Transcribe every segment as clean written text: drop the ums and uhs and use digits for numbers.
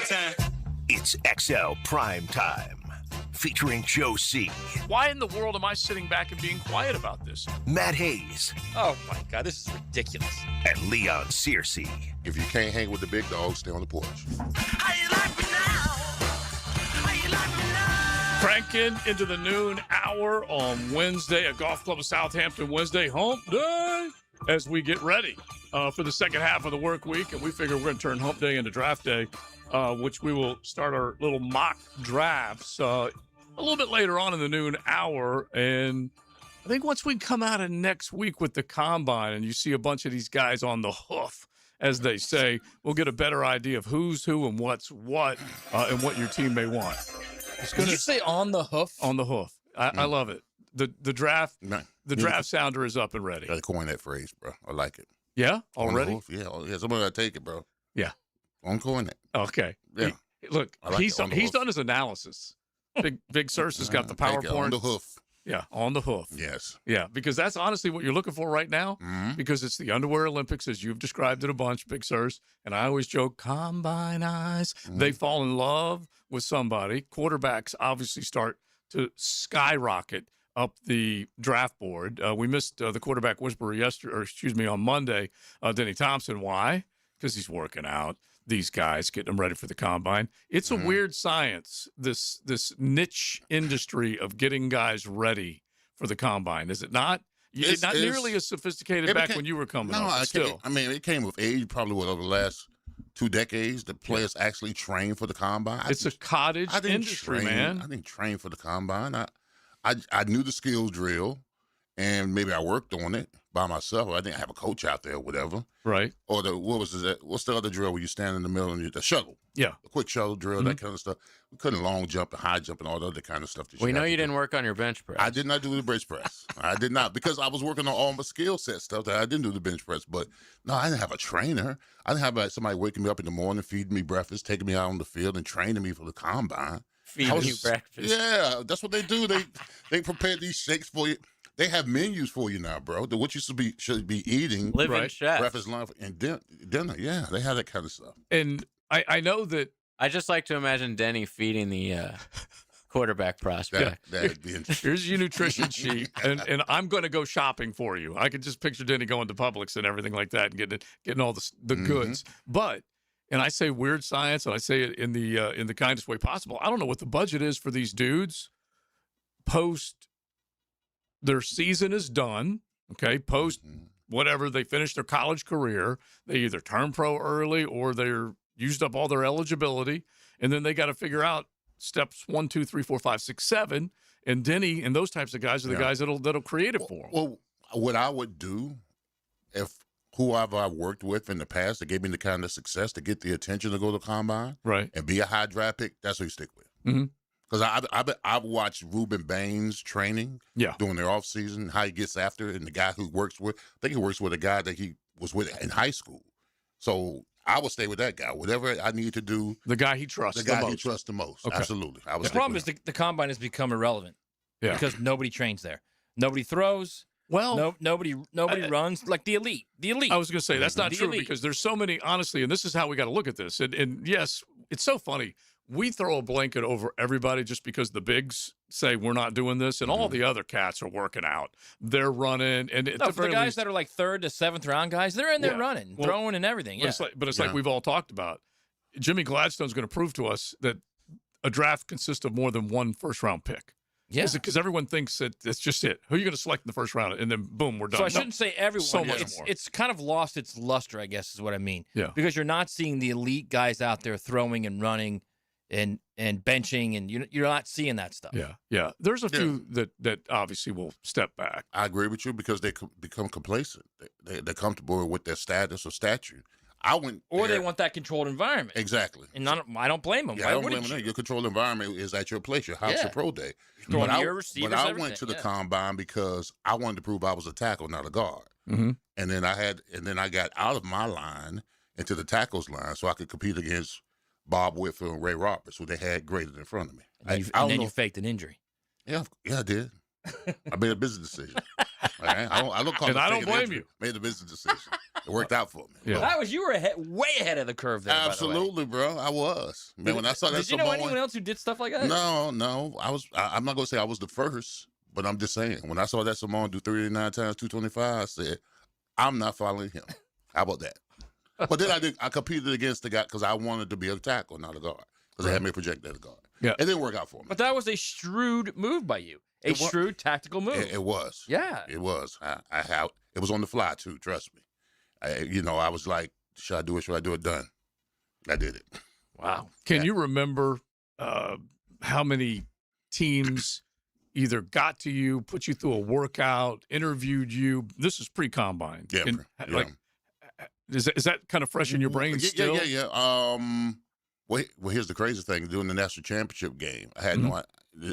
Primetime. It's XL Primetime, featuring Joe C., Why in the world am I sitting back and being quiet about this? Matt Hayes, Oh my God, this is ridiculous. and Leon Searcy. If you can't hang with the big dogs, stay on the porch. How you like me now? How you like me now? Cranking into the noon hour on Wednesday at Golf Club of Southampton, Wednesday, hump day, as we get ready for the second half of the work week. And we figure we're going to turn hump day into draft day, which we will start our little mock drafts a little bit later on in the noon hour. And I think once we come out of next week with the combine and you see a bunch of these guys on the hoof, as they say, we'll get a better idea of who's who and what's what and what your team may want. Did you say on the hoof? On the hoof. I love it. The draft sounder is up and ready. Gotta coin that phrase, bro. I like it. Yeah? Already? On the hoof? Yeah. Somebody gotta take it, bro. Yeah. I'm coin it. Okay. Yeah. Look, like he's it, done his analysis. Big Sirs has got the PowerPoint. On the hoof. Yeah, on the hoof. Yes. Yeah, because that's honestly what you're looking for right now, because it's the underwear Olympics, as you've described it a bunch, Big Sirs. And I always joke, combine eyes. They fall in love with somebody. Quarterbacks obviously start to skyrocket up the draft board. We missed the quarterback whisperer on Monday, Denny Thompson. Why? Because he's working out. These guys, getting them ready for the combine. It's a weird science, this niche industry of getting guys ready for the combine. Is it not? It's not nearly as sophisticated back when you were coming up. Still. It came with age, probably over the last 2 decades. The players actually train for the combine. It's a cottage industry, man. I didn't train for the combine. I knew the skills drill, and maybe I worked on it by myself. I didn't have a coach out there or whatever. Right. Or what's the other drill where you stand in the middle and the shuttle? Yeah. The quick shuttle drill, that kind of stuff. We couldn't long jump and high jump and all the other kind of stuff. We know you didn't work on your bench press. I did not do the bench press. I did not, because I was working on all my skill set stuff that I didn't do the bench press. But no, I didn't have a trainer. I didn't have somebody waking me up in the morning, feeding me breakfast, taking me out on the field and training me for the combine. Feeding you breakfast. Yeah, that's what they do. They prepare these shakes for you. They have menus for you now, bro. What you should be eating. Living chef. Breakfast, lunch, and dinner. Yeah, they have that kind of stuff. And I know that. I just like to imagine Denny feeding the quarterback prospect. That'd be interesting. Here's your nutrition sheet, and I'm going to go shopping for you. I can just picture Denny going to Publix and everything like that and getting all the goods. But, and I say weird science, and I say it in the kindest way possible. I don't know what the budget is for these dudes post their season is done, okay, post whatever, they finish their college career, they either turn pro early or they're used up all their eligibility, and then they got to figure out steps 1, 2, 3, 4, 5, 6, 7, and Denny and those types of guys are the guys that'll create it for them. Well, what I would do, if whoever I worked with in the past that gave me the kind of success to get the attention to go to the combine, right, and be a high draft pick, that's who you stick with. Mm-hmm. Because I've watched Ruben Baines training during their offseason, how he gets after it, and the guy who works with, I think he works with a guy that he was with in high school. So I would stay with that guy. Whatever I need to do. The guy he trusts the most. He trusts the most. Okay. Absolutely. The problem is the combine has become irrelevant because nobody trains there. Nobody throws. Well, nobody runs like the elite. The elite. I was going to say, that's not true because there's so many, honestly, and this is how we got to look at this. And yes, it's so funny. We throw a blanket over everybody just because the bigs say we're not doing this, and all the other cats are working out. They're running. And for the guys that are like 3rd to 7th round guys, they're in there running, throwing and everything. But it's like we've all talked about. Jimmy Gladstone's going to prove to us that a draft consists of more than one first-round pick. Yeah. Because everyone thinks that it's just it. Who are you going to select in the first round? And then, boom, we're done. So I shouldn't say everyone. So much more. It's kind of lost its luster, I guess is what I mean. Yeah. Because you're not seeing the elite guys out there throwing and running and benching, and you're not seeing that stuff. Yeah. There's a few that obviously will step back. I agree with you because they become complacent. They're comfortable with their status or stature. They want that controlled environment. Exactly. And I don't blame them. Yeah, I don't blame them. Your controlled environment is at your place, your house, your pro day. But I went to the combine because I wanted to prove I was a tackle, not a guard. Mm-hmm. And then I got out of my line into the tackles line so I could compete against Bob Whitfield and Ray Roberts, who they had graded in front of me. And then you faked an injury. Yeah, I did. I made a business decision. Right? I don't blame you. Made a business decision. It worked out for me. Yeah. That was, you were way ahead of the curve there. Absolutely, bro. I was. Man, when I saw that Did you know Samoan, anyone else who did stuff like that? No. I'm not gonna say I was the first, but I'm just saying when I saw that Samoan do 39 times 225, I said, I'm not following him. How about that? But then I competed against the guy because I wanted to be a tackle, not a guard, because they had me projected as a guard. Yeah. It didn't work out for me. But that was a shrewd move by you. Shrewd tactical move. It was. Yeah. It was. It was on the fly too. Trust me. I was like, should I do it? Should I do it? Done. I did it. Wow. Can you remember how many teams either got to you, put you through a workout, interviewed you? This is pre-combine. Yeah. Is that kind of fresh in your brain still? Yeah. Well, here's the crazy thing. During the national championship game, I had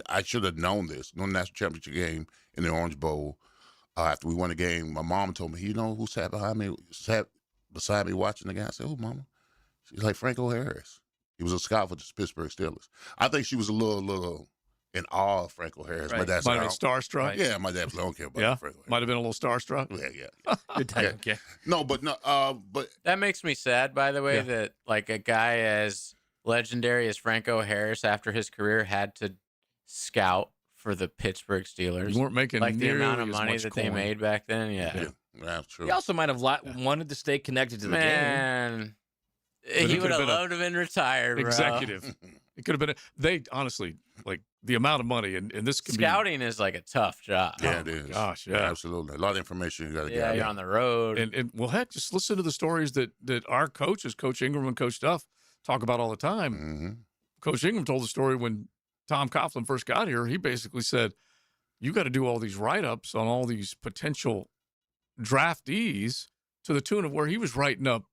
I should have known this. During the national championship game in the Orange Bowl, after we won the game, my mom told me, you know who sat beside me watching the game? I said, oh, mama. She's like, Franco Harris. He was a scout for the Pittsburgh Steelers. I think she was a little in awe of Franco Harris. Right. My dad's Might have been starstruck. Right. Yeah, my dad don't care about Franco Harris. Might have been a little starstruck. Yeah. Good time. Okay. No, but that makes me sad, by the way, that like a guy as legendary as Franco Harris after his career had to scout for the Pittsburgh Steelers. You weren't making like the amount of nearly as money much that coin. they made back then. Yeah. That's true. He also might have wanted to stay connected to the game. Man, he he would could have have been loved to have been retired, bro. Executive. It could have been. They honestly, like the amount of money, and this can Scouting is like a tough job. Yeah, it is. Gosh, yeah. Absolutely. A lot of information you got to Yeah, gather. you're on the road. And well, heck, just listen to the stories that our coaches, Coach Ingram and Coach Duff, talk about all the time. Mm-hmm. Coach Ingram told the story when Tom Coughlin first got here. He basically said, you got to do all these write-ups on all these potential draftees to the tune of where he was writing up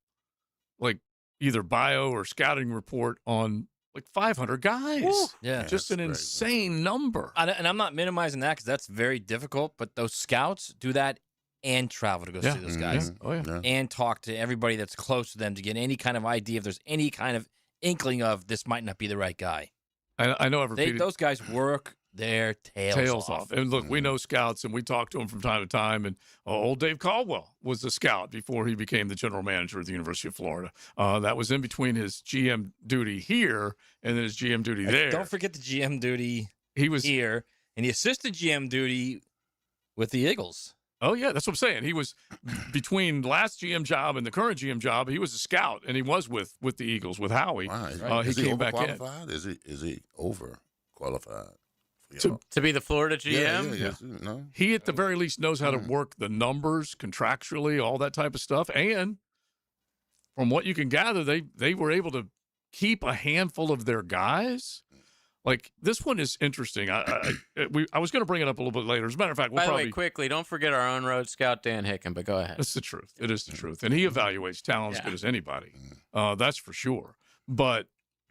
like either bio or scouting report on like 500 guys. Woo. Yeah. Just an insane number. And I'm not minimizing that because that's very difficult, but those scouts do that and travel to go see those guys. Oh, yeah. And talk to everybody that's close to them to get any kind of idea if there's any kind of inkling of this might not be the right guy. I know I've repeated. Those guys work their tails off. And look, we know scouts, and we talk to them from time to time. And old Dave Caldwell was a scout before he became the general manager at the University of Florida. That was in between his GM duty here and then his GM duty there. Don't forget the GM duty he was here and the assistant GM duty with the Eagles. Oh, yeah, that's what I'm saying. He was between last GM job and the current GM job. He was a scout, and he was with the Eagles, with Howie. Wow. He came back in. Is he overqualified? To be the Florida GM? Yeah. No. He, at the very least, knows how to work the numbers contractually, all that type of stuff. And from what you can gather, they were able to keep a handful of their guys. Like, this one is interesting. I was going to bring it up a little bit later. As a matter of fact, By the way, quickly, don't forget our own road scout, Dan Hicken, but go ahead. It's the truth. It is the truth. And he evaluates talent as good as anybody. That's for sure. But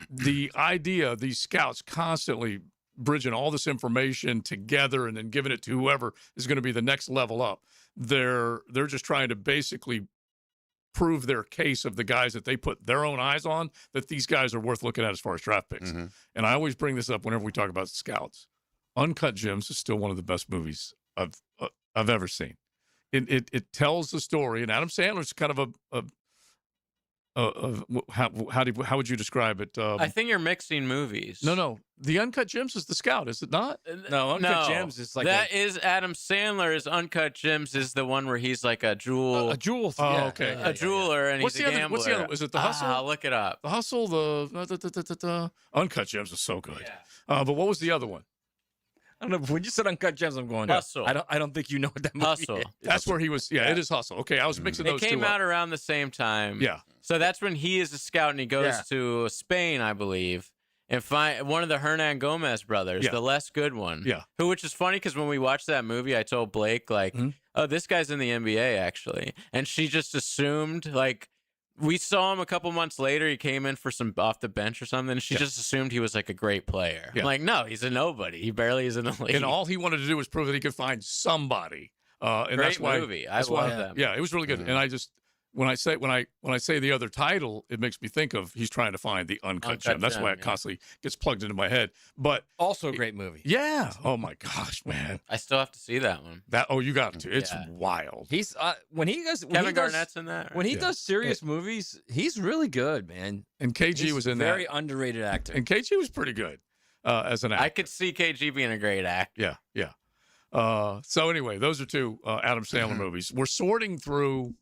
the idea of these scouts constantly bridging all this information together and then giving it to whoever is going to be the next level up, they're just trying to basically prove their case of the guys that they put their own eyes on, that these guys are worth looking at as far as draft picks. Mm-hmm. And I always bring this up whenever we talk about scouts. Uncut Gems is still one of the best movies I've ever seen. It tells the story, and Adam Sandler's kind of how would you describe it? I think you're mixing movies. No. The Uncut Gems is the scout, is it not? No, Uncut Gems is like is Adam Sandler's Uncut Gems is the one where he's like a jewel. A jewel. Okay. A jeweler, and What's he's the a other? gambler. What's the other? Is it The Hustle? I'll look it up. The Hustle. The Uncut Gems is so good. Yeah. But what was the other one? I don't know. But when you said Uncut Gems, I'm going Hustle. I don't think you know what that movie Hustle. is. That's where he was. Yeah, it is Hustle. Okay, I was mixing those two up. It came out around the same time. Yeah. So that's when he is a scout and he goes to Spain, I believe, and find one of the Hernan Gomez brothers, the less good one. Yeah. Which is funny because when we watched that movie, I told Blake, like, oh, this guy's in the NBA, actually. And she just assumed, like, we saw him a couple months later. He came in for some off the bench or something. And she just assumed he was like a great player. Yeah. I'm like, no, he's a nobody. He barely is in the league. And all he wanted to do was prove that he could find somebody. And Great that's why movie. I love that. Yeah, it was really good. And I just, when I say the other title, it makes me think of he's trying to find the uncut gem. That's why it constantly gets plugged into my head. But also a great movie. Yeah. Oh my gosh, man. I still have to see that one. You got to. It's wild. He's Kevin Garnett's in that. Right? When he does serious movies, he's really good, man. And KG was in that. Very underrated actor. And KG was pretty good as an actor. I could see KG being a great actor. Yeah. So anyway, those are two Adam Sandler movies. We're sorting through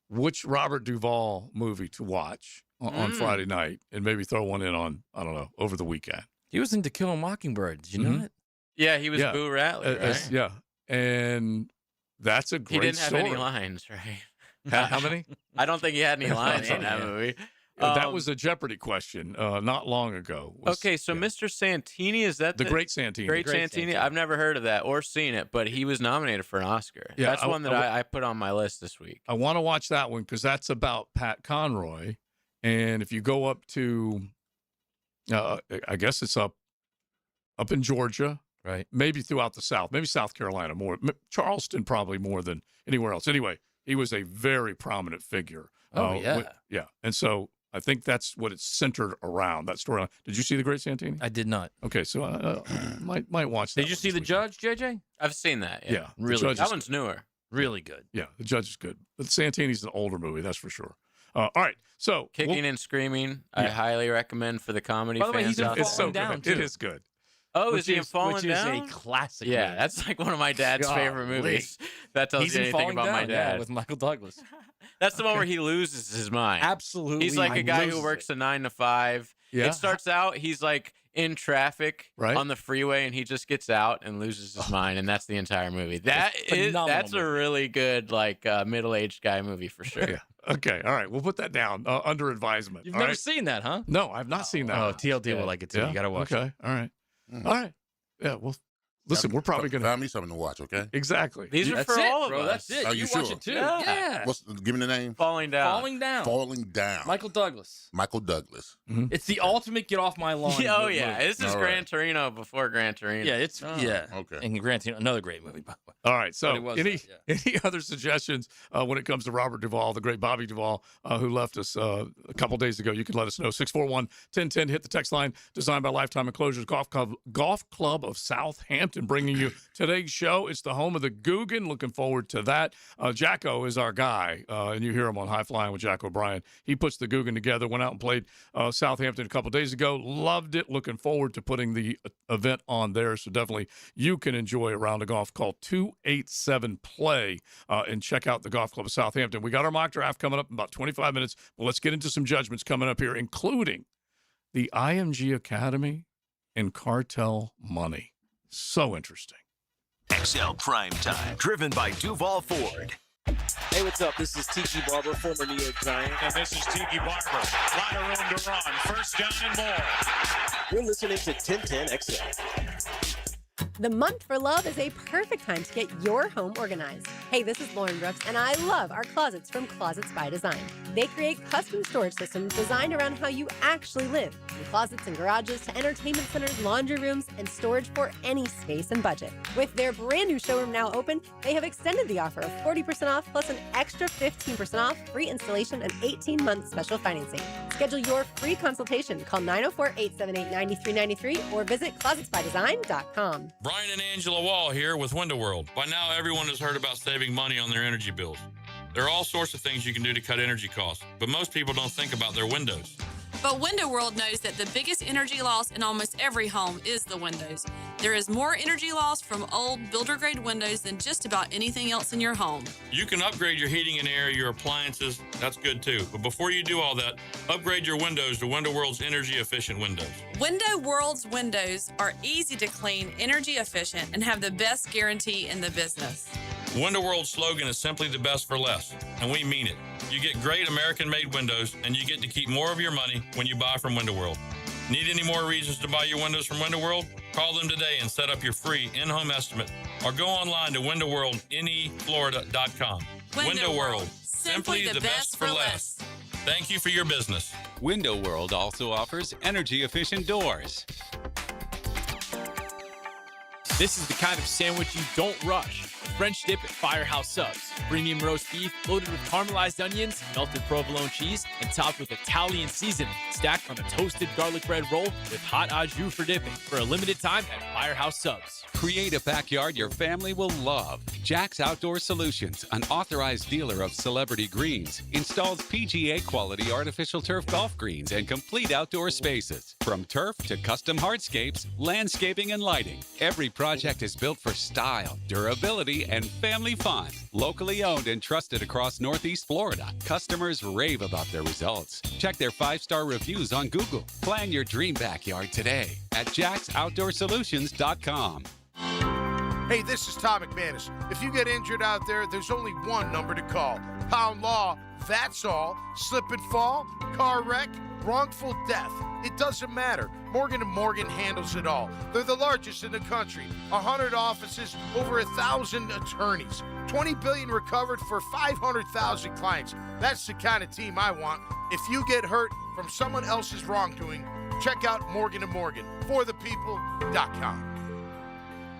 which Robert Duvall movie to watch on Friday night and maybe throw one in on, I don't know, over the weekend. He was in To Kill a Mockingbird. Did you know that? Yeah, he was Boo Radley, right? Yeah. And that's a great story. He didn't have any lines, right? How many? I don't think he had any lines in that movie. That was a Jeopardy question not long ago. Okay, so Mr. Santini, is that the Great Santini? Great Santini? I've never heard of that or seen it, but he was nominated for an Oscar. Yeah, that's one that I put on my list this week. I want to watch that one because that's about Pat Conroy. And if you go up to, I guess it's up in Georgia, right? Maybe throughout the South, maybe South Carolina more. Charleston probably more than anywhere else. Anyway, he was a very prominent figure. Yeah. And so I think that's what it's centered around, that storyline. Did you see The Great Santini? I did not. Okay, so might watch that. Did you see The Judge, JJ? I've seen that. Yeah. Really. That one's newer. Really good. Yeah, The Judge is good. But Santini's an older movie, that's for sure. All right, so Kicking and Screaming, I highly recommend for the comedy fans. By the way, he's in it's so Falling Down, good. too. It is good. Oh, is he in Falling Down? Which is a classic Yeah, movie. that's like one of my dad's favorite movies. That tells He's you in anything Falling about Down, my dad. with Michael Douglas. That's the one where he loses his mind. Absolutely. He's like a guy who works a 9 to 5. Yeah. It starts out, he's like in traffic on the freeway, and he just gets out and loses his mind, and that's the entire movie. That's a really good like middle-aged guy movie for sure. Yeah. Okay, all right, we'll put that down under advisement. You've never seen that, huh? No, I've not seen that. Oh, TLD will like it too. You got to watch it. Okay, all right. All right. Yeah, well, listen, we're probably going to... Find me something to watch, okay? Exactly. These are for all of bro. us. That's it. Are you watch sure? it too. Yeah. Give me the name. Falling Down. Falling Down. Falling Down. Michael Douglas. Michael Douglas. Mm-hmm. It's the ultimate get off my lawn. Oh, yeah. movie. This is Gran Torino before Gran Torino. Yeah, it's Okay. And Gran Torino, another great movie, by the way. All right. So, any other suggestions when it comes to Robert Duvall, the great Bobby Duvall, who left us a couple days ago? You can let us know. 641-1010. Hit the text line. Designed by Lifetime Enclosures Golf Club of Southampton, bringing you today's show. It's the home of the Guggen. Looking forward to that. Jacko is our guy, and you hear him on High Flying with Jack O'Brien. He puts the Guggen together. Went out and played Southampton a couple days ago. Loved it. Looking forward to putting the event on there. So definitely you can enjoy a round of golf called 287-PLAY and check out the Golf Club of Southampton. We got our mock draft coming up in about 25 minutes, but let's get into some judgments coming up here, including the IMG Academy and cartel money. So interesting. XL Primetime, driven by Duval Ford. Hey, what's up? This is Tiki Barber, former New York Giant. And this is Tiki Barber. Lot of room to run. First down and more. You're listening to 1010 XL. The month for love is a perfect time to get your home organized. Hey, this is Lauren Brooks, and I love our closets from Closets by Design. They create custom storage systems designed around how you actually live, from closets and garages to entertainment centers, laundry rooms, and storage for any space and budget. With their brand new showroom now open, they have extended the offer of 40% off plus an extra 15% off, free installation, and 18-month special financing. Schedule your free consultation. Call 904-878-9393 or visit closetsbydesign.com. Brian and Angela Wall here with Window World. By now, everyone has heard about saving money on their energy bills. There are all sorts of things you can do to cut energy costs, but most people don't think about their windows. But Window World knows that the biggest energy loss in almost every home is the windows. There is more energy loss from old builder-grade windows than just about anything else in your home. You can upgrade your heating and air, your appliances. That's good too. But before you do all that, upgrade your windows to Window World's energy-efficient windows. Window World's windows are easy to clean, energy efficient, and have the best guarantee in the business. Window World's slogan is simply the best for less, and we mean it. You get great American-made windows, and you get to keep more of your money when you buy from Window World. Need any more reasons to buy your windows from Window World? Call them today and set up your free in-home estimate, or go online to windowworldneflorida.com. Window World, simply the best for less. Thank you for your business. Window World also offers energy-efficient doors. This is the kind of sandwich you don't rush. French dip at Firehouse Subs. Premium roast beef loaded with caramelized onions, melted provolone cheese, and topped with Italian seasoning. Stacked on a toasted garlic bread roll with hot au jus for dipping. For a limited time at Firehouse Subs. Create a backyard your family will love. Jack's Outdoor Solutions, an authorized dealer of Celebrity Greens, installs PGA quality artificial turf golf greens and complete outdoor spaces. From turf to custom hardscapes, landscaping, and lighting, every project is built for style, durability, and family fun. Locally owned and trusted across Northeast Florida, customers rave about their results. Check their 5-star reviews on Google. Plan your dream backyard today at jacksoutdoorsolutions.com. Hey, this is Tom McManus. If you get injured out there, there's only one number to call. Pound Law, that's all. Slip and fall, car wreck, wrongful death. It doesn't matter. Morgan & Morgan handles it all. They're the largest in the country. 100 offices, over 1,000 attorneys. $20 billion recovered for 500,000 clients. That's the kind of team I want. If you get hurt from someone else's wrongdoing, check out Morgan & Morgan, forthepeople.com.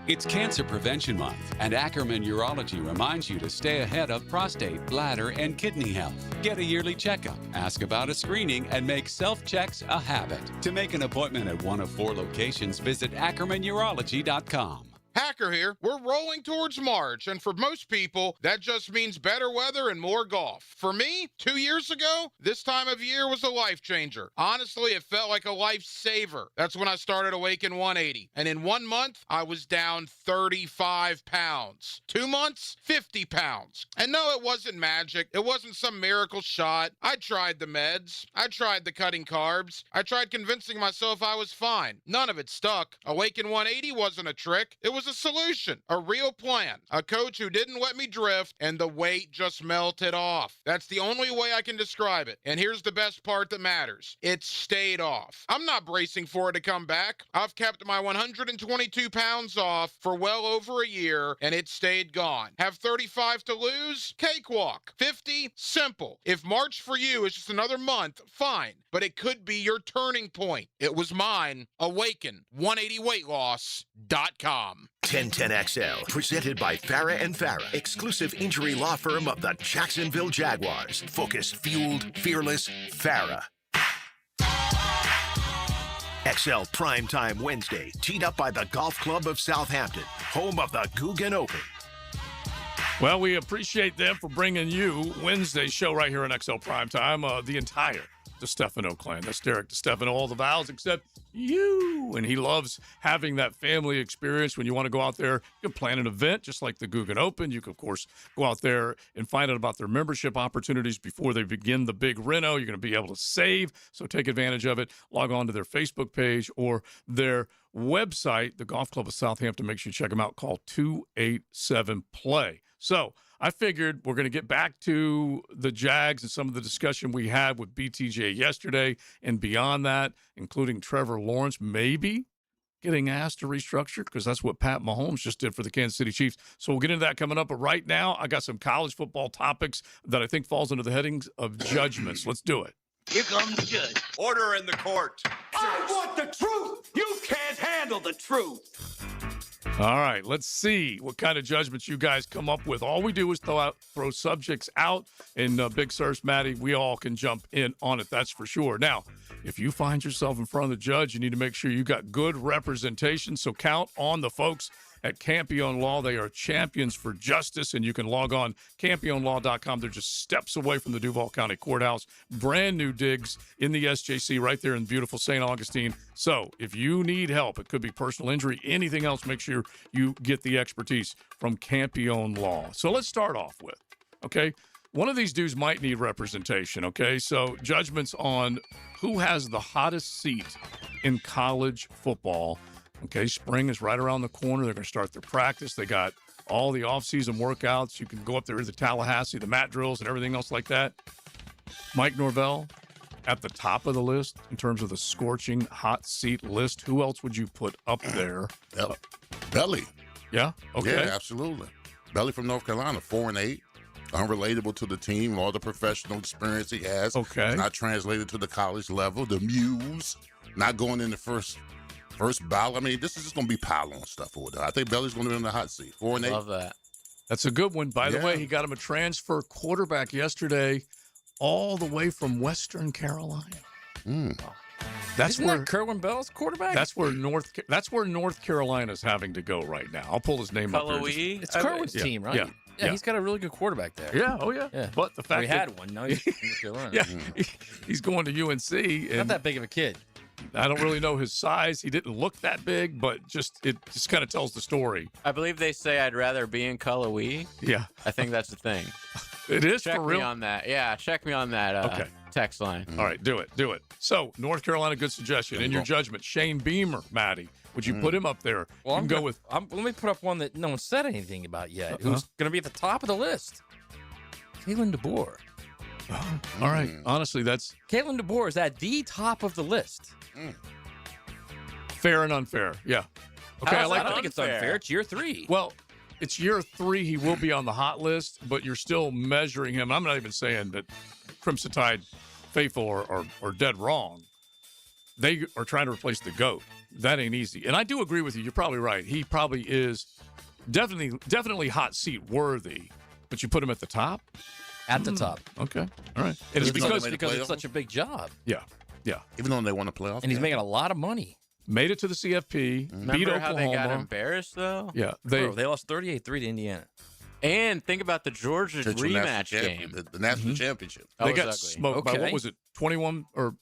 It's Cancer Prevention Month, and Ackerman Urology reminds you to stay ahead of prostate, bladder, and kidney health. Get a yearly checkup, ask about a screening, and make self-checks a habit. To make an appointment at one of 4 locations, visit ackermanurology.com. Hacker here. We're rolling towards March, and for most people, that just means better weather and more golf. For me, 2 years ago, this time of year was a life changer. Honestly, it felt like a lifesaver. That's when I started Awaken 180, and in 1 month, I was down 35 pounds. 2 months, 50 pounds. And no, it wasn't magic. It wasn't some miracle shot. I tried the meds. I tried the cutting carbs. I tried convincing myself I was fine. None of it stuck. Awaken 180 wasn't a trick. It was a solution, a real plan, a coach who didn't let me drift, and the weight just melted off. That's the only way I can describe it. And here's the best part that matters. It stayed off. I'm not bracing for it to come back. I've kept my 122 pounds off for well over a year, and it stayed gone. Have 35 to lose? Cakewalk. 50? Simple. If March for you is just another month, fine. But it could be your turning point. It was mine. Awaken180weightloss.com. 1010XL, presented by Farah and Farah, exclusive injury law firm of the Jacksonville Jaguars. Focused, fueled, fearless, Farah. XL Primetime Wednesday, teed up by the Golf Club of Southampton, home of the Guggen Open. Well, we appreciate them for bringing you Wednesday's show right here on XL Primetime, the entire DeStefano clan. That's Derek DeStefano, all the vowels except you. And he loves having that family experience. When you want to go out there, you can plan an event just like the Guggen Open. You can, of course, go out there and find out about their membership opportunities before they begin the big reno. You're going to be able to save, so take advantage of it. Log on to their Facebook page or their website, the Golf Club of Southampton. Make sure you check them out. Call 287-PLAY. So I figured we're going to get back to the Jags and some of the discussion we had with BTJ yesterday and beyond that, including Trevor Lawrence maybe getting asked to restructure, because that's what Pat Mahomes just did for the Kansas City Chiefs. So we'll get into that coming up. But right now, I got some college football topics that I think falls under the headings of judgments. Let's do it. Here comes the judge. Order in the court. I want the truth. You can't handle the truth. All right, let's see what kind of judgments you guys come up with. All we do is throw subjects out, and Big Sirs, Maddie, we all can jump in on it, that's for sure. Now, if you find yourself in front of the judge, you need to make sure you got good representation, so count on the folks at Campion Law. They are champions for justice, and you can log on campionlaw.com. They're just steps away from the Duval County Courthouse. Brand new digs in the SJC right there in beautiful St. Augustine. So if you need help, it could be personal injury, anything else, make sure you get the expertise from Campion Law. So let's start off with, okay, one of these dudes might need representation, okay? So judgments on who has the hottest seat in college football. Okay, spring is right around the corner. They're going to start their practice. They got all the off-season workouts. You can go up there to the Tallahassee, the mat drills, and everything else like that. Mike Norvell at the top of the list in terms of the scorching hot seat list. Who else would you put up there? Belly. Yeah? Okay. Yeah, absolutely. Belly from North Carolina, 4-8. Unrelatable to the team, all the professional experience he has. Okay. Not translated to the college level. The muse, not going in the first ballot. I mean, this is just going to be pile on stuff over there. I think Belly's going to be in the hot seat. 4-8. Love that. That's a good one. By the way, he got him a transfer quarterback yesterday, all the way from Western Carolina. Isn't that Kerwin Bell's quarterback? That's where North Carolina's having to go right now. I'll pull his name up here. It's Kerwin's team, right? Yeah, he's got a really good quarterback there. Yeah, oh yeah. But the fact he had one, now he's in North Carolina. He's going to UNC. And not that big of a kid. I don't really know his size. He didn't look that big, but it just kind of tells the story. I believe they say I'd rather be in Cullowhee. Yeah. I think that's the thing. It is check for real? me on that. Yeah, check me on that text line. All right, do it. So, North Carolina, good suggestion. In your judgment, Shane Beamer, Maddie, would you put him up there? Well, I'm go with. Let me put up one that no one said anything about yet. Who's going to be at the top of the list? Kalen DeBoer. All right. Honestly, that's Kalen DeBoer is at the top of the list. Fair and unfair. Yeah. Okay, I don't think it's unfair. It's year 3. Well, it's year 3. He will be on the hot list, but you're still measuring him. I'm not even saying that Crimson Tide faithful are dead wrong. They are trying to replace the GOAT. That ain't easy. And I do agree with you. You're probably right. He probably is definitely hot seat worthy, but you put him at the top? At the top. Okay. All right. And it's because it's such a big job. Yeah. Yeah. Even though they want to playoff. And he's making a lot of money. Made it to the CFP. Remember beat how Oklahoma. they got embarrassed, though? Yeah. They lost 38-3 to Indiana. And think about the Georgia rematch game. The national championship. They got smoked by, what was it, 21 or...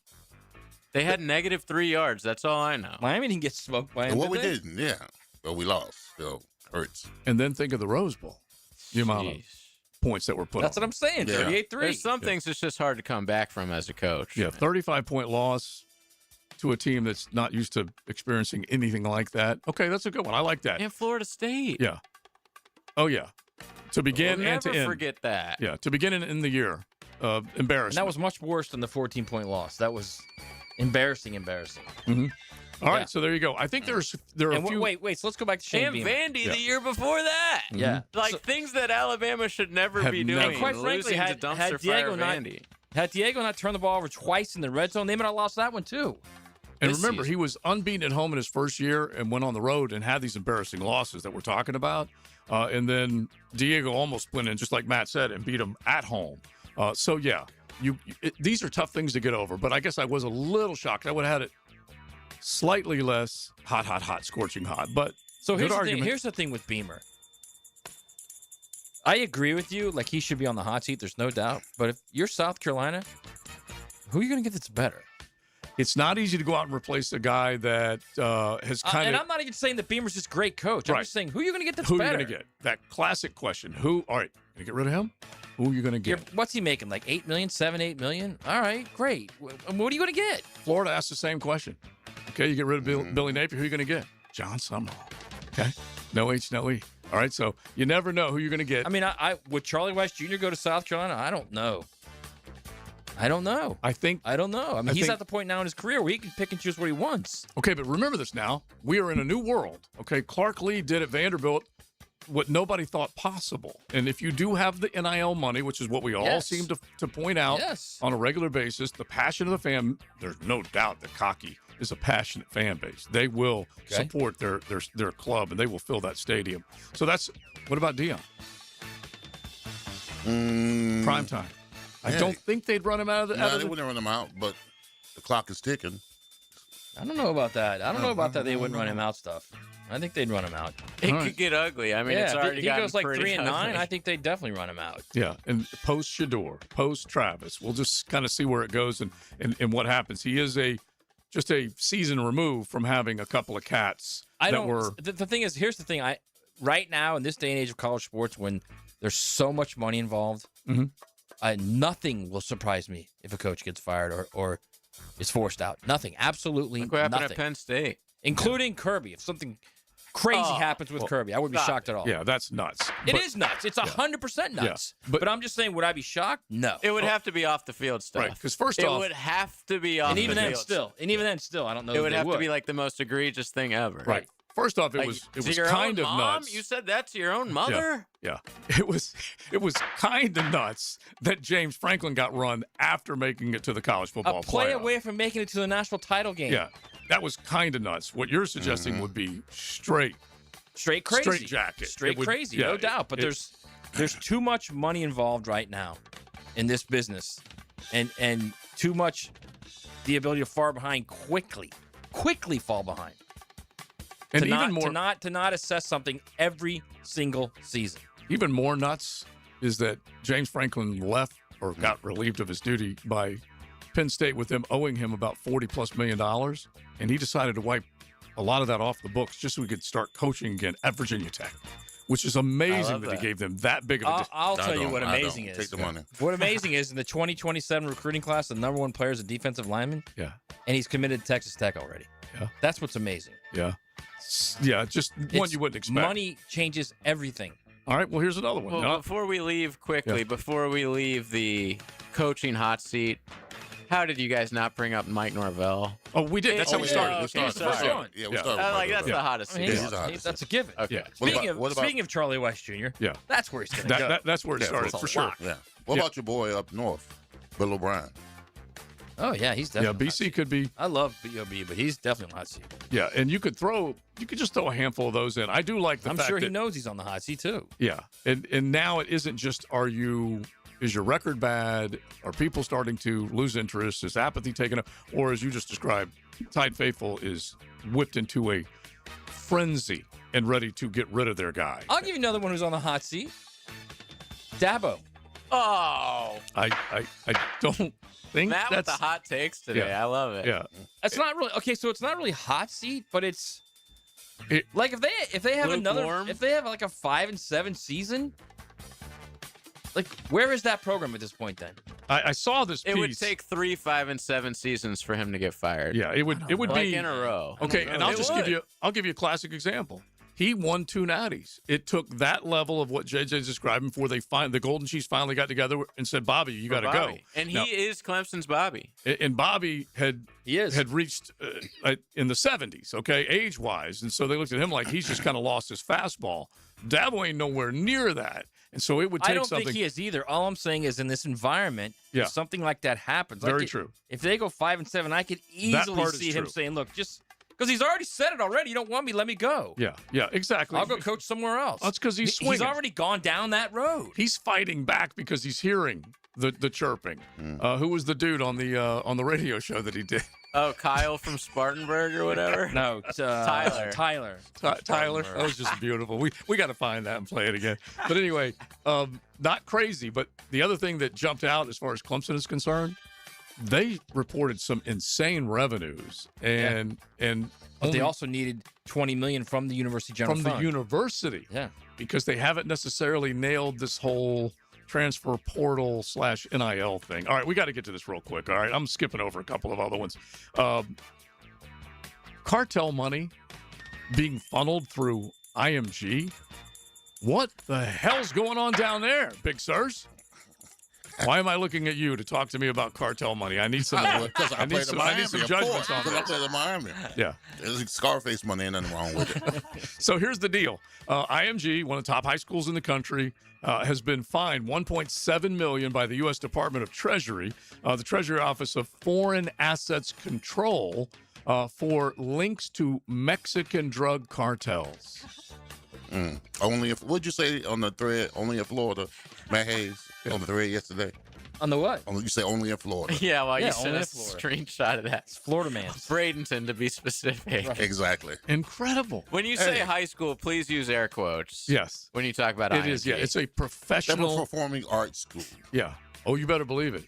They had -3 yards. That's all I know. Miami didn't get smoked by him. Well, we didn't, yeah. But we lost. So, hurts. And then think of the Rose Bowl. The amount of points that were put That's on. what I'm saying, 38-3. There's some things it's just hard to come back from as a coach. Yeah, 35-point loss to a team that's not used to experiencing anything like that. Okay, that's a good one. I like that. And Florida State. Yeah. Oh, yeah. To begin we'll and to never end. forget that. Yeah, to begin and end the year. Embarrassing. And that was much worse than the 14-point loss. That was embarrassing. Mm-hmm. All right, so there you go. I think there are a few. Wait. So let's go back to Shane and Beamer. Vandy the year before that. Yeah. Like things that Alabama should never be doing. And quite frankly, had Diego not turned the ball over twice in the red zone, they might have lost that one too. And remember, he was unbeaten at home in his first year and went on the road and had these embarrassing losses that we're talking about. And then Diego almost went in, just like Matt said, and beat him at home. So, yeah, these are tough things to get over. But I guess I was a little shocked. I would have had it slightly less hot, scorching hot. But so here's the thing with Beamer. I agree with you. Like, he should be on the hot seat. There's no doubt. But if you're South Carolina, who are you going to get that's better? It's not easy to go out and replace a guy that has kind of. And I'm not even saying that Beamer's this great coach. I'm just saying, who are you going to get that's better? Who are you going to get? That classic question. All right, going to get rid of him? Who are you going to get? What's he making? Like $8 million, $8 million? All right, great. What are you going to get? Florida asked the same question. Okay, you get rid of Billy Napier. Who are you going to get? John Summerall. Okay, no H, no E. All right, so you never know who you're going to get. I mean, would Charlie Weiss Jr. go to South Carolina? I don't know. I don't know. I don't know. I mean, he's at the point now in his career where he can pick and choose what he wants. Okay, but remember this now. We are in a new world. Okay, Clark Lee did at Vanderbilt what nobody thought possible. And if you do have the NIL money, which is what we all seem to point out on a regular basis, the passion of the fan, there's no doubt that Cocky is a passionate fan base. They will support their club, and they will fill that stadium. So what about Dion? Primetime. I don't think they'd run him out of they wouldn't run him out, but the clock is ticking. I don't know about that. They wouldn't run him out stuff. I think they'd run him out. It could get ugly. I mean, it's already he goes like 3-9. ugly. I think they'd definitely run him out. Yeah, and post Shador, post Travis, we'll just kind of see where it goes and what happens. He is just a season removed from having a couple of cats. The thing is, here's the thing. Right now in this day and age of college sports, when there's so much money involved. Mm-hmm. Nothing will surprise me if a coach gets fired or is forced out. Nothing. Absolutely Look what happened nothing. at Penn State. Including Kirby. If something crazy happens with Kirby, I wouldn't be shocked at all. Yeah, that's nuts. It is nuts. It's 100% nuts. Yeah. But I'm just saying, would I be shocked? No. It would have to be off the field stuff. Right, because first it off... It would have to be off and the even field. Even then, still, I don't know It if would they have to be like the most egregious thing ever. Right. First off, it was kind of nuts. You said that to your own mother? Yeah. It was kind of nuts that James Franklin got run after making it to the college football playoff. A play playoff. away from making it to the national title game. Yeah. That was kind of nuts. What you're suggesting would be straight crazy. Straight jacket. Straight crazy, no doubt. But There's too much money involved right now in this business, and too much the ability to fall behind quickly fall behind. And to even more to not assess something every single season. Even more nuts is that James Franklin left or got relieved of his duty by Penn State with them owing him about $40+ million, and he decided to wipe a lot of that off the books just so he could start coaching again at Virginia Tech, which is amazing that he gave them that big of a I'll tell you what amazing is. Take the money. What amazing is in the 2027 recruiting class, the number one player is a defensive lineman. Yeah. And he's committed to Texas Tech already. Yeah. That's what's amazing. Yeah. Yeah, just one you wouldn't expect. Money changes everything. All right, well, here's another one. Well, before we leave before we leave the coaching hot seat, how did you guys not bring up Mike Norvell? Oh, we did. That's how we started. We started. Yeah, we started. That's the hottest seat. That's a given. Okay. Yeah. Speaking of Charlie Weiss Jr., that's where he's going to go. That's where it started, for sure. Yeah. What about your boy up north, Bill O'Brien? Oh, yeah, he's definitely. Yeah, BC could be. I love B.O.B., but he's definitely on the hot seat. Yeah, and you could just throw a handful of those in. I do like the I'm fact sure he that, knows he's on the hot seat, too. Yeah, and now it isn't just is your record bad? Are people starting to lose interest? Is apathy taken up? Or as you just described, Tide Faithful is whipped into a frenzy and ready to get rid of their guy. I'll give you another one who's on the hot seat. Dabo. Oh. I don't think Matt with that's the hot takes today. I love it. Yeah. It's not really okay. So it's not really hot seat, but it's like if they have if they have like a 5-7 season, like where is that program at this point? Then I saw this piece. It would take 3, 5, and 7 seasons for him to get fired. Yeah, it would like be in a row. Okay, and I'll give you a classic example. He won 2 natties. It took that level of what JJ's describing before the Golden Chiefs finally got together and said, "Bobby, you got to go." And he is Clemson's Bobby. And Bobby had reached in the 70s, okay, age-wise, and so they looked at him like he's just kind of lost his fastball. Dabo ain't nowhere near that, and so it would take something. I don't think he is either. All I'm saying is in this environment, if something like that happens. Very true. If they go 5-7, I could easily see him saying, "Look, just." Because he's already said it already. You don't want me, let me go. Yeah, exactly. I'll go coach somewhere else. That's because he's swinging. He's already gone down that road. He's fighting back because he's hearing the chirping. Who was the dude on the radio show that he did? Oh, Kyle from Spartanburg or whatever? No, Tyler. Tyler. That was just beautiful. We got to find that and play it again. But anyway, not crazy. But the other thing that jumped out as far as Clemson is concerned, they reported some insane revenues, but they also needed $20 million from the University General Fund. From the university, because they haven't necessarily nailed this whole transfer portal / NIL thing. All right, we got to get to this real quick. All right, I'm skipping over a couple of other ones. Cartel money being funneled through IMG. What the hell's going on down there, Big Sirs? Why am I looking at you to talk to me about cartel money? I need some. I need some judgments on that. I played in Miami. Yeah, there's Scarface money. Ain't nothing wrong with it. So here's the deal: IMG, one of the top high schools in the country, has been fined $1.7 million by the U.S. Department of Treasury, the Treasury Office of Foreign Assets Control, for links to Mexican drug cartels. Only if, what'd you say on the thread? Only in Florida. Matt Hayes on the thread yesterday. On the what? You say only in Florida. Yeah, well, you sent us a screenshot of that. It's Florida man. Bradenton, to be specific. Right. Exactly. Incredible. When you say high school, please use air quotes. Yes. When you talk about it is. Yeah, it's a professional performing arts school. Yeah. Oh, you better believe it.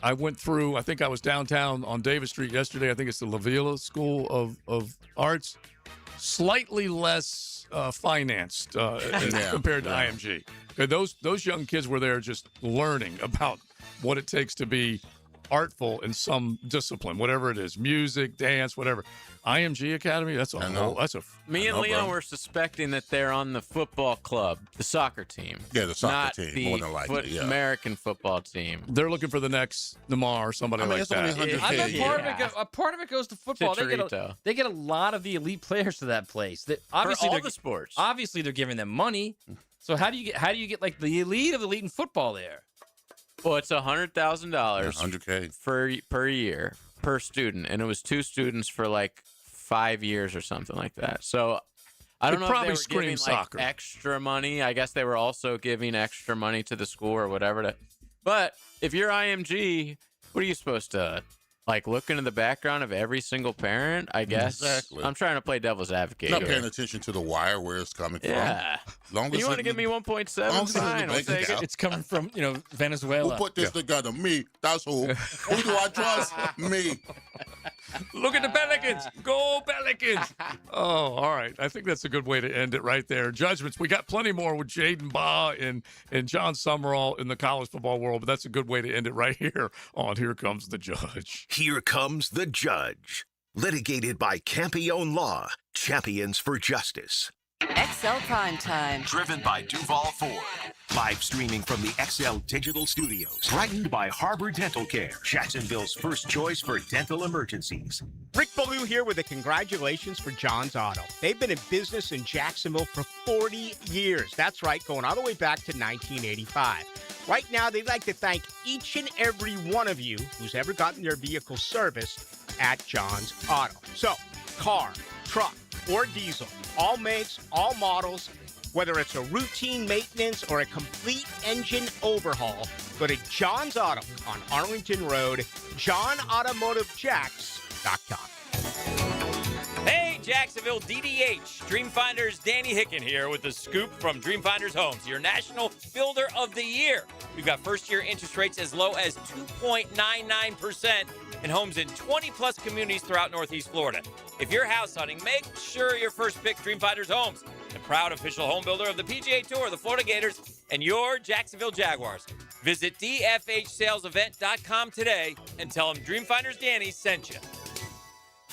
I went through. I think I was downtown on Davis Street yesterday. I think it's the La Villa School of Arts. Slightly less financed compared to IMG. Okay, those young kids were there just learning about what it takes to be artful in some discipline, whatever it is, music, dance, whatever. IMG Academy, that's a whole. That's a. Me and Leon were suspecting that they're on the football club, the soccer team. Yeah, the soccer not team, the more than likely. American football team. They're looking for the next Neymar or somebody like that. I bet part of it goes to football. They get a lot of the elite players to that place. Obviously, for all the sports. Obviously, they're giving them money. So how do you get like the elite of elite in football there? Well, it's $100,000 $100K per year per student, and it was 2 students for like 5 years or something like that. So I don't know probably if they were giving soccer. like extra money. I guess they were also giving extra money to the school or whatever. But if you're IMG, what are you supposed to like look into the background of every single parent? I guess. Exactly. I'm trying to play devil's advocate. Not here. paying attention to the wire where it's coming Yeah. from. You want to give me 1.7? Fine, I'll take it. It's coming from, Venezuela. Who put this together? Me. That's who. Who do I trust? Me. Look at the Pelicans. Go Pelicans. Oh, all right. I think that's a good way to end it right there. Judgments. We got plenty more with Jaden Baugh and John Summerall in the college football world, but that's a good way to end it right here on Here Comes the Judge. Here Comes the Judge. Litigated by Campione Law. Champions for Justice. XL Primetime. Driven by Duval Ford. Live streaming from the XL Digital Studios. Brightened by Harbor Dental Care. Jacksonville's first choice for dental emergencies. Rick Ballou here with a congratulations for John's Auto. They've been in business in Jacksonville for 40 years. That's right, going all the way back to 1985. Right now, they'd like to thank each and every one of you who's ever gotten their vehicle serviced at John's Auto. So, car, truck, or diesel, all makes, all models, whether it's a routine maintenance or a complete engine overhaul, go to John's Auto on Arlington Road, johnautomotivejacks.com. Hey, Jacksonville DDH. Dreamfinders Danny Hicken here with the scoop from Dreamfinders Homes, your national builder of the year. We've got first-year interest rates as low as 2.99% and homes in 20-plus communities throughout Northeast Florida. If you're house hunting, make sure your first pick Dreamfinders Homes, the proud official home builder of the PGA Tour, the Florida Gators, and your Jacksonville Jaguars. Visit dfhsalesevent.com today and tell them Dreamfinders Danny sent you.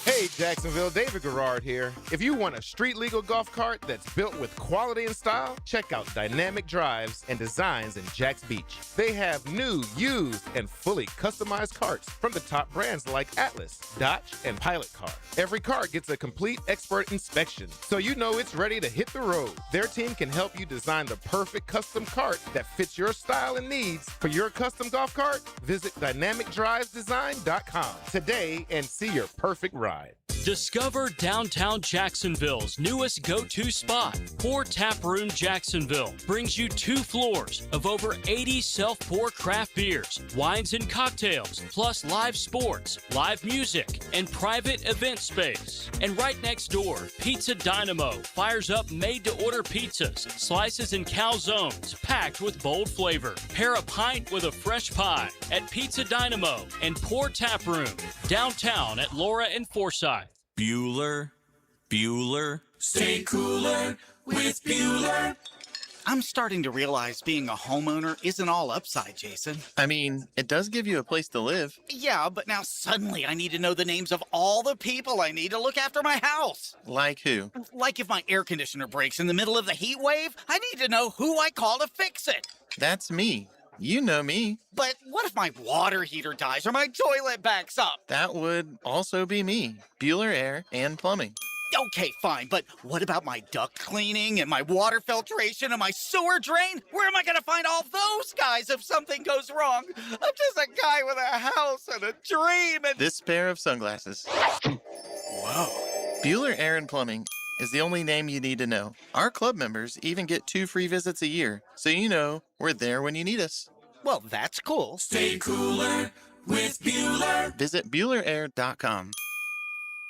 Hey, Jacksonville, David Garrard here. If you want a street-legal golf cart that's built with quality and style, check out Dynamic Drives and Designs in Jacks Beach. They have new, used, and fully customized carts from the top brands like Atlas, Dodge, and Pilot Car. Every cart gets a complete expert inspection, so you know it's ready to hit the road. Their team can help you design the perfect custom cart that fits your style and needs. For your custom golf cart, visit dynamicdrivesdesign.com today and see your perfect ride. Discover downtown Jacksonville's newest go-to spot. Pour Tap Room Jacksonville brings you 2 floors of over 80 self-pour craft beers, wines and cocktails, plus live sports, live music, and private event space. And right next door, Pizza Dynamo fires up made-to-order pizzas, slices and calzones packed with bold flavor. Pair a pint with a fresh pie at Pizza Dynamo and Pour Tap Room, downtown at Laura and Forsyth. Bueller. Stay cooler with Bueller. I'm starting to realize being a homeowner isn't all upside, Jason. I mean, it does give you a place to live. Yeah, but now suddenly I need to know the names of all the people I need to look after my house. Like who? Like if my air conditioner breaks in the middle of the heat wave, I need to know who I call to fix it. That's me. You know me. But what if my water heater dies or my toilet backs up? That would also be me. Bueller Air and Plumbing. Okay, fine, but what about my duct cleaning and my water filtration and my sewer drain? Where am I going to find all those guys if something goes wrong? I'm just a guy with a house and a dream and... This pair of sunglasses. Whoa. Bueller Air and Plumbing is the only name you need to know. Our club members even get 2 free visits a year, so you know we're there when you need us. Well, that's cool. Stay cooler with Bueller. Visit BuellerAir.com.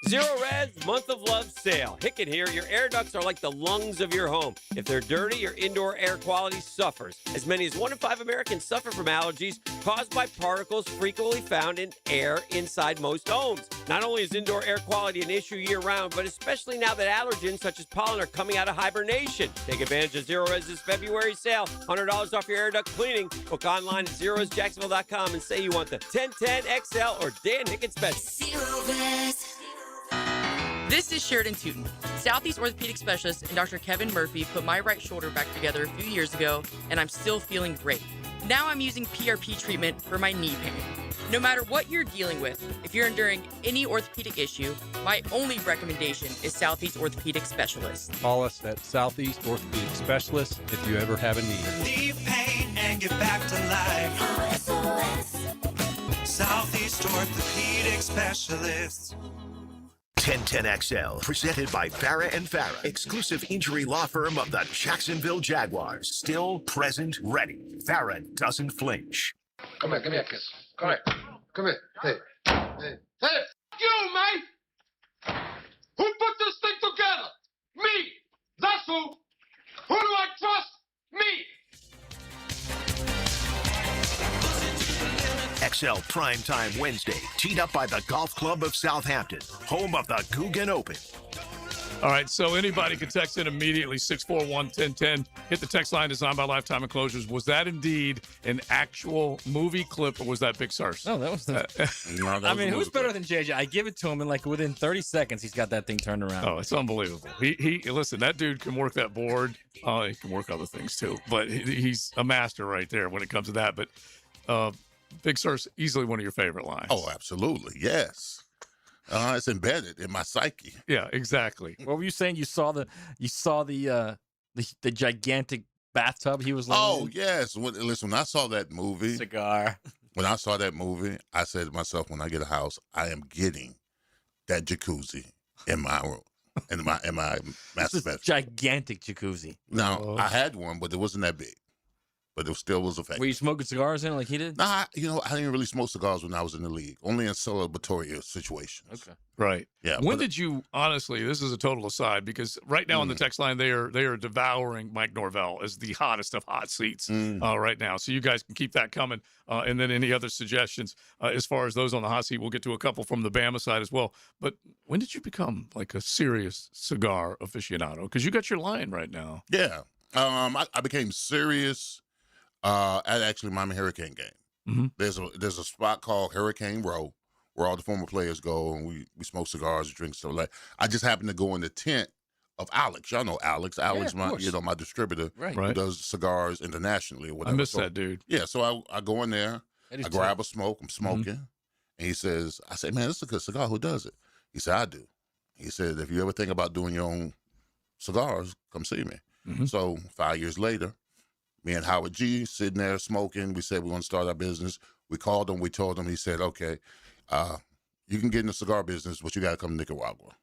Zero Res Month of Love sale. Hicken here. Your air ducts are like the lungs of your home. If they're dirty, your indoor air quality suffers. As many as 1 in 5 Americans suffer from allergies caused by particles frequently found in air inside most homes. Not only is indoor air quality an issue year-round, but especially now that allergens such as pollen are coming out of hibernation. Take advantage of Zero Res's February sale. $100 off your air duct cleaning. Book online at ZeroResJacksonville.com and say you want the 1010 XL or Dan Hicken Special. Zero Res. This is Sheridan Tootin, Southeast Orthopedic Specialist, and Dr. Kevin Murphy put my right shoulder back together a few years ago, and I'm still feeling great. Now I'm using PRP treatment for my knee pain. No matter what you're dealing with, if you're enduring any orthopedic issue, my only recommendation is Southeast Orthopedic Specialist. Call us at Southeast Orthopedic Specialist if you ever have a need. Leave pain and get back to life. Southeast Orthopedic Specialist. 1010XL, presented by Farah and Farah, exclusive injury law firm of the Jacksonville Jaguars. Still present, ready. Farah doesn't flinch. Come here, kiss. Come here. Hey, you, mate! Who put this thing together? Me! That's who! Who do I trust? Me! XL Primetime Wednesday, teed up by the Golf Club of Southampton, home of the Guggen Open. All right, so anybody can text in immediately, 641-1010. Hit the text line designed by Lifetime Enclosures. Was that indeed an actual movie clip, or was that Big Sars? No, that was I mean, who's better than JJ? I give it to him, and like within 30 seconds, he's got that thing turned around. Oh, it's unbelievable. He listen, that dude can work that board. He can work other things too, but he's a master right there when it comes to that. But Big Sur's easily one of your favorite lines. Oh, absolutely. Yes. It's embedded in my psyche. Yeah, exactly. What were you saying? You saw the gigantic bathtub he was laying Oh, in? yes. Listen, when I saw that movie, cigar. When I saw that movie, I said to myself, when I get a house, I am getting that jacuzzi in my room. In my master bedroom. Gigantic jacuzzi. Now, I had one, but it wasn't that big. But it still was effective. Were you smoking cigars in it like he did? Nah, I didn't really smoke cigars when I was in the league. Only in celebratory situations. Okay. Right. Yeah. When did you, honestly, this is a total aside, because right now on the text line, they are devouring Mike Norvell as the hottest of hot seats right now. So you guys can keep that coming. And then any other suggestions as far as those on the hot seat, we'll get to a couple from the Bama side as well. But when did you become like a serious cigar aficionado? Because you got your line right now. Yeah. I became serious at actually Miami Hurricane game. Mm-hmm. There's a spot called Hurricane Row where all the former players go, and we smoke cigars and drink stuff like. I just happened to go in the tent of Alex. Y'all know Alex. Alex, my distributor, who does cigars internationally or whatever. I miss that dude. Yeah, so I go in there, I grab a smoke, I'm smoking, and he says, I say, man, this is a good cigar. Who does it? He said, I do. He said, if you ever think about doing your own cigars, come see me. Mm-hmm. So 5 years later, me and Howard G sitting there smoking. We said we want to start our business. We called him. We told him. He said, okay, you can get in the cigar business, but you got to come to Nicaragua.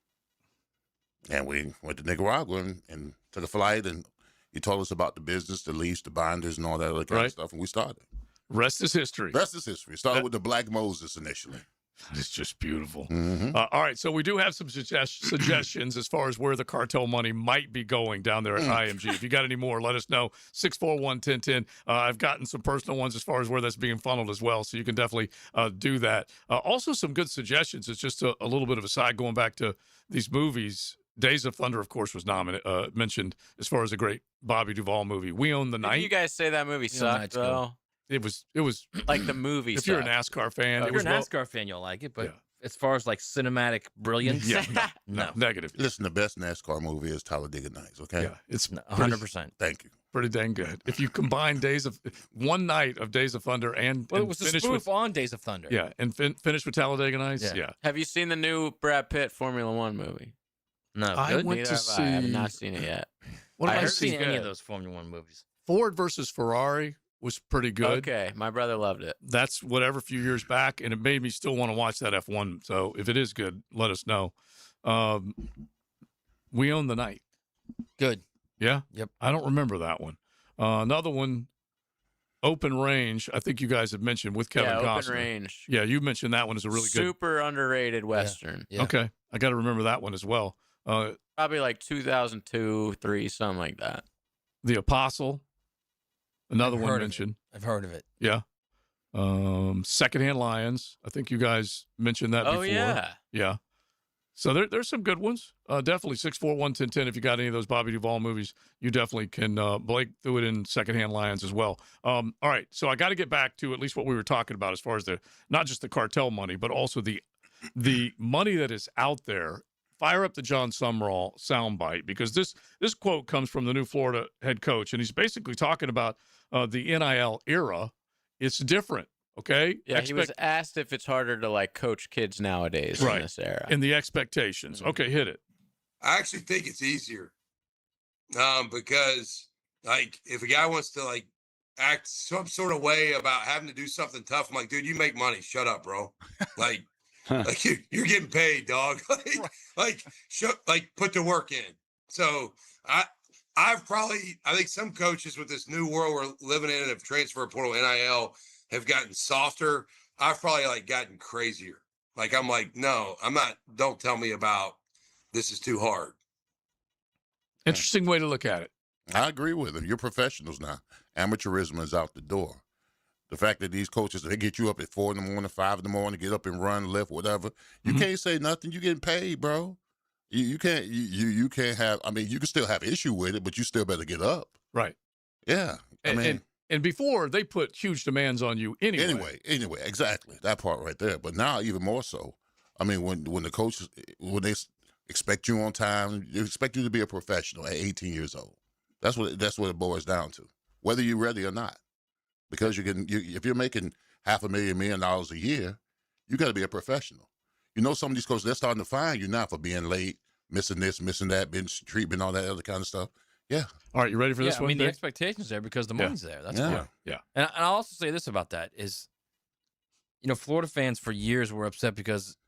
And we went to Nicaragua and took a flight, and he told us about the business, the lease, the binders, and all that other kind of stuff, and we started. Rest is history. Rest is history. Started with the Black Moses initially. It's just beautiful. Mm-hmm. All right, so we do have some suggestions as far as where the cartel money might be going down there at IMG. If you got any more, let us know. 641-1010. I've gotten some personal ones as far as where that's being funneled as well, so you can definitely do that. Also, some good suggestions. It's just a little bit of a side going back to these movies. Days of Thunder, of course, was mentioned as far as a great Bobby Duvall movie. We Own the Night. Did you guys say that movie sucked, though? It was like the movie. If you're a NASCAR fan, if you're a NASCAR fan, you'll like it. But as far as like cinematic brilliance, no. Negative. Listen, the best NASCAR movie is Talladega Nights. Okay, yeah, it's 100%. Thank you. Pretty dang good. If you combine one night of Days of Thunder and it was a spoof on Days of Thunder. Yeah, and finish with Talladega Nights. Yeah. Have you seen the new Brad Pitt Formula One movie? No, I went Neither to have see. I have not seen it yet. What I have I haven't seen seen? any of those Formula One movies. Ford versus Ferrari was pretty good. Okay, my brother loved it. That's whatever, a few years back, and it made me still want to watch that F1. So if it is good, let us know. We Own the Night. Good. Yeah? Yep. I don't remember that one. Another one, Open Range, I think you guys have mentioned with Kevin Costner. Open Range. Yeah, you mentioned that one as a really good. Super underrated Western. Yeah. Okay. I got to remember that one as well. Probably like 2002, 3, something like that. The Apostle. Another one mentioned. I've heard of it. Yeah. Secondhand Lions. I think you guys mentioned that before. Oh, yeah. Yeah. So there's some good ones. Definitely 641-1010. If you got any of those Bobby Duvall movies, you definitely can. Blake threw it in Secondhand Lions as well. All right. So I got to get back to at least what we were talking about as far as not just the cartel money, but also the money that is out there. Fire up the John Sumrall soundbite, because this quote comes from the new Florida head coach, and he's basically talking about the NIL era. It's different, okay? Yeah, he was asked if it's harder to like coach kids nowadays in this era. And the expectations. Okay, hit it. I actually think it's easier because like if a guy wants to like act some sort of way about having to do something tough, I'm like, dude, you make money. Shut up, bro. Like Like you're getting paid, dog. like put the work in. So I think some coaches with this new world we're living in of transfer portal NIL have gotten softer. I've probably like gotten crazier. Like I'm like, no, I'm not. Don't tell me about this is too hard. Interesting way to look at it. I agree with him. You're professionals now. Amateurism is out the door. The fact that these coaches, they get you up at 4 a.m, 5 a.m, get up and run, lift, whatever. You can't say nothing. You getting paid, bro. You can't. You can't have. I mean, you can still have issue with it, but you still better get up. Right. Yeah. And before they put huge demands on you anyway. Anyway, exactly that part right there. But now even more so. I mean, when the coaches they expect you on time, they expect you to be a professional at 18 years old. That's what it boils down to, whether you're ready or not. Because if you're making $500,000, $1 million a year, you got to be a professional. You know, some of these coaches, they're starting to fine you now for being late, missing this, missing that, bench treatment, all that other kind of stuff. Yeah. All right, you ready for this one? I mean, the expectation's there because the money's there. That's why. Yeah. And I'll also say this about that is, Florida fans for years were upset because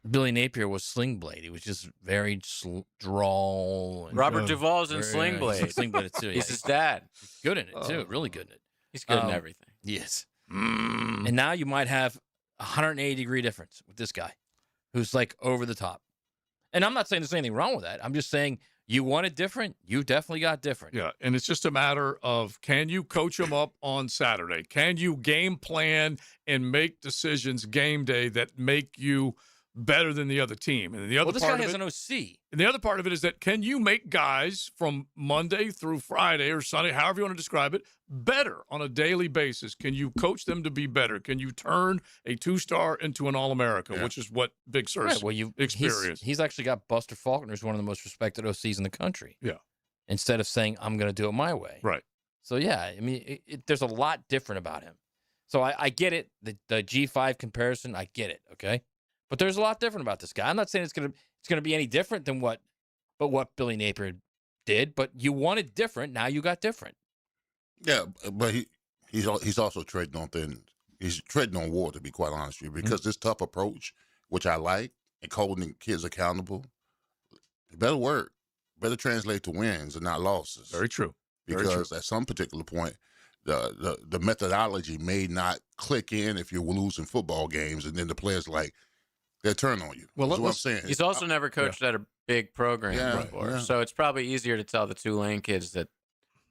Billy Napier was Sling Blade. He was just very droll. And Robert Duvall's in Sling Blade. Sling Blade too. He's his dad. He's good in it too. Really good in it. He's good in everything. Yes. And now you might have 180-degree difference with this guy, who's like over the top. And I'm not saying there's anything wrong with that. I'm just saying you want it different. You definitely got different. Yeah, and it's just a matter of, can you coach them up on Saturday? Can you game plan and make decisions game day that make you better than the other team? And the other this part guy of has it, an OC. And the other part of it is that, can you make guys from Monday through Friday or Sunday, however you want to describe it, better on a daily basis? Can you coach them to be better? Can you turn a 2-star into an All-America, which is what Big Sur's experienced? He's actually got Buster Faulkner, who's one of the most respected OCs in the country. Yeah. Instead of saying, I'm going to do it my way. Right. So, yeah, I mean, there's a lot different about him. So I get it. The G5 comparison, I get it, okay? But there's a lot different about this guy. I'm not saying it's gonna be any different than what Billy Napier did, but you wanted different. Now you got different. Yeah, but he's also treading on thin. He's treading on water, to be quite honest with you, because this tough approach, which I like, and holding kids accountable, it better work, better translate to wins and not losses. Very true. Because at some particular point, the methodology may not click in if you're losing football games, and then the players they'll turn on you. Well, that's what I'm saying. He's also never coached at a big program before, so it's probably easier to tell the Tulane kids that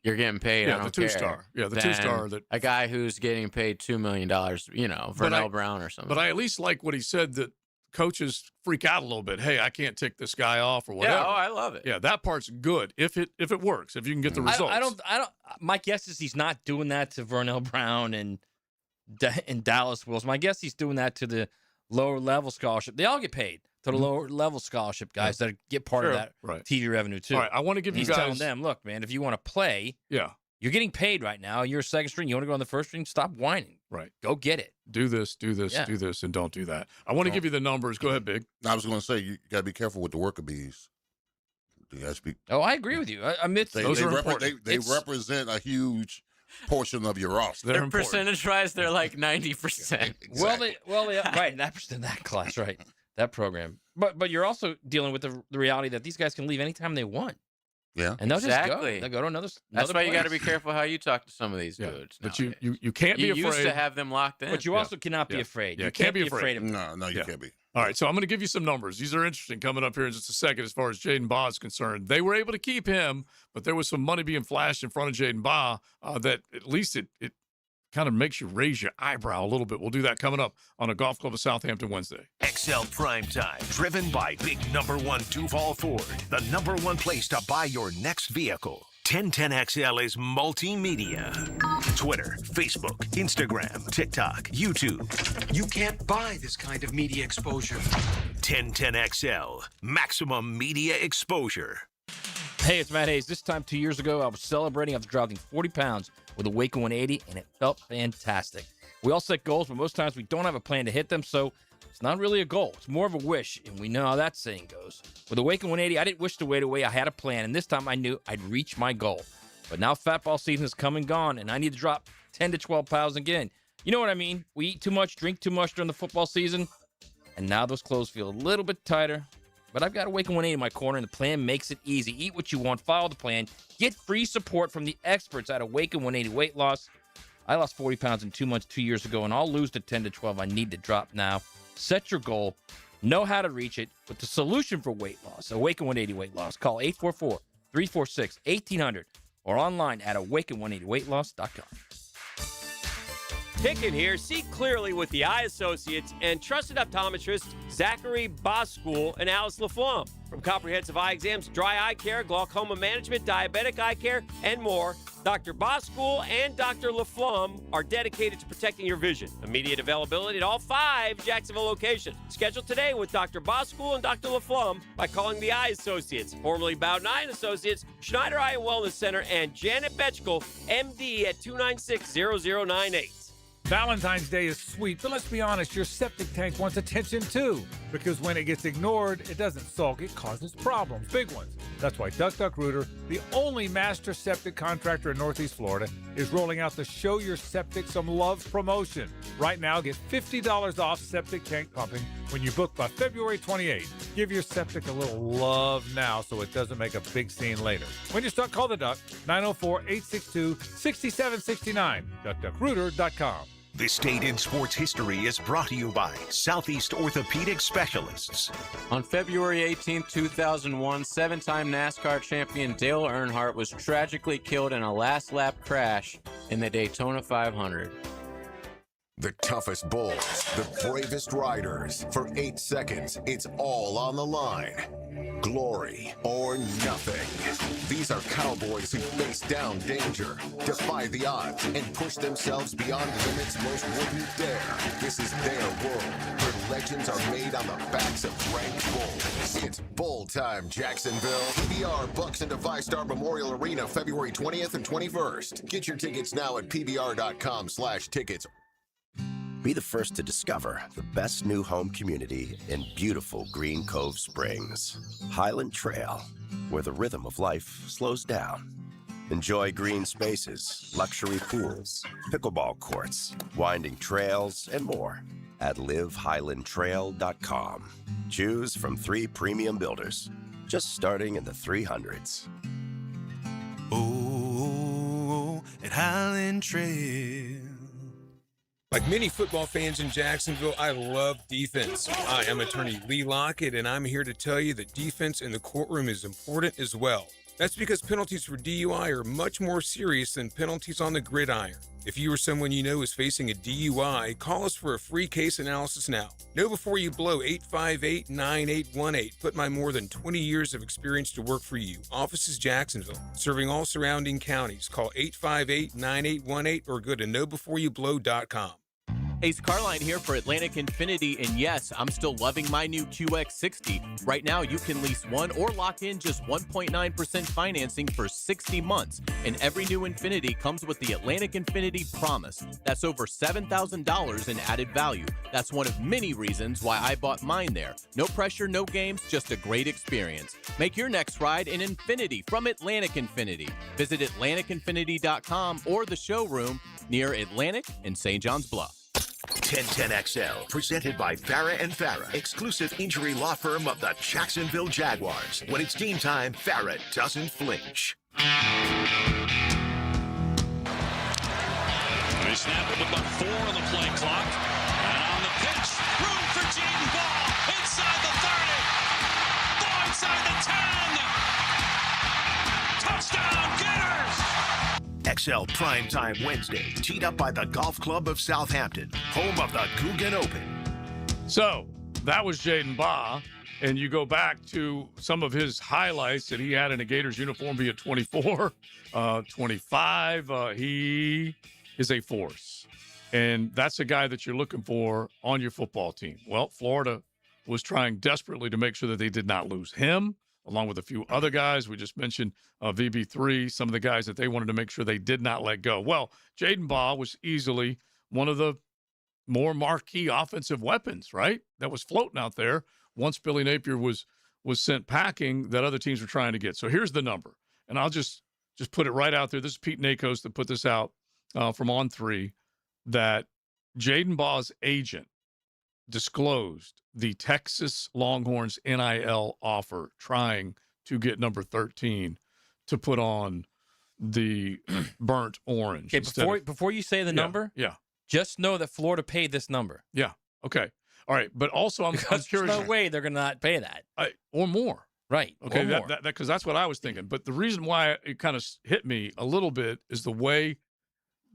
you're getting paid. Yeah, I don't the 2-star. Yeah, the 2-star. That a guy who's getting paid $2 million, Vernell Brown or something. But I at least like what he said, that coaches freak out a little bit. Hey, I can't tick this guy off or whatever. Yeah, I love it. Yeah, that part's good if it works, if you can get the results. I don't. My guess is he's not doing that to Vernell Brown and Dallas Wills. My guess he's doing that to the lower level scholarship. They all get paid to the lower level scholarship guys that get part of that TV revenue too. All right, I want to give you guys. He's telling them, look, man, if you want to play, you're getting paid right now. You're a second string. You want to go on the first string? Stop whining. Right. Go get it. Do this, do this, and don't do that. I want to give you the numbers. Go ahead, Big. I was going to say, you got to be careful with the worker bees. I agree with you. Those are important. They represent a huge portion of your roster. They're percentage-wise, they're like 90%. Exactly. Well, right, in that class, right, that program. But you're also dealing with the reality that these guys can leave anytime they want. Yeah, and they'll just go. They'll go to another. That's why you got to be careful how you talk to some of these dudes. But you can't be afraid. You used to have them locked in. But you also cannot be afraid. Yeah, you can't be afraid of them. No, you can't be. All right, so I'm going to give you some numbers. These are interesting coming up here in just a second as far as Jaden Baugh is concerned. They were able to keep him, but there was some money being flashed in front of Jaden Baugh that at least it kind of makes you raise your eyebrow a little bit. We'll do that coming up on a Golf Club of Southampton Wednesday. XL Primetime, driven by big #1 Duval Ford, the #1 place to buy your next vehicle. 1010XL is multimedia. Twitter, Facebook, Instagram, TikTok, YouTube. You can't buy this kind of media exposure. 1010XL, maximum media exposure. Hey, it's Matt Hayes. This time 2 years ago, I was celebrating after dropping 40 pounds with a Waco 180, and it felt fantastic. We all set goals, but most times we don't have a plan to hit them, so it's not really a goal. It's more of a wish, and we know how that saying goes. With the Waco 180, I didn't wish the weight away. I had a plan, and this time I knew I'd reach my goal. But now fat ball season is come and gone, and I need to drop 10 to 12 pounds again. You know what I mean? We eat too much, drink too much during the football season, and now those clothes feel a little bit tighter. But I've got Awaken 180 in my corner, and the plan makes it easy. Eat what you want, follow the plan, get free support from the experts at Awaken 180 Weight Loss. I lost 40 pounds in 2 months 2 years ago, and I'll lose to 10 to 12. I need to drop now. Set your goal. Know how to reach it with the solution for weight loss. Awaken 180 Weight Loss. Call 844-346-1800 or online at awaken180weightloss.com. Pickett here. See clearly with the Eye Associates and trusted optometrists Zachary Boskool and Alice LaFlamme. From comprehensive eye exams, dry eye care, glaucoma management, diabetic eye care, and more, Dr. Boskool and Dr. LaFlamme are dedicated to protecting your vision. Immediate availability at all 5 Jacksonville locations. Schedule today with Dr. Boskool and Dr. LaFlamme by calling the Eye Associates, formerly Bowden Eye Associates, Schneider Eye and Wellness Center, and Janet Betchkel, MD at 296-0098. Valentine's Day is sweet, but let's be honest, your septic tank wants attention too. Because when it gets ignored, it doesn't sulk, it causes problems, big ones. That's why DuckDuckRooter, the only master septic contractor in Northeast Florida, is rolling out the Show Your Septic Some Love promotion. Right now, get $50 off septic tank pumping when you book by February 28th. Give your septic a little love now so it doesn't make a big scene later. When you start, call the Duck, 904-862-6769, DuckDuckRooter.com. This date in sports history is brought to you by Southeast Orthopedic Specialists. On February 18, 2001, 7-time NASCAR champion Dale Earnhardt was tragically killed in a last-lap crash in the Daytona 500. The toughest bulls, the bravest riders. For 8 seconds, it's all on the line. Glory or nothing. These are cowboys who face down danger, defy the odds, and push themselves beyond limits most wouldn't dare. This is their world, where legends are made on the backs of ranked bulls. It's Bull Time, Jacksonville. PBR Bucks into Five-Star Memorial Arena February 20th and 21st. Get your tickets now at pbr.com/tickets. Be the first to discover the best new home community in beautiful Green Cove Springs. Highland Trail, where the rhythm of life slows down. Enjoy green spaces, luxury pools, pickleball courts, winding trails, and more at livehighlandtrail.com. Choose from 3 premium builders, just starting in the 300s. Oh, at Highland Trail. Like many football fans in Jacksonville, I love defense. Hi, I'm attorney Lee Lockett, and I'm here to tell you that defense in the courtroom is important as well. That's because penalties for DUI are much more serious than penalties on the gridiron. If you or someone you know is facing a DUI, call us for a free case analysis now. Know before you blow 858-9818. Put my more than 20 years of experience to work for you. Office is Jacksonville, serving all surrounding counties. Call 858-9818 or go to knowbeforeyoublow.com. Ace Carline here for Atlantic Infinity, and yes, I'm still loving my new QX60. Right now, you can lease one or lock in just 1.9% financing for 60 months, and every new Infinity comes with the Atlantic Infinity Promise. That's over $7,000 in added value. That's one of many reasons why I bought mine there. No pressure, no games, just a great experience. Make your next ride an Infinity from Atlantic Infinity. Visit AtlanticInfinity.com or the showroom near Atlantic and St. John's Bluff. 1010XL, presented by Farah & Farah, exclusive injury law firm of the Jacksonville Jaguars. When it's game time, Farah doesn't flinch. They snap it with about 4 on the play clock. And on the pitch, room for Jaden Ball. Inside the 30. Ball inside the 10. Touchdown, Gators! XL Primetime Wednesday, teed up by the Golf Club of Southampton, home of the Guggen Open. So that was Jaden Baugh, and you go back to some of his highlights that he had in a Gators uniform, be it 24, 25. He is a force, and that's a guy that you're looking for on your football team. Well, Florida was trying desperately to make sure that they did not lose him, along with a few other guys. We just mentioned VB3, some of the guys that they wanted to make sure they did not let go. Well, Jaden Baugh was easily one of the more marquee offensive weapons, right, that was floating out there once Billy Napier was sent packing that other teams were trying to get. So here's the number, and I'll just put it right out there. This is Pete Nakos that put this out from On3, that Jaden Ball's agent disclosed the Texas Longhorns NIL offer, trying to get number 13 to put on the burnt orange. Okay, before you say the number, just know that Florida paid this number. Yeah. Okay. All right. But also, I'm curious. There's no way they're going to not pay that. Or more. Right. Okay. Because that's what I was thinking. But the reason why it kind of hit me a little bit is the way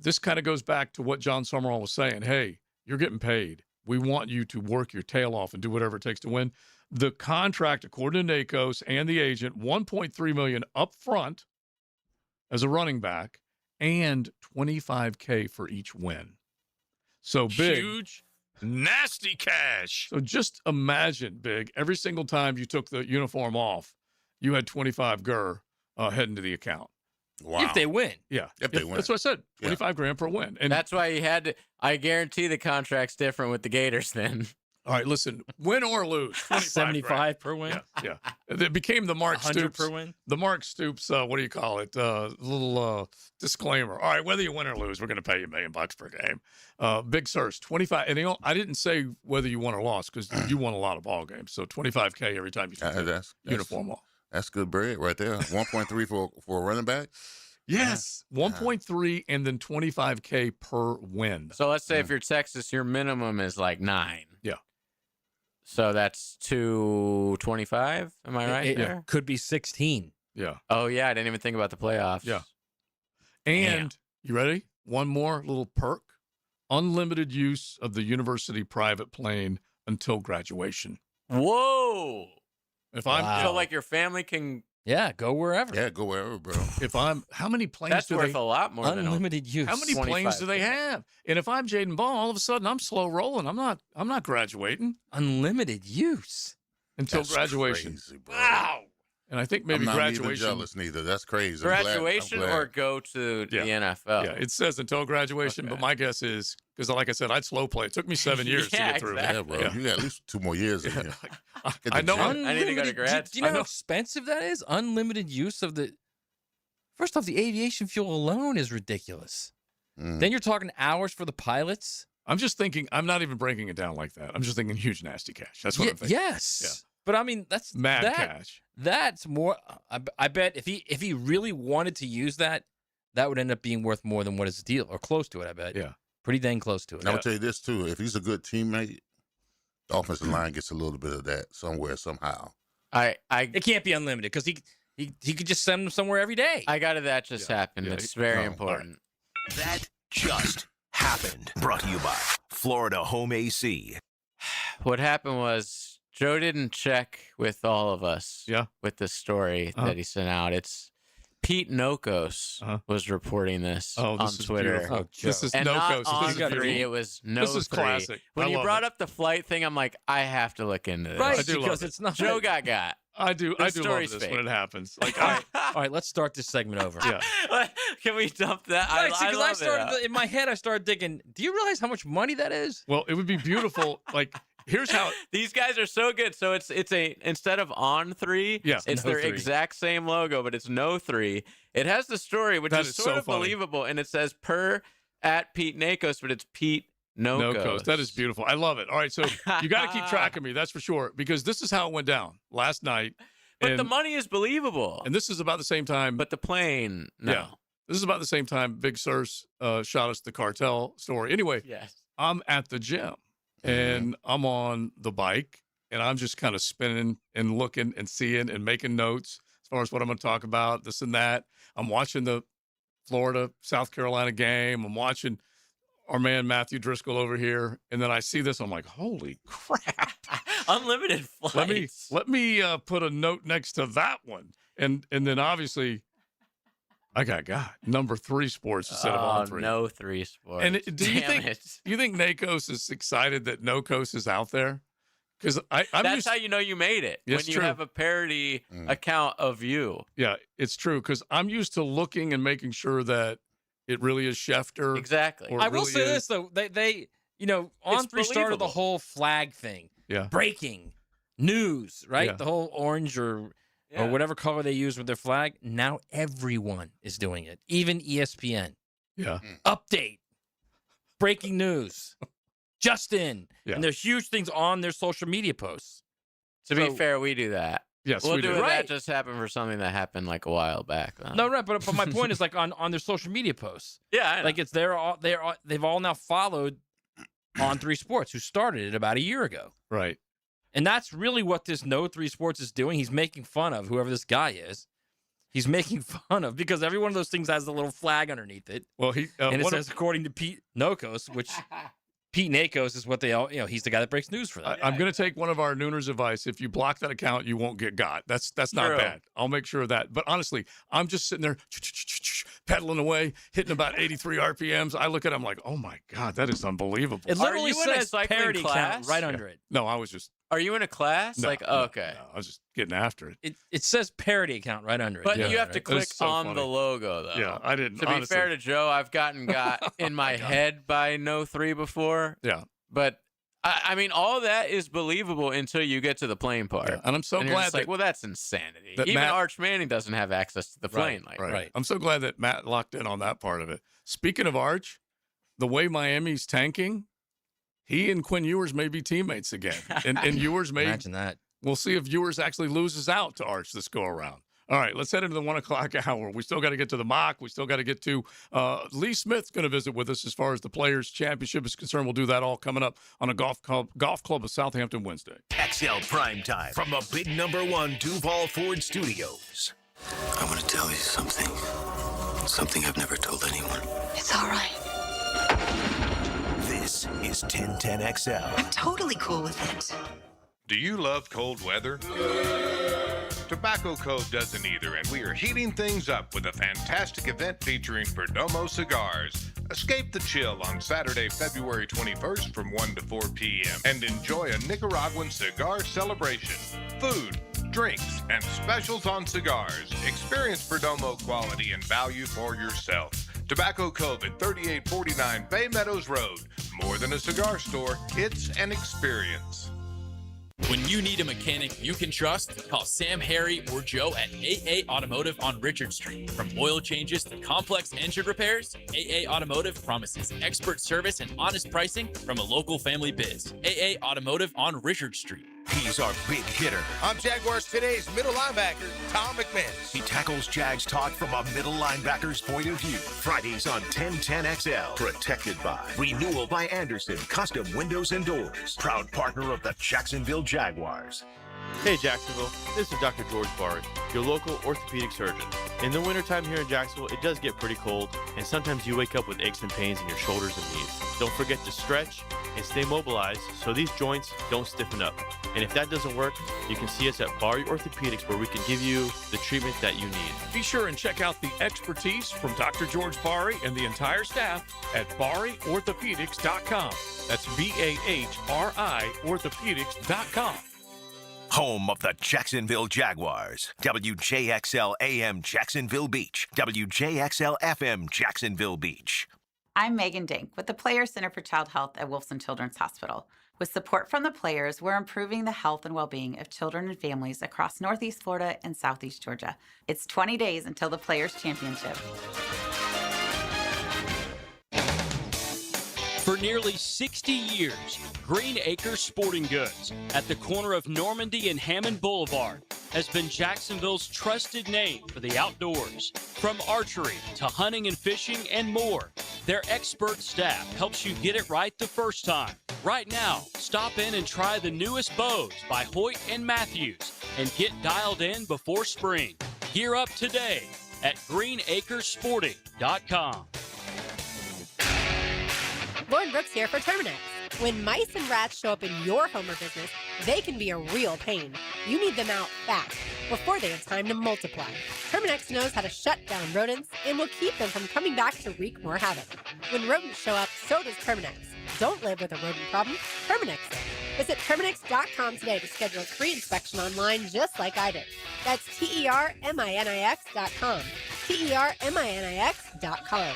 this kind of goes back to what John Summerall was saying. Hey, you're getting paid. We want you to work your tail off and do whatever it takes to win. The contract, according to NACOS and the agent, $1.3 million up front as a running back and $25K for each win. So big. Huge, nasty cash. So just imagine, Big, every single time you took the uniform off, you had 25 GER heading to the account. Wow. If they win. Yeah. If they win. That's what I said. 25 grand per win. And that's why he had to. I guarantee the contract's different with the Gators then. All right, listen, win or lose, 75 per win. Yeah. It became the Mark 100 Stoops per win. The Mark Stoops, what do you call it? Little disclaimer. All right, whether you win or lose, we're going to pay you $1 million per game. Big Sirs, 25. And I didn't say whether you won or lost because you won a lot of ball games. So $25K every time you take the uniform off. That's good bread right there. 1.3 for a running back. Yes, 1.3 and then $25K per win. So let's say if you're Texas, your minimum is like 9. Yeah. So that's 225. Am I right there? Could be 16. Yeah. Oh yeah, I didn't even think about the playoffs. Yeah. And you ready? One more little perk: unlimited use of the university private plane until graduation. Whoa. If I'm so like your family can. Yeah, go wherever. Yeah, go wherever, bro. If I'm, how many planes That's do worth they? a lot more than unlimited use. How many planes do they have? And if I'm Jaden Ball, all of a sudden I'm slow rolling. I'm not graduating Unlimited use until That's graduation. crazy, bro. Wow. And I think maybe I'm not even graduation. jealous neither. That's crazy. I'm glad- Graduation I'm glad. or go to the NFL. Yeah, it says until graduation, but my guess is because, like I said, I'd slow play. It took me 7 years to get through. Yeah, bro. You got at least 2 more years in here. I know. I need to go to grad. Do you know how expensive that is? Unlimited use of the. First off, the aviation fuel alone is ridiculous. Then you're talking hours for the pilots. I'm just thinking. I'm not even breaking it down like that. I'm just thinking huge nasty cash. That's what I'm thinking. Yes. Yeah. But I mean, that's mad cash. That's more. I bet if he really wanted to use that, that would end up being worth more than what is the deal, or close to it. I bet. Yeah. Pretty dang close to it. And I will tell you this too: if he's a good teammate, the offensive line gets a little bit of that somewhere, somehow. It can't be unlimited because he could just send them somewhere every day. I got it. That just happened. It's very important. That just happened. Brought to you by Florida Home AC. What happened was Joe didn't check with all of us. With the story that he sent out. It's Pete Nokos was reporting this on Twitter. This is and Nokos. not on This is 3, it was no This is 3. classic. When I you love brought it. up the flight thing, I'm like, I have to look into this. Right, I do because love it. it's not. Joe got. I do love story's this fake. when it happens. Like, All right, let's start this segment over. Yeah. Can we dump that? Right, I because love I started it. in my head. I started thinking, do you realize how much money that is? Well, it would be beautiful. Like, here's how. These guys are so good. So it's a instead of on 3, Yeah, it's no their 3. exact same logo, but it's no 3. It has the story, which That is is sort so of funny. believable, and it says per at Pete Nakos, but it's Pete Nokos. That is beautiful. I love it. All right, so you got to keep track of me. That's for sure. Because this is how it went down last night. But and, the money is believable. and this is about the same time. But the plane, no. Yeah, this is about the same time Big Sirs shot us the cartel story. Anyway, Yes. I'm at the gym and I'm on the bike and I'm just kind of spinning and looking and seeing and making notes as far as what I'm going to talk about, this and that. I'm watching the Florida South Carolina game. I'm watching our man Matthew Driscoll over here, and then I see this. I'm like, holy crap! Unlimited flights. Let me put a note next to that one, and then obviously I got number 3 sports instead of on 3. No 3 sports. And do you Damn think it. you think Nakos is excited that Nokos is out there? Because I'm That's used, how you know you made it. Yes, when you true. have a parody account of you. yeah, it's true. Because I'm used to looking and making sure that it really is Schefter. Exactly. or it I will really say is- this though, they on 3 started the believable. whole flag thing. Yeah. Breaking news, right? Yeah. The whole orange or whatever color they use with their flag. Now everyone is doing it, even ESPN. Yeah. Update. breaking news. Just in. Yeah. And there's huge things on their social media posts. To be fair, we do that. Yes, we'll we do do. it. Right. That just happened for something that happened like a while back. No, right, but my point is like on their social media posts. Yeah, I know. Like they've all now followed On 3 Sports, who started it about a year ago. Right. And that's really what this No 3 Sports is doing. He's making fun of whoever this guy is. He's making fun of because every one of those things has a little flag underneath it. Well, and it says according to Pete Nokos, which Pete Nakos is what they all, he's the guy that breaks news for them. I'm going to take one of our Nooners' advice. If you block that account, you won't get got. That's not True. bad. I'll make sure of that. But honestly, I'm just sitting there pedaling away, hitting about 83 RPMs. I look at it, I'm like, oh my God, that is unbelievable. It literally you in a says cycling parody class? count right under it. No, I was just. Are you in a class? No, okay. No, I was just getting after it. It says parody account right under it. But Yeah, you have to right. click It's so on funny. the logo, though. Yeah, I didn't. To be honestly. fair to Joe, I've got in my head by No 3 before. Yeah. But, I mean, all that is believable until you get to the plane part. Yeah, and I'm so you're glad just like, that- well, that's insanity. that Even Matt- Arch Manning doesn't have access to the plane. Right. I'm so glad that Matt locked in on that part of it. Speaking of Arch, the way Miami's tanking, he and Quinn Ewers may be teammates again. And Ewers may. Imagine that. We'll see if Ewers actually loses out to Arch this go around. All right, let's head into the 1 o'clock hour. We still got to get to the mock. We still got to get to Lee Smith's going to visit with us as far as the Players' Championship is concerned. We'll do that all coming up on a Golf Club of Southampton Wednesday. XL Primetime from the big #1 Duval Ford Studios. I want to tell you something. Something I've never told anyone. It's all right. This is 1010XL. I'm totally cool with it. Do you love cold weather? Tobacco Cove doesn't either, and we are heating things up with a fantastic event featuring Perdomo cigars. Escape the chill on Saturday, February 21st from 1 to 4 p.m. and enjoy a Nicaraguan cigar celebration. Food, drinks, and specials on cigars. Experience Perdomo quality and value for yourself. Tobacco Cove at 3849 Bay Meadows Road. More than a cigar store, it's an experience. When you need a mechanic you can trust, call Sam, Harry, or Joe at AA Automotive on Richard Street. From oil changes to complex engine repairs, AA Automotive promises expert service and honest pricing from a local family biz. AA Automotive on Richard Street. He's our big hitter. I'm Jaguars Today's middle linebacker, Tom McManus. He tackles Jags talk from a middle linebacker's point of view. Fridays on 1010XL. Protected by Renewal by Anderson Custom Windows and Doors. Proud partner of the Jacksonville Jaguars. Hey Jacksonville, this is Dr. George Barrett, your local orthopedic surgeon. In the wintertime here in Jacksonville, it does get pretty cold, and sometimes you wake up with aches and pains in your shoulders and knees. Don't forget to stretch and stay mobilized so these joints don't stiffen up. And if that doesn't work, you can see us at Barry Orthopedics where we can give you the treatment that you need. Be sure and check out the expertise from Dr. George Barry and the entire staff at BarryOrthopedics.com. That's BAHRI Orthopedics.com. Home of the Jacksonville Jaguars. WJXL AM Jacksonville Beach. WJXL FM Jacksonville Beach. I'm Megan Dink with the Players Center for Child Health at Wolfson Children's Hospital. With support from the players, we're improving the health and well-being of children and families across Northeast Florida and Southeast Georgia. It's 20 days until the Players Championship. For nearly 60 years, Green Acres Sporting Goods at the corner of Normandy and Hammond Boulevard has been Jacksonville's trusted name for the outdoors. From archery to hunting and fishing and more, their expert staff helps you get it right the first time. Right now, stop in and try the newest bows by Hoyt and Matthews and get dialed in before spring. Gear up today at greenacresporting.com. Lauren Brooks here for Terminex. When mice and rats show up in your home or business, they can be a real pain. You need them out fast, before they have time to multiply. Terminex knows how to shut down rodents and will keep them from coming back to wreak more havoc. When rodents show up, so does Terminex. Don't live with a rodent problem, Terminex it. Visit Terminex.com today to schedule a free inspection online just like I did. That's TERMINIX.com. TERMINIX.com.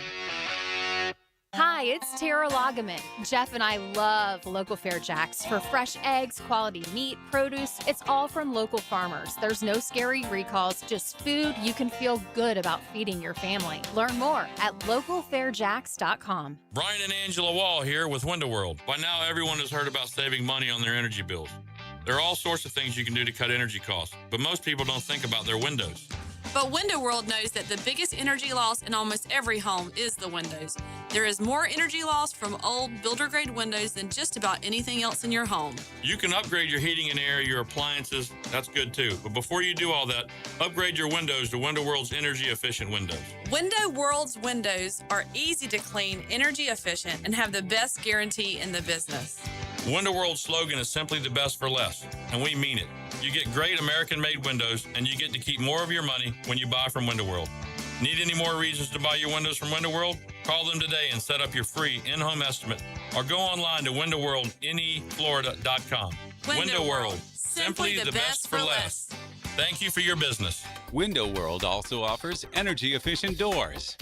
Hi, it's Tara Lagaman. Jeff and I love local Fair Jacks for fresh eggs, quality meat, produce. It's all from local farmers. There's no scary recalls, just food you can feel good about feeding your family. Learn more at localfairjacks.com. Brian and Angela Wall here with Window World. By now, everyone has heard about saving money on their energy bills. There are all sorts of things you can do to cut energy costs, but most people don't think about their windows. But Window World knows that the biggest energy loss in almost every home is the windows. There is more energy loss from old builder-grade windows than just about anything else in your home. You can upgrade your heating and air, your appliances. That's good too. But before you do all that, upgrade your windows to Window World's energy-efficient windows. Window World's windows are easy to clean, energy efficient, and have the best guarantee in the business. Window World's slogan is simply the best for less, and we mean it. You get great American-made windows, and you get to keep more of your money when you buy from Window World. Need any more reasons to buy your windows from Window World? Call them today and set up your free in-home estimate, or go online to windowworldneflorida.com. Window World, simply the best for less. Thank you for your business. Window World also offers energy-efficient doors.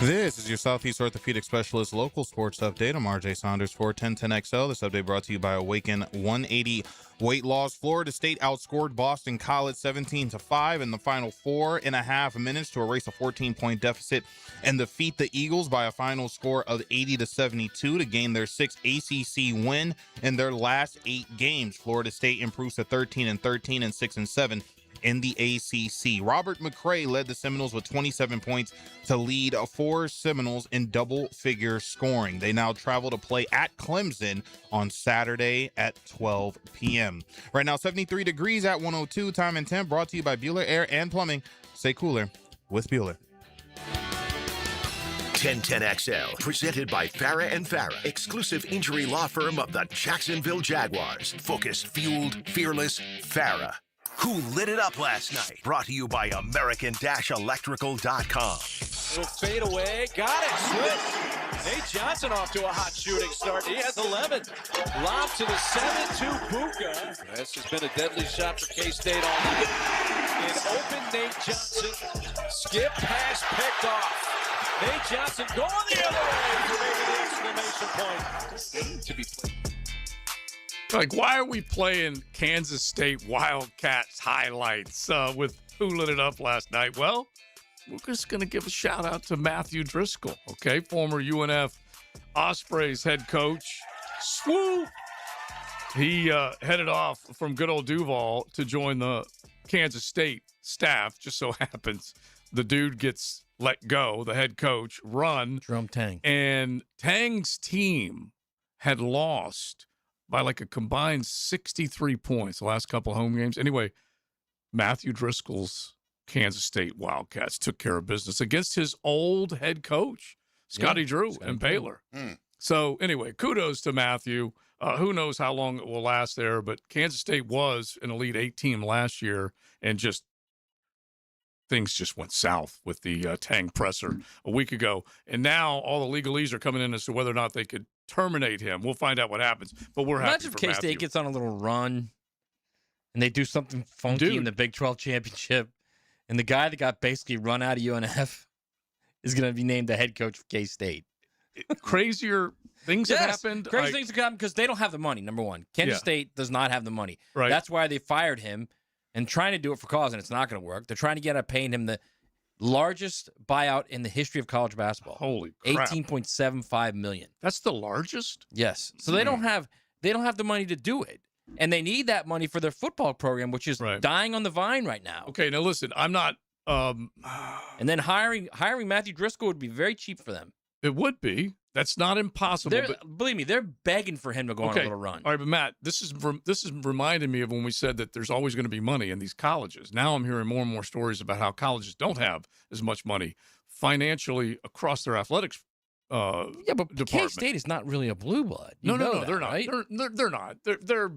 This is your Southeast Orthopedic Specialist local sports update. I'm RJ Saunders for 1010XL. This update brought to you by Awaken 180 Weight Loss. Florida State outscored Boston College 17-5 in the final 4.5 minutes to erase a 14-point deficit and defeat the Eagles by a final score of 80-72 to gain their 6th ACC win in their last 8 games. Florida State improves to 13-13 and 6-7 in the ACC. Robert McCray led the Seminoles with 27 points to lead 4 Seminoles in double-figure scoring. They now travel to play at Clemson on Saturday at 12 p.m. Right now, 73 degrees at 102. Time and temp brought to you by Bueller Air and Plumbing. Stay cooler with Bueller. 1010XL, presented by Farah & Farah, exclusive injury law firm of the Jacksonville Jaguars. Focused, fueled, fearless, Farah. Who lit it up last night? Brought to you by American-Electrical.com. Little fade away. Got it. Switch. Nate Johnson off to a hot shooting start. He has 11. Lob to the 7-2 Buka. This has been a deadly shot for K-State all night. And open Nate Johnson. Skip pass picked off. Nate Johnson going the other way for maybe the exclamation point. To be played. Like, why are we playing Kansas State Wildcats highlights with who lit it up last night? Well, we're just going to give a shout out to Matthew Driscoll, okay? Former UNF Ospreys head coach. Swoop! He headed off from good old Duval to join the Kansas State staff. Just so happens the dude gets let go, the head coach, run. Jerome Tang. And Tang's team had lost by like a combined 63 points the last couple of home games. Anyway, Matthew Driscoll's Kansas State Wildcats took care of business against his old head coach, Scotty Drew and Baylor. So anyway, kudos to Matthew. Who knows how long it will last there, but Kansas State was an Elite 8 team last year, and just things just went south with the Tang presser a week ago. And now all the legalese are coming in as to whether or not they could terminate him. We'll find out what happens, but we're happy for Matthew. Imagine if K-State gets on a little run and they do something funky in the Big 12 championship, and the guy that got basically run out of UNF is going to be named the head coach of K-State. Crazier things have happened. Crazy things have happened because they don't have the money, number one. Kansas State does not have the money. Right. That's why they fired him and trying to do it for cause, and it's not going to work. They're trying to get out paying him the largest buyout in the history of college basketball. Holy crap. $18.75 million. That's the largest? Yes. So they don't have the money to do it. And they need that money for their football program, which is dying on the vine right now. Okay, now listen, I'm not and then hiring Matthew Driscoll would be very cheap for them. It would be. That's not impossible. Believe me, they're begging for him to go on a little run. All right, but Matt, this is reminding me of when we said that there's always going to be money in these colleges. Now I'm hearing more and more stories about how colleges don't have as much money financially across their athletics department. K-State is not really a blue blood. No, that, they're right? not. They're not. They're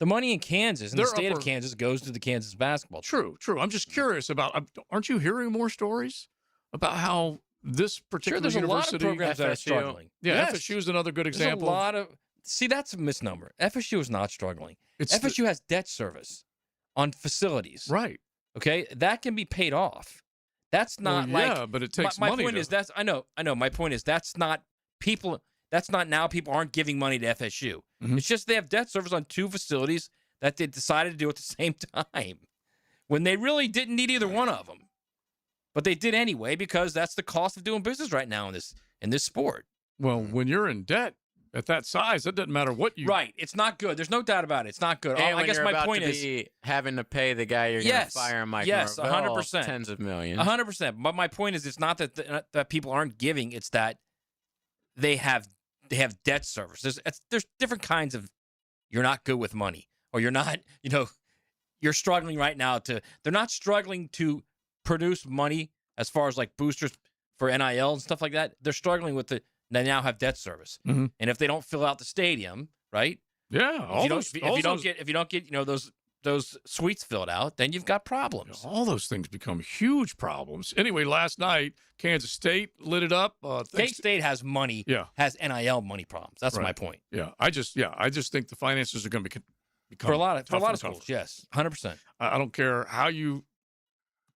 the money in Kansas and the state of Kansas goes to the Kansas basketball team. True. I'm just curious about. Aren't you hearing more stories about how this particular there's university, a lot of programs that are struggling. Yeah, FSU is another good example. There's a lot of that's a misnomer. FSU is not struggling. FSU has debt service on facilities. Right. Okay, that can be paid off. That's not but it takes my money. point is I know. My point is that's not now people aren't giving money to FSU. It's just they have debt service on 2 facilities that they decided to do at the same time when they really didn't need either one of them. But they did anyway because that's the cost of doing business right now in this sport. Well, when you're in debt at that size, it doesn't matter what you. Right, it's not good. There's no doubt about it. It's not good. And I guess my point is having to pay the guy you're going to fire, Mike Norvell, 100%, tens of millions, 100%. But my point is, it's not that people aren't giving; it's that they have debt service. There's different kinds of. You're not good with money, or you're not. You're struggling right now they're not struggling to produce money as far as like boosters for NIL and stuff like that. They're struggling with they now have debt service. And if they don't fill out the stadium, right? Yeah. If you don't get those suites filled out, then you've got problems. All those things become huge problems. Anyway, last night, Kansas State lit it up. K-State has money, has NIL money problems. That's my point. Yeah. I just think the finances are going to become for a lot of schools. tougher. Yes, 100%. I don't care how you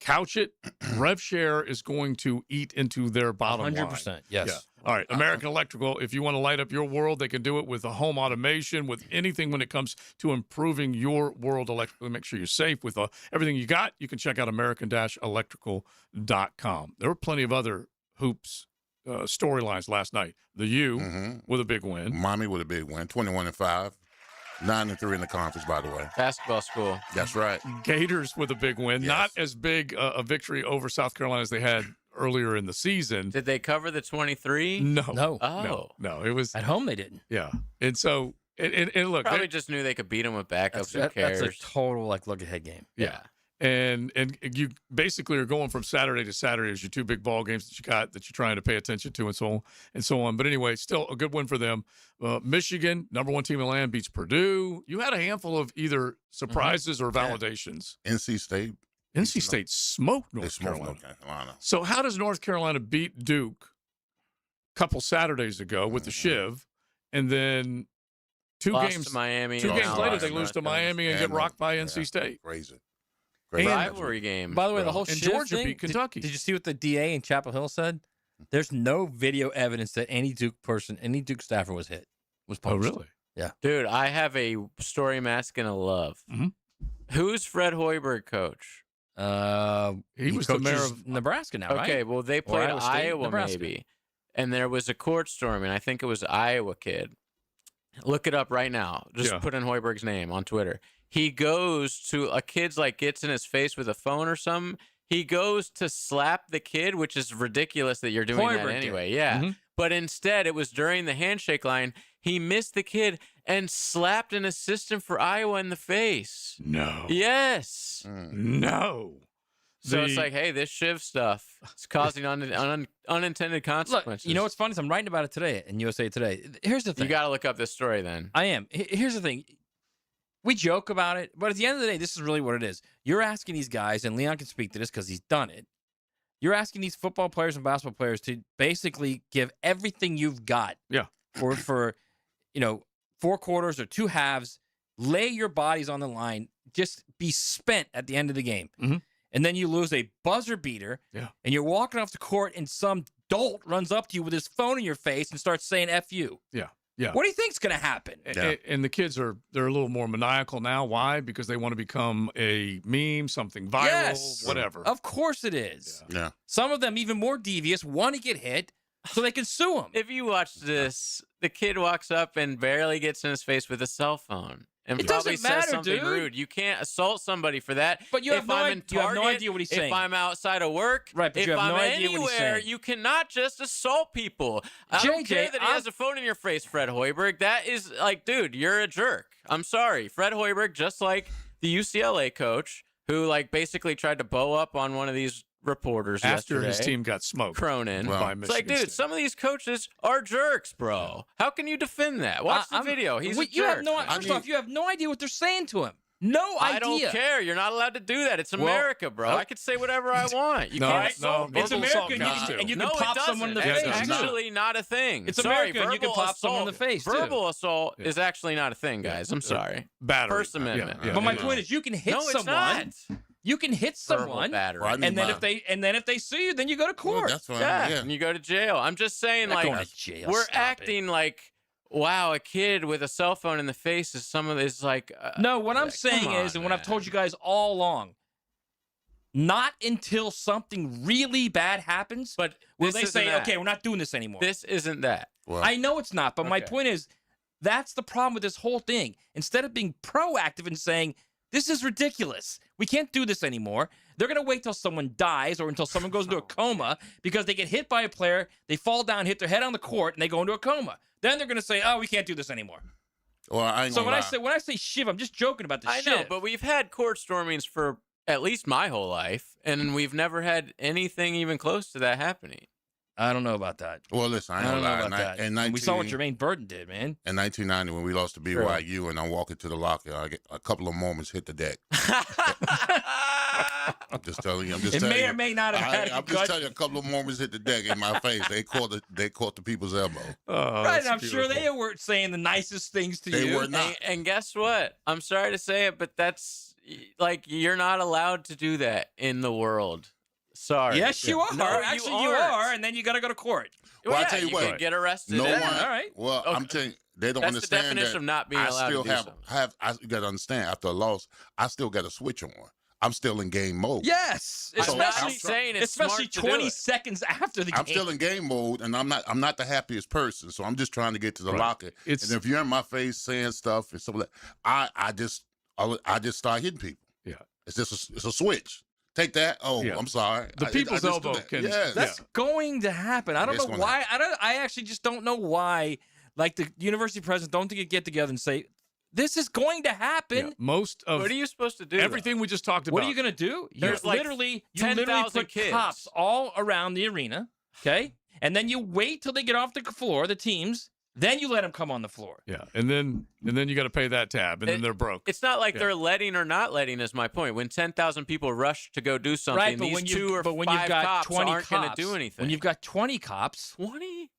couch it. Rev share is going to eat into their bottom line. 100%. Yes. Yeah. All right, American Electrical, if you want to light up your world, they can do it with a home automation, with anything when it comes to improving your world electrically. Make sure you're safe with everything you got. You can check out american-electrical.com. There were plenty of other hoops storylines last night. The U with a big win. Miami with a big win, 21-5. 9-3 in the conference, by the way. Basketball school. That's right. Gators with a big win. Yes. Not as big a victory over South Carolina as they had earlier in the season. Did they cover the 23? No. Oh. No. It was at home. They didn't. Yeah. And so, and look, probably just knew they could beat them with backups. Who cares? That's a total look ahead game. Yeah. And you basically are going from Saturday to Saturday as your 2 big ball games that you got that you're trying to pay attention to and so on. But anyway, still a good win for them. Michigan, number 1 team in the land, beats Purdue. You had a handful of either surprises or validations. NC State. NC State smoked North Carolina. So how does North Carolina beat Duke a couple Saturdays ago with the Shiv, and then two games to Miami, 2 games later they lose to Miami and get rocked by NC State? Crazy. Rivalry game. By the way, the whole and Shiv Georgia thing, beat Kentucky. Did you see what the DA in Chapel Hill said? There's no video evidence that any Duke staffer was punched. Oh, really? Yeah. Dude, I have a story I'm asking a love. Who's Fred Hoiberg coach? He was the mayor of Nebraska now, right? Okay, well, they played Iowa Nebraska. maybe. And there was a court storming. I think it was Iowa kid. Look it up right now. Just put in Hoiberg's name on Twitter. He goes to a kid's gets in his face with a phone or something. He goes to slap the kid, which is ridiculous that you're doing that anyway. Did. Yeah. But instead, it was during the handshake line. He missed the kid and slapped an assistant for Iowa in the face. No. Yes. No. So it's like, hey, this Shiv stuff is causing unintended consequences. Look, you know what's funny is I'm writing about it today in USA Today. Here's the thing. You got to look up this story then. I am. Here's the thing. We joke about it, but at the end of the day, this is really what it is. You're asking these guys, and Leon can speak to this because he's done it. You're asking these football players and basketball players to basically give everything you've got. Yeah. For 4 quarters or 2 halves, lay your bodies on the line, just be spent at the end of the game. And then you lose a buzzer beater, and you're walking off the court, and some dolt runs up to you with his phone in your face and starts saying F you. Yeah. Yeah. What do you think's going to happen? And the kids they're a little more maniacal now. Why? Because they want to become a meme, something viral, whatever. Of course it is. Yeah. Some of them, even more devious, want to get hit so they can sue them. If you watch this, the kid walks up and barely gets in his face with a cell phone. And it probably doesn't matter, says something dude. rude. You can't assault somebody for that. But you have, no idea what he's saying. If I'm outside of work, right, but if you have I'm no idea anywhere, what he's saying. you cannot just assault people. I don't care that he has a phone in your face, Fred Hoiberg. That is dude, you're a jerk. I'm sorry. Fred Hoiberg, just like the UCLA coach who basically tried to bow up on one of these reporters after yesterday. his team got smoked. Cronin. By It's Michigan dude, State. some of these coaches are jerks, bro. How can you defend that? Watch the video. He's a jerk. First off, you have no idea what they're saying to him. No idea. I don't care. You're not allowed to do that. It's America, bro. I could say whatever I want. You can't assault me. It's America, and you can pop someone in the face. It's actually not a thing. It's America, and you can pop someone in the face, too. Verbal assault is actually not a thing, guys. I'm sorry. Battery. First Amendment. But my point is, you can hit someone. You can hit someone, and then if they sue you, then you go to court. That's right. Yeah, and you go to jail. I'm just saying, Not like, going to jail. we're Stop acting like, wow, a kid with a cell phone in the face is some of this, like. No, what I'm saying is, and what I've told you guys all along, not until something really bad happens, but will they say, okay, we're not doing this anymore. This isn't that. Well, I know it's not, but my point is, that's the problem with this whole thing. Instead of being proactive and saying, this is ridiculous, we can't do this anymore, they're going to wait till someone dies or until someone goes into a coma because they get hit by a player, they fall down, hit their head on the court, and they go into a coma. Then they're going to say, oh, we can't do this anymore. Well, I ain't so gonna when I say shiv, I'm just joking about the shiv. I know, but we've had court stormings for at least my whole life, and we've never had anything even close to that happening. I don't know about that. Well, listen, I don't know about that. We saw what Jermaine Burton did, man. In 1990, when we lost to BYU, and I'm walking to the locker, I get a couple of moments hit the deck. I'm just telling you. It may or may not have had I'm just telling you, a couple of moments hit the deck in my face. They caught the people's elbow. Right, and I'm sure they weren't saying the nicest things to you. They were not. And guess what? I'm sorry to say it, but that's like, you're not allowed to do that in the world. Sorry. Yes, you are. No, Actually, you are, and then you got to go to court. Well, I tell you what, can get arrested. No one. All right. Well, I'm telling you, they don't That's understand the definition that of not being allowed to do you got to understand, after a loss, I still got a switch on. I'm still in game mode. Yes, especially 20 seconds after the game. I'm still in game mode, and I'm not the happiest person. So I'm just trying to get to the locker. And if you're in my face saying stuff and stuff like that, I just start hitting people. Yeah, it's a switch. Take that. Oh, I'm sorry. The people's elbow can. That's going to happen. I don't know why. I actually just don't know why. Like, the university presidents don't think you get together and say, this is going to happen. Yeah, most of what are you supposed to do? Everything we just talked about. What are you going to do? There's like you 10,000 literally put kids. cops all around the arena, okay? And then you wait till they get off the floor, the teams. Then you let them come on the floor. Yeah, and then you got to pay that tab, and then they're broke. It's not like they're letting or not letting, is my point. When 10,000 people rush to go do something, right, but these when two or when five you've got cops 20 aren't going to do anything. When you've got 20 cops. 20?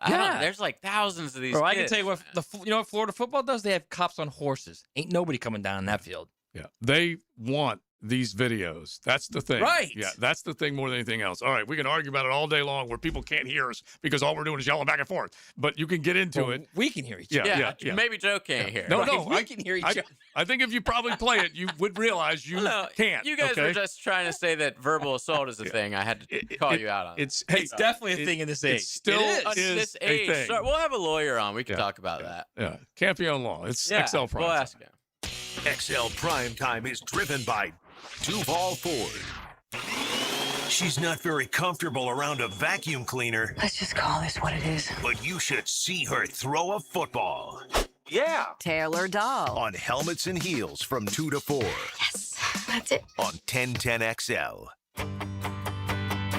Yeah. There's like thousands of these Bro, kids. I can tell you what, you know what Florida football does? They have cops on horses. Ain't nobody coming down that field. Yeah, they want these videos. That's the thing. Right. Yeah, that's the thing more than anything else. All right, we can argue about it all day long where people can't hear us because all we're doing is yelling back and forth. But you can get into it. We can hear each other. Yeah. Maybe Joe can't hear. No, right, no. We can hear each other. I think if you probably play it, you would realize you can't. You guys were just trying to say that verbal assault is a thing. I had to call you out on it. It's definitely a thing in this age. It still is this a age. thing. So we'll have a lawyer on. We can talk about that. Yeah. Can't be on law. It's XL Prime. We'll ask him. XL Primetime is driven by Duval Ford. She's not very comfortable around a vacuum cleaner. Let's just call this what it is. But you should see her throw a football. Yeah. Taylor Doll. On Helmets and Heels from 2 to 4. Yes, that's it. On 1010XL.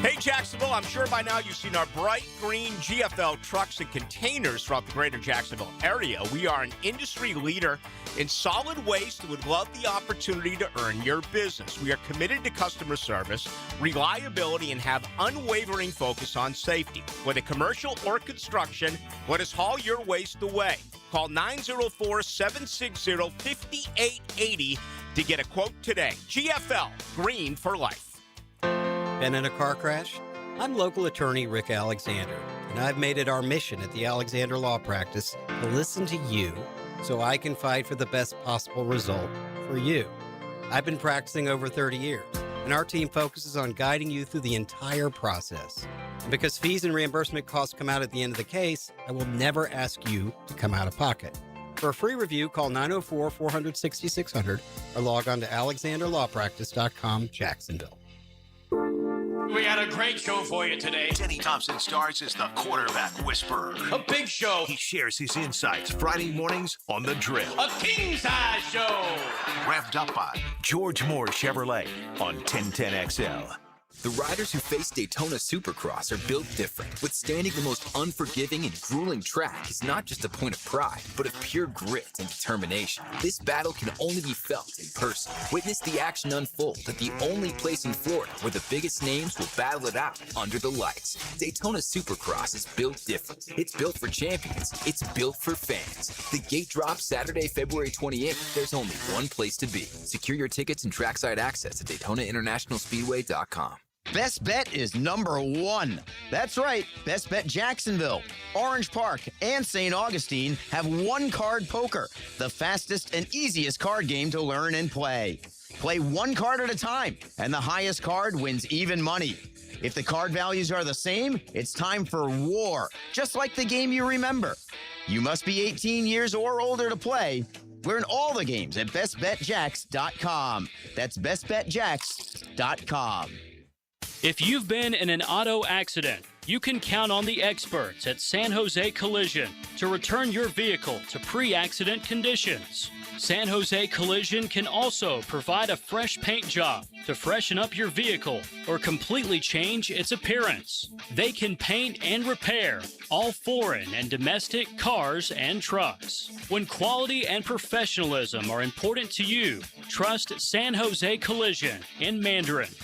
Hey, Jacksonville, I'm sure by now you've seen our bright green GFL trucks and containers throughout the greater Jacksonville area. We are an industry leader in solid waste and would love the opportunity to earn your business. We are committed to customer service, reliability, and have unwavering focus on safety. Whether commercial or construction, let us haul your waste away. Call 904-760-5880 to get a quote today. GFL, green for life. Been in a car crash? I'm local attorney Rick Alexander, and I've made it our mission at the Alexander Law Practice to listen to you so I can fight for the best possible result for you. I've been practicing over 30 years, and our team focuses on guiding you through the entire process. And because fees and reimbursement costs come out at the end of the case, I will never ask you to come out of pocket. For a free review, call 904-400-6600 or log on to alexanderlawpractice.com, Jacksonville. We got a great show for you today. Denny Thompson stars as the quarterback whisperer. A big show. He shares his insights Friday mornings on The Drill. A king-size show. Revved up by George Moore Chevrolet on 1010XL. The riders who face Daytona Supercross are built different. Withstanding the most unforgiving and grueling track is not just a point of pride, but of pure grit and determination. This battle can only be felt in person. Witness the action unfold at the only place in Florida where the biggest names will battle it out under the lights. Daytona Supercross is built different. It's built for champions. It's built for fans. The gate drops Saturday, February 28th. There's only one place to be. Secure your tickets and trackside access at DaytonaInternationalSpeedway.com. Best Bet is #1. That's right, Best Bet Jacksonville, Orange Park, and St. Augustine have one-card poker, the fastest and easiest card game to learn and play. Play one card at a time, and the highest card wins even money. If the card values are the same, it's time for war, just like the game you remember. You must be 18 years or older to play. Learn all the games at bestbetjacks.com. That's bestbetjacks.com. If you've been in an auto accident, you can count on the experts at San Jose Collision to return your vehicle to pre-accident conditions. San Jose Collision can also provide a fresh paint job to freshen up your vehicle or completely change its appearance. They can paint and repair all foreign and domestic cars and trucks. When quality and professionalism are important to you, trust San Jose Collision in Mandarin.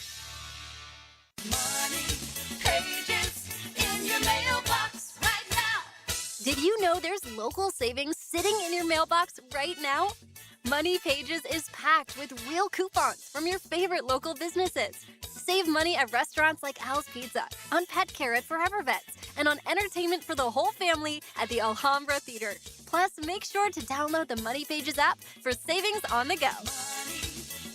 Did you know there's local savings sitting in your mailbox right now? Money Pages is packed with real coupons from your favorite local businesses. Save money at restaurants like Al's Pizza, on pet care at Forever Vets, and on entertainment for the whole family at the Alhambra Theater. Plus, make sure to download the Money Pages app for savings on the go. Money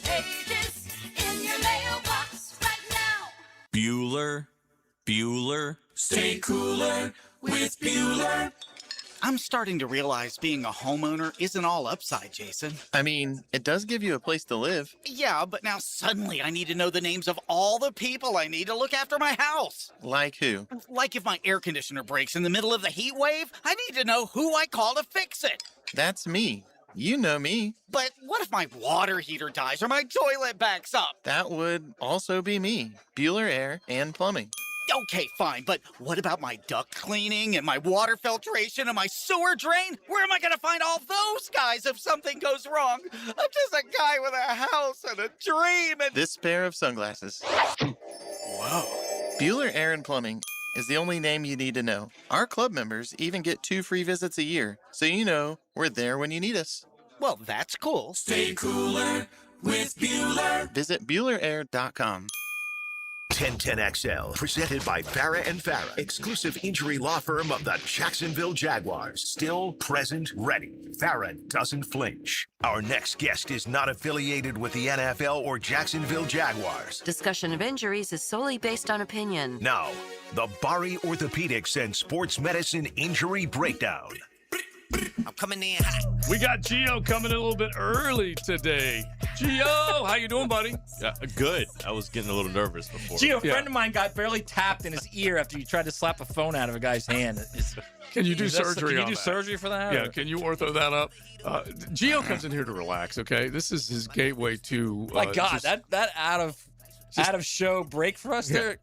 Pages in your mailbox right now. Bueller, stay cooler with Bueller. I'm starting to realize being a homeowner isn't all upside, Jason. I mean, it does give you a place to live. Yeah, but now suddenly I need to know the names of all the people I need to look after my house. Like who? Like if my air conditioner breaks in the middle of the heat wave, I need to know who I call to fix it. That's me. You know me. But what if my water heater dies or my toilet backs up? That would also be me. Bueller Air and Plumbing. Okay, fine, but what about my duct cleaning and my water filtration and my sewer drain? Where am I going to find all those guys if something goes wrong? I'm just a guy with a house and a dream and... This pair of sunglasses. Whoa. Bueller Air and Plumbing is the only name you need to know. Our club members even get 2 free visits a year, so you know we're there when you need us. Well, that's cool. Stay cooler with Bueller. Visit BuellerAir.com. 1010XL, presented by Farah and Farah, exclusive injury law firm of the Jacksonville Jaguars. Still, present, ready. Farah doesn't flinch. Our next guest is not affiliated with the NFL or Jacksonville Jaguars. Discussion of injuries is solely based on opinion. Now, the Bari Orthopedics and Sports Medicine Injury Breakdown. I'm coming in hot. We got Gio coming a little bit early today. Gio, how you doing, buddy? Yeah, good. I was getting a little nervous before. Gio, a friend of mine got barely tapped in his ear after he tried to slap a phone out of a guy's hand. Can you do surgery on that? Can you do surgery for that? Yeah, can you ortho that up? Gio comes in here to relax, okay? This is his gateway to... My God, that out of show break for us there.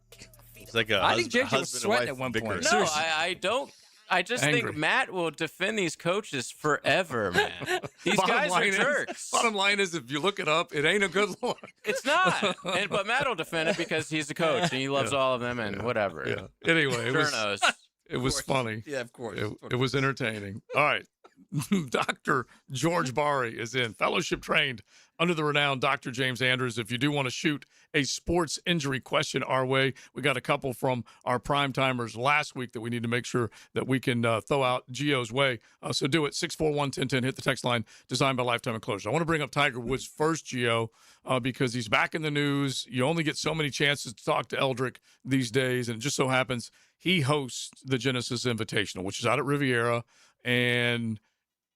It's like I think JJ was sweating at one point. No, I don't. I just think Matt will defend these coaches forever, man. These guys are jerks. Bottom line is, if you look it up, it ain't a good look. It's not. But Matt will defend it because he's the coach and he loves all of them and whatever. Yeah. Anyway, it was funny. Yeah, of course. It was entertaining. All right. Dr. George Bari is in, fellowship trained under the renowned Dr. James Andrews. If you do want to shoot a sports injury question our way, we got a couple from our prime timers last week that we need to make sure that we can throw out Gio's way. So do it. 641-1010. Hit the text line. Designed by Lifetime Enclosures. I want to bring up Tiger Woods first, Gio, because he's back in the news. You only get so many chances to talk to Eldrick these days, and it just so happens he hosts the Genesis Invitational, which is out at Riviera, and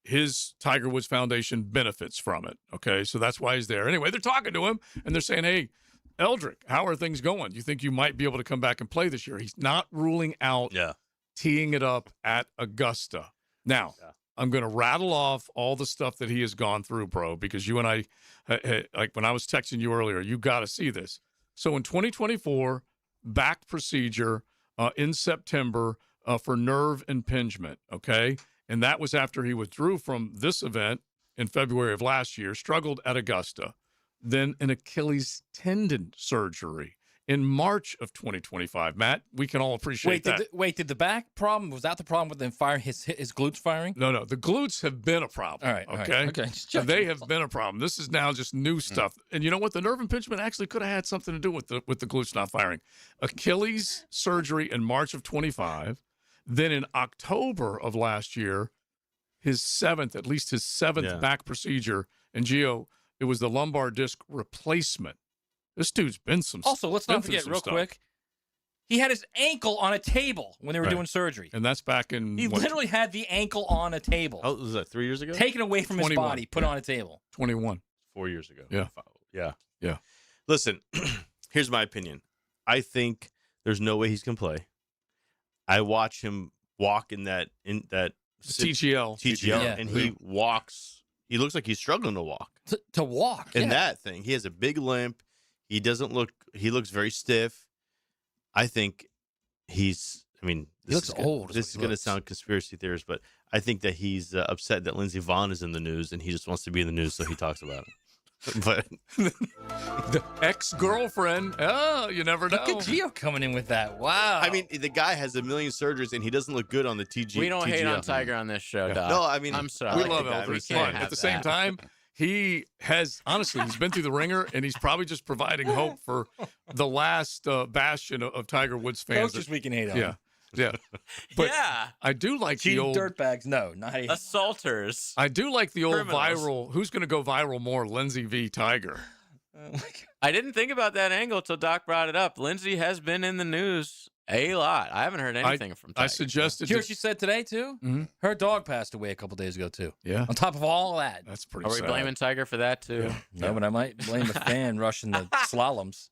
his Tiger Woods Foundation benefits from it. Okay, so that's why he's there. Anyway, they're talking to him, and they're saying, hey, Eldrick, how are things going? Do you think you might be able to come back and play this year? He's not ruling out teeing it up at Augusta. Now, I'm going to rattle off all the stuff that he has gone through, bro, because you and I, like when I was texting you earlier, you got to see this. So in 2024, back procedure in September for nerve impingement, okay? And that was after he withdrew from this event in February of last year, struggled at Augusta, then an Achilles tendon surgery in March of 2025. Matt, we can all appreciate that. Did the back problem, was that the problem with him firing his glutes firing? No. The glutes have been a problem. All right. Okay. They have been a problem. This is now just new stuff. And you know what? The nerve impingement actually could have had something to do with the glutes not firing. Achilles surgery in March of 25. Then in October of last year, his seventh back procedure. And Gio, it was the lumbar disc replacement. This dude's been some. Also, let's not forget real quick. He had his ankle on a table when they were doing surgery. And that's back in. He literally had the ankle on a table. Oh, was that 3 years ago? Taken away from 21, his body, put on a table. 21. 4 years ago. Yeah. Listen, here's my opinion. I think there's no way he's gonna play. I watch him walk in that TGL, and he walks. He looks like he's struggling to walk. To walk in that thing, he has a big limp. He doesn't look. He looks very stiff. I think he's. I mean, he looks old. This is going to sound conspiracy theorist, but I think that he's upset that Lindsey Vonn is in the news, and he just wants to be in the news, so he talks about it. But the ex-girlfriend. Oh, you never know. Look at Gio coming in with that. Wow. I mean, the guy has a million surgeries, and he doesn't look good on the TG. We don't hate TGL. on Tiger on this show, Doc. No, I mean, I'm sorry. We love Elvis, but at the same time, he has, honestly, he's been through the ringer, and he's probably just providing hope for the last bastion of Tiger Woods fans. Coaches we can hate on. Yeah. But yeah. I do like the Cheating old dirtbags. No, not assaulters. I do like the old Criminals. viral. Who's going to go viral more, Lindsey v. Tiger? I didn't think about that angle until Doc brought it up. Lindsey has been in the news a lot. I haven't heard anything from Tiger. I suggested. You hear what she said today, too? Mm-hmm. Her dog passed away a couple days ago, too. Yeah. On top of all that. That's pretty Are we sad. blaming Tiger for that, too? Yeah. No, but I might blame the fan rushing the slaloms.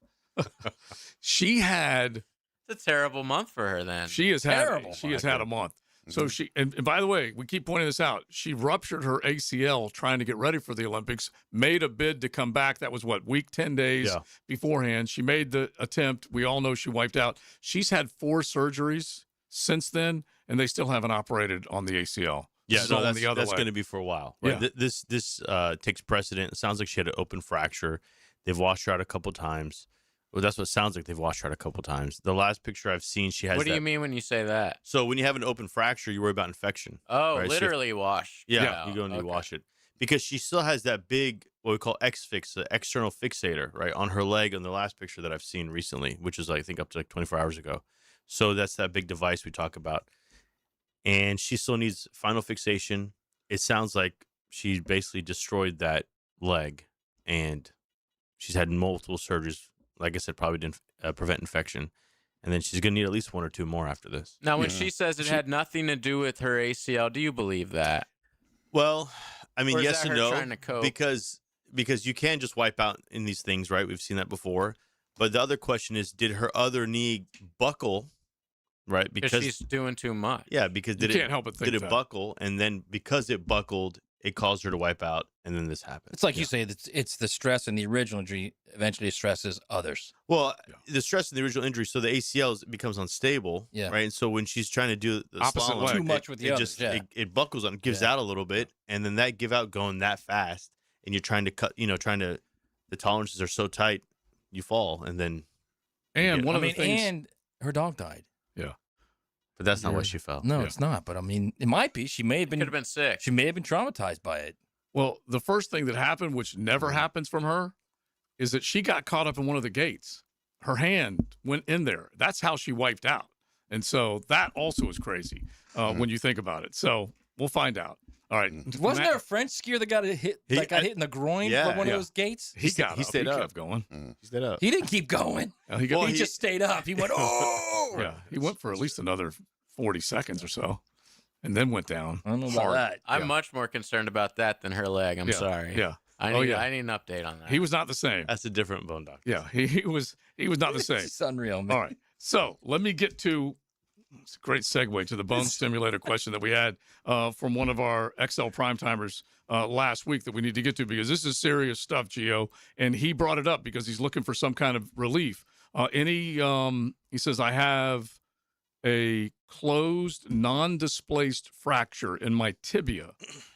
She had. It's a terrible month for her then. She has had. Terrible. She has had a month. So and by the way, we keep pointing this out. She ruptured her ACL trying to get ready for the Olympics, made a bid to come back. That was week 10 days beforehand. She made the attempt. We all know she wiped out. She's had 4 surgeries since then, and they still haven't operated on the ACL. Yeah, no, that's leg. going to be for a while. Right? Yeah. This takes precedent. It sounds like she had an open fracture. They've washed her out a couple times. Well, that's what it sounds like. They've washed her out a couple times. The last picture I've seen, she has. What do you mean when you say that? So when you have an open fracture, you worry about infection. Oh, right? literally wash. Yeah, you go and you wash it because she still has that big what we call X-fix, the external fixator, right, on her leg in the last picture that I've seen recently, which is I think up to 24 hours ago. So that's that big device we talk about, and she still needs final fixation. It sounds like she basically destroyed that leg, and she's had multiple surgeries. Like I said, probably didn't prevent infection. And then she's going to need at least 1 or 2 more after this. Now, when she says it had nothing to do with her ACL, do you believe that? Well, I mean, Or is yes that and her no. trying to cope? Because you can just wipe out in these things, right? We've seen that before. But the other question is, did her other knee buckle, right? Because she's doing too much. Yeah, because You can't help but think did it that. buckle? And then because it buckled, it caused her to wipe out, and then this happened. It's like you say, it's the stress and the original injury eventually stresses others. Well, the stress in the original injury, so the ACL becomes unstable, Yeah. right? And so when she's trying to do the Opposite slalom, leg. Too much with the it others, just yeah. it buckles on, gives out a little bit, and then that give out going that fast, and you're trying to cut, the tolerances are so tight, you fall, and then. And one of the and things. her dog died. Yeah. But that's not why she fell. No, Yeah. it's not. But I mean, it might be. She may have Could been. have been sick. She may have been traumatized by it. Well, the first thing that happened, which never happens from her, is that she got caught up in one of the gates. Her hand went in there. That's how she wiped out. And so that also is crazy when you think about it. So we'll find out. All right. Wasn't there a French skier that got hit in the groin from one of those gates? He got he up. stayed he up. kept going. He stayed up. He didn't keep going. He just stayed up. He went, oh! Yeah, he went for at least another 40 seconds or so and then went down. I don't know about that. I'm much more concerned about that than her leg. I'm sorry. Yeah. I need an update on that. He was not the same. That's a different bone doctor. Yeah, he was not the same. It's unreal, man. All right. So let me get to it's a great segue to the bone stimulator question that we had from one of our XL Primetimers, last week that we need to get to because this is serious stuff, Gio. And he brought it up because he's looking for some kind of relief. He says, I have a closed, non-displaced fracture in my tibia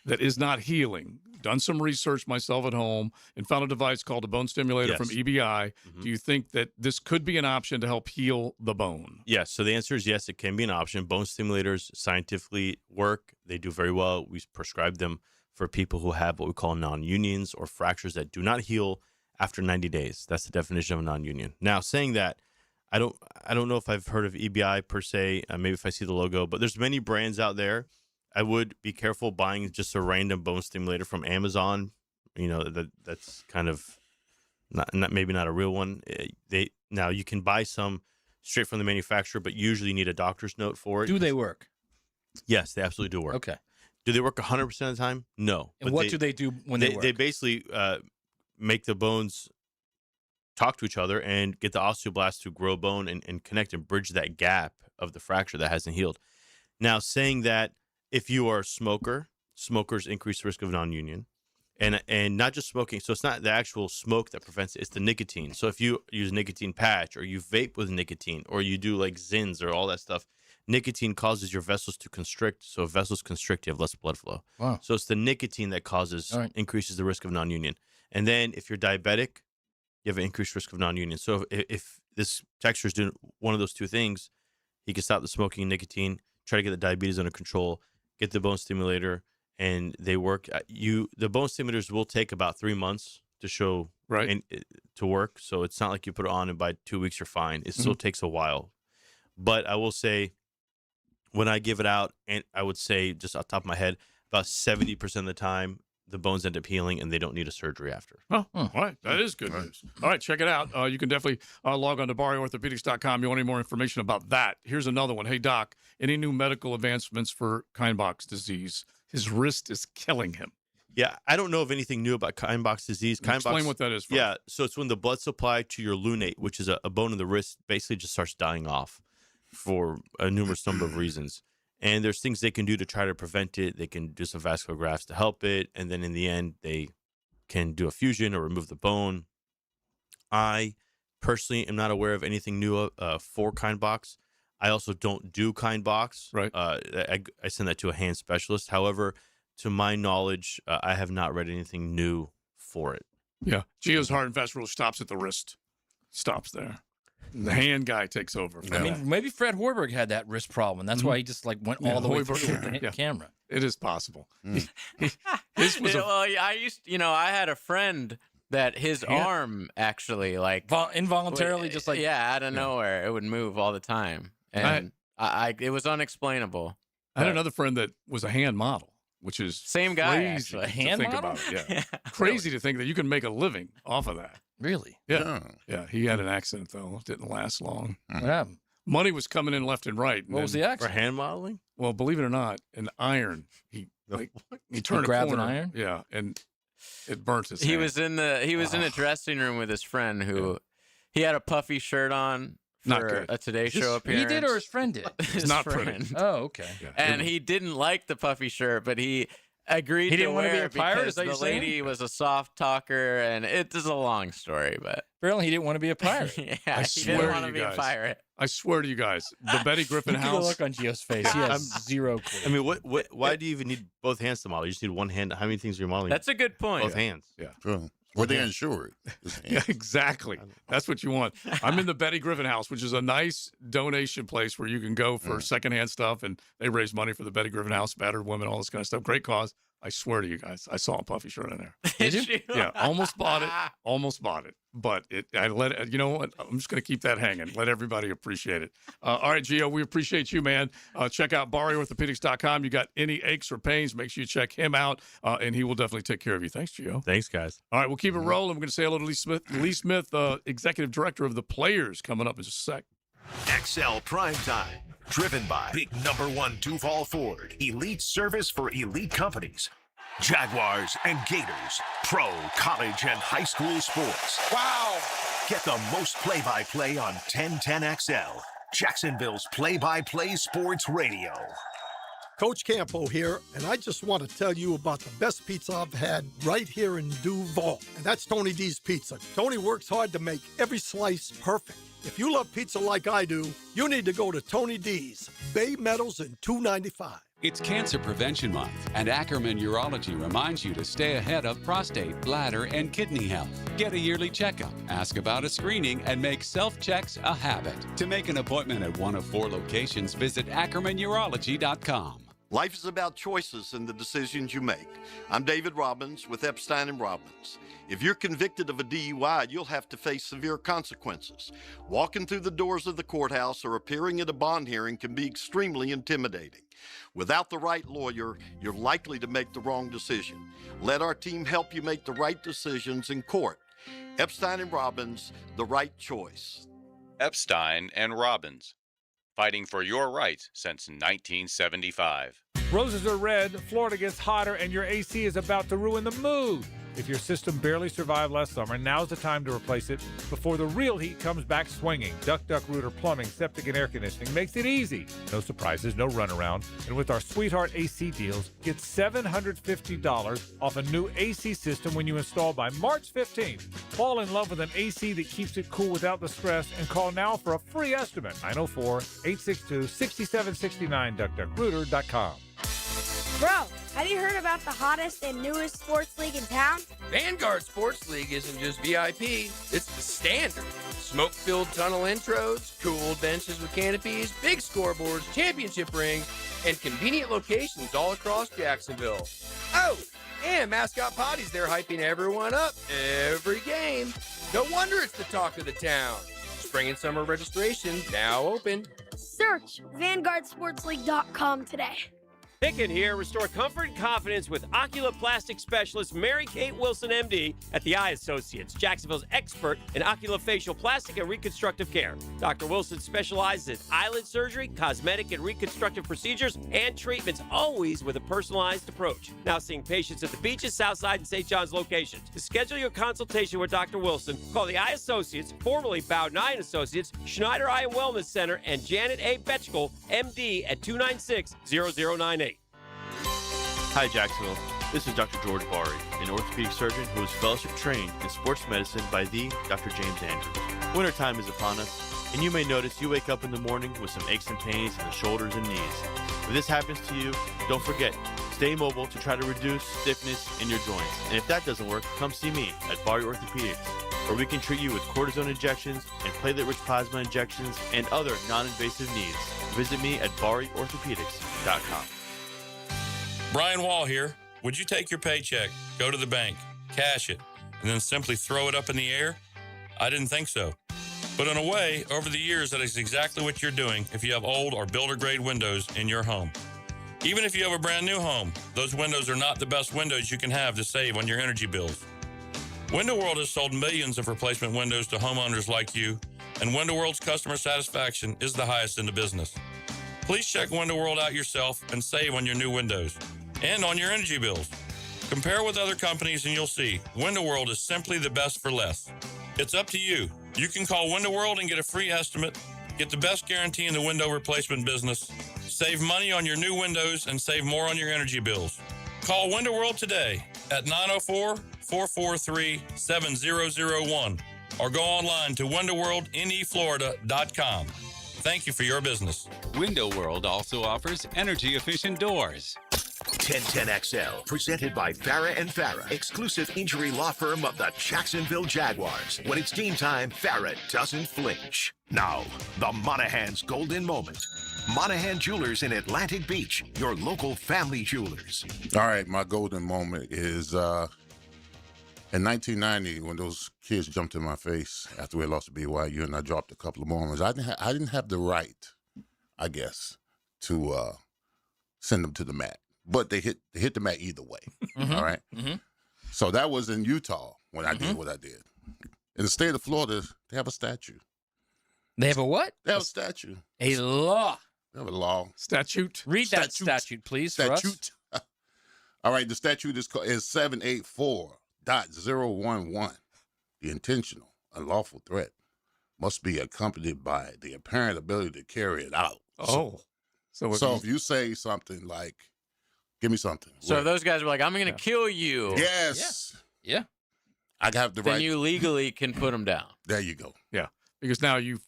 that is not healing. Done some research myself at home and found a device called a bone stimulator from EBI. Do you think that this could be an option to help heal the bone? Yes. So the answer is yes, it can be an option. Bone stimulators scientifically work. They do very well. We prescribe them for people who have what we call non-unions or fractures that do not heal after 90 days. That's the definition of a non-union. Now, saying that, I don't know if I've heard of EBI per se. Maybe if I see the logo, but there's many brands out there. I would be careful buying just a random bone stimulator from Amazon. You know, that's kind of not maybe not a real one. Now you can buy some straight from the manufacturer, but usually you need a doctor's note for it. Do they work? Yes, they absolutely do work. Okay. Do they work 100% of the time? No. And what do they do when they work? They basically make the bones talk to each other and get the osteoblasts to grow bone and connect and bridge that gap of the fracture that hasn't healed. Now, saying that, if you are a smoker, smokers increase the risk of non-union, and not just smoking. So it's not the actual smoke that prevents it; it's the nicotine. So if you use nicotine patch, or you vape with nicotine, or you do like Zins or all that stuff, nicotine causes your vessels to constrict. So if vessels constrict, you have less blood flow. Wow. So it's the nicotine that increases the risk of non-union. And then if you're diabetic, you have an increased risk of non-union. So if this texture is doing one of those two things, he can stop the smoking and nicotine, try to get the diabetes under control, get the bone stimulator, and they work. The bone stimulators will take about 3 months to show to work. So it's not like you put it on and by 2 weeks you're fine. It still takes a while. But I will say, when I give it out, and I would say just off the top of my head, about 70% of the time, the bones end up healing and they don't need a surgery after. Oh, all right. That is good news. All right, check it out. You can definitely log on to BariOrthopedics.com. You want any more information about that? Here's another one. Hey, Doc, any new medical advancements for Kienbach's disease? His wrist is killing him. Yeah, I don't know of anything new about Kienbach's disease. Explain what that is. Yeah, so it's when the blood supply to your lunate, which is a bone in the wrist, basically just starts dying off for a numerous number of reasons. And there's things they can do to try to prevent it. They can do some vascular grafts to help it. And then in the end, they can do a fusion or remove the bone. I personally am not aware of anything new for Kienbach's. I also don't do Kienbach's. Right. I send that to a hand specialist. However, to my knowledge, I have not read anything new for it. Yeah. Gio's hard and fast rule stops at the wrist. Stops there. The hand guy takes over. I mean, maybe Fred Hoiberg had that wrist problem, and that's why he just like went all the way through with the camera. It is possible. This was I had a friend that his arm actually like involuntarily just like out of nowhere it would move all the time, and it was unexplainable. I had another friend that was a hand model, which is same guy crazy actually. to hand think model? about it. Yeah, crazy to think that you can make a living off of that. Really? Yeah. Yeah. He had an accident though. It didn't last long. What happened? Money was coming in left and right. What was the accident? For hand modeling? Well, believe it or not, an iron. He turned a grabbed corner. an iron? Yeah, and it burnt his He hand. was in the dressing room with his friend who he had a puffy shirt on Not for good. a Today Show appearance. He did, or his friend did? His not friend. pretty. Oh, okay. Yeah. And he didn't like the puffy shirt, but he agreed He to didn't want to be wear a it pirate? because Is that the what you're saying? lady was a soft talker, and it is a long story, but Apparently, he didn't want to be a pirate. yeah, I he swear didn't to want to you be a guys. pirate. I swear to you guys, the Betty Griffin Look at the house. look on Gio's face. He has zero clue. I mean, why do you even need both hands to model? You just need one hand. How many things are you modeling? That's a good point. Both hands. Yeah. True. Were they insured? Yeah, exactly. That's what you want. I'm in the Betty Griffin house, which is a nice donation place where you can go for secondhand stuff, and they raise money for the Betty Griffin house, battered women, all this kind of stuff. Great cause. I swear to you guys, I saw a puffy shirt in there. Did you? Yeah, almost bought it. Almost bought it. But I let it, you know what? I'm just going to keep that hanging. Let everybody appreciate it. All right, Gio, we appreciate you, man. Check out BariOrthopedics.com. You got any aches or pains, make sure you check him out, and he will definitely take care of you. Thanks, Gio. Thanks, guys. All right, we'll keep it rolling. We're going to say hello to Lee Smith, Executive Director of the Players, coming up in just a sec. XL Primetime, driven by Big Number 1 Duval Ford, elite service for elite companies. Jaguars and Gators, pro, college, and high school sports. Wow! Get the most play-by-play on 1010XL, Jacksonville's play-by-play sports radio. Coach Campo here, and I just want to tell you about the best pizza I've had right here in Duval, and that's Tony D's Pizza. Tony works hard to make every slice perfect. If you love pizza like I do, you need to go to Tony D's, Bay Meadows and 295. It's Cancer Prevention Month, and Ackerman Urology reminds you to stay ahead of prostate, bladder, and kidney health. Get a yearly checkup, ask about a screening, and make self-checks a habit. To make an appointment at one of 4 locations, visit ackermanurology.com. Life is about choices and the decisions you make. I'm David Robbins with Epstein & Robbins. If you're convicted of a DUI, you'll have to face severe consequences. Walking through the doors of the courthouse or appearing at a bond hearing can be extremely intimidating. Without the right lawyer, you're likely to make the wrong decision. Let our team help you make the right decisions in court. Epstein & Robbins, the right choice. Epstein & Robbins, fighting for your rights since 1975. Roses are red, Florida gets hotter, and your AC is about to ruin the mood. If your system barely survived last summer, now's the time to replace it before the real heat comes back swinging. Duck Rooter Plumbing, Septic, and Air Conditioning makes it easy. No surprises, no runaround. And with our Sweetheart AC deals, get $750 off a new AC system when you install by March 15th. Fall in love with an AC that keeps it cool without the stress and call now for a free estimate. 904-862-6769, duckduckrooter.com. Bro, have you heard about the hottest and newest sports league in town? Vanguard Sports League isn't just VIP, it's the standard. Smoke-filled tunnel intros, cool benches with canopies, big scoreboards, championship rings, and convenient locations all across Jacksonville. Oh, and Mascot Potty's there hyping everyone up every game. No wonder it's the talk of the town. Spring and summer registration now open. Search VanguardSportsLeague.com today. Pickett here. Restore comfort and confidence with oculoplastic specialist Mary Kate Wilson, MD, at the Eye Associates, Jacksonville's expert in oculofacial plastic and reconstructive care. Dr. Wilson specializes in eyelid surgery, cosmetic and reconstructive procedures, and treatments, always with a personalized approach. Now seeing patients at the Beaches, Southside, and St. John's locations. To schedule your consultation with Dr. Wilson, call the Eye Associates, formerly Bowden Eye Associates, Schneider Eye and Wellness Center, and Janet A. Betchkel, MD, at 296-0098. Hi, Jacksonville. This is Dr. George Bari, an orthopedic surgeon who is fellowship trained in sports medicine by the Dr. James Andrews. Wintertime is upon us, and you may notice you wake up in the morning with some aches and pains in the shoulders and knees. If this happens to you, don't forget, stay mobile to try to reduce stiffness in your joints. And if that doesn't work, come see me at Bari Orthopedics, where we can treat you with cortisone injections and platelet-rich plasma injections and other non-invasive needs. Visit me at bariorthopedics.com. Brian Wall here. Would you take your paycheck, go to the bank, cash it, and then simply throw it up in the air? I didn't think so. But in a way, over the years, that is exactly what you're doing if you have old or builder-grade windows in your home. Even if you have a brand new home, those windows are not the best windows you can have to save on your energy bills. Window World has sold millions of replacement windows to homeowners like you, and Window World's customer satisfaction is the highest in the business. Please check Window World out yourself and save on your new windows and on your energy bills. Compare with other companies and you'll see Window World is simply the best for less. It's up to you. You can call Window World and get a free estimate, get the best guarantee in the window replacement business, save money on your new windows, and save more on your energy bills. Call Window World today at 904-443-7001 or go online to windowworldneflorida.com. Thank you for your business. Window World also offers energy-efficient doors. 1010XL, presented by Farrah & Farrah, exclusive injury law firm of the Jacksonville Jaguars. When it's game time, Farrah doesn't flinch. Now, the Monahan's golden moment. Monahan Jewelers in Atlantic Beach, your local family jewelers. All right, my golden moment is in 1990 when those kids jumped in my face after we lost to BYU and I dropped a couple of moments. I didn't have the right, I guess, to send them to the mat. But they hit the mat either way. Mm-hmm. All right. Mm-hmm. So that was in Utah when I did what I did. In the state of Florida, they have a statue. They have a what? They have a statue. A law. They have a law. Statute. Read that statute, please. Statute. All right. The statute is 784.011. The intentional, unlawful threat must be accompanied by the apparent ability to carry it out. Oh. So if you say something like, "Give me something," so those guys were like, "I'm going to kill you." Yes. Yeah. I have the right. Then you legally can put them down. There you go. Yeah, because now you've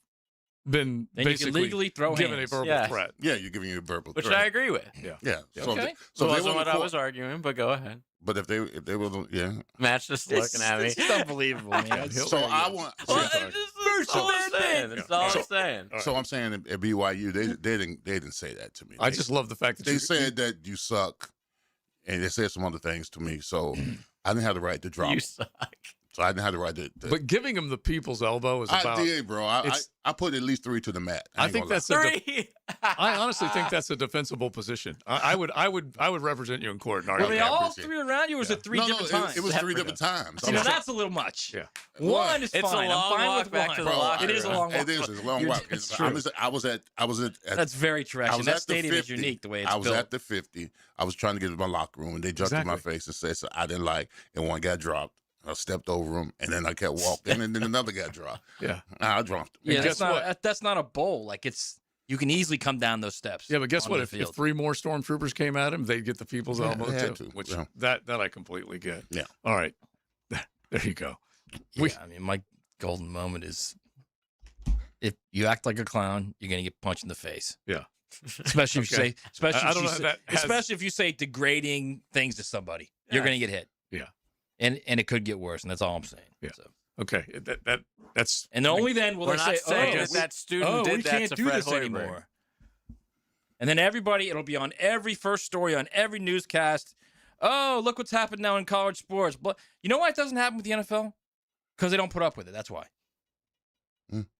been Then you can basically legally throw given hands. a verbal Yeah. threat. Yeah, you're giving you a verbal Which threat. I agree with. Yeah. So, Okay. so It if they wasn't were what in I court- was arguing, but go ahead. But if they were, yeah. Matt's just looking at me. It's unbelievable, man. So I want. Well, that's all I'm saying. That's all I'm saying. So I'm saying at BYU, they didn't say that to me. I just love the fact that they said that you suck, and they said some other things to me. So I didn't have the right to drop. You them. suck. So I didn't have the right to. But giving him the people's elbow is about. I did, bro. I put at least 3 to the mat. I think that's three. I honestly think that's a defensible position. I would represent you in court. And Were argue they that. all 3 around you, or was it 3 different times? It was 3 different times. See, now that's a little much. Yeah. One is It's a fine. long I'm fine walk with back one. to the locker It is a long walk. It is. It's a long walk. That's true. I was at. That's very true. Actually, that stadium is unique the way it's I was built. at the 50. I was trying to get to my locker room, and they jumped in my face and said, so I didn't like, and one got dropped. I stepped over him, and then I kept walking, and then another got dropped. Yeah. I dropped him. Yeah, that's not a bowl. Like you can easily come down those steps. Yeah, but guess what? onto the If field. 3 more stormtroopers came at him, they'd get the people's elbow they had too. to. Which Yeah. that I completely get. Yeah. All right. There you go. Yeah, I mean, my golden moment is if you act like a clown, you're gonna get punched in the face. Yeah. Especially if you Okay. say, especially I if don't you know say, if that has- especially if you say degrading things to somebody, you're gonna get hit. Yeah. And it could get worse, and that's all I'm saying. Yeah. So. Okay. That's. And only then will We're they not say, saying "Oh, that student we did that can't to do Fred this Hoiberg." anymore." And then it'll be on every first story on every newscast. Oh, look what's happened now in college sports. But you know why it doesn't happen with the NFL? Because they don't put up with it. That's why.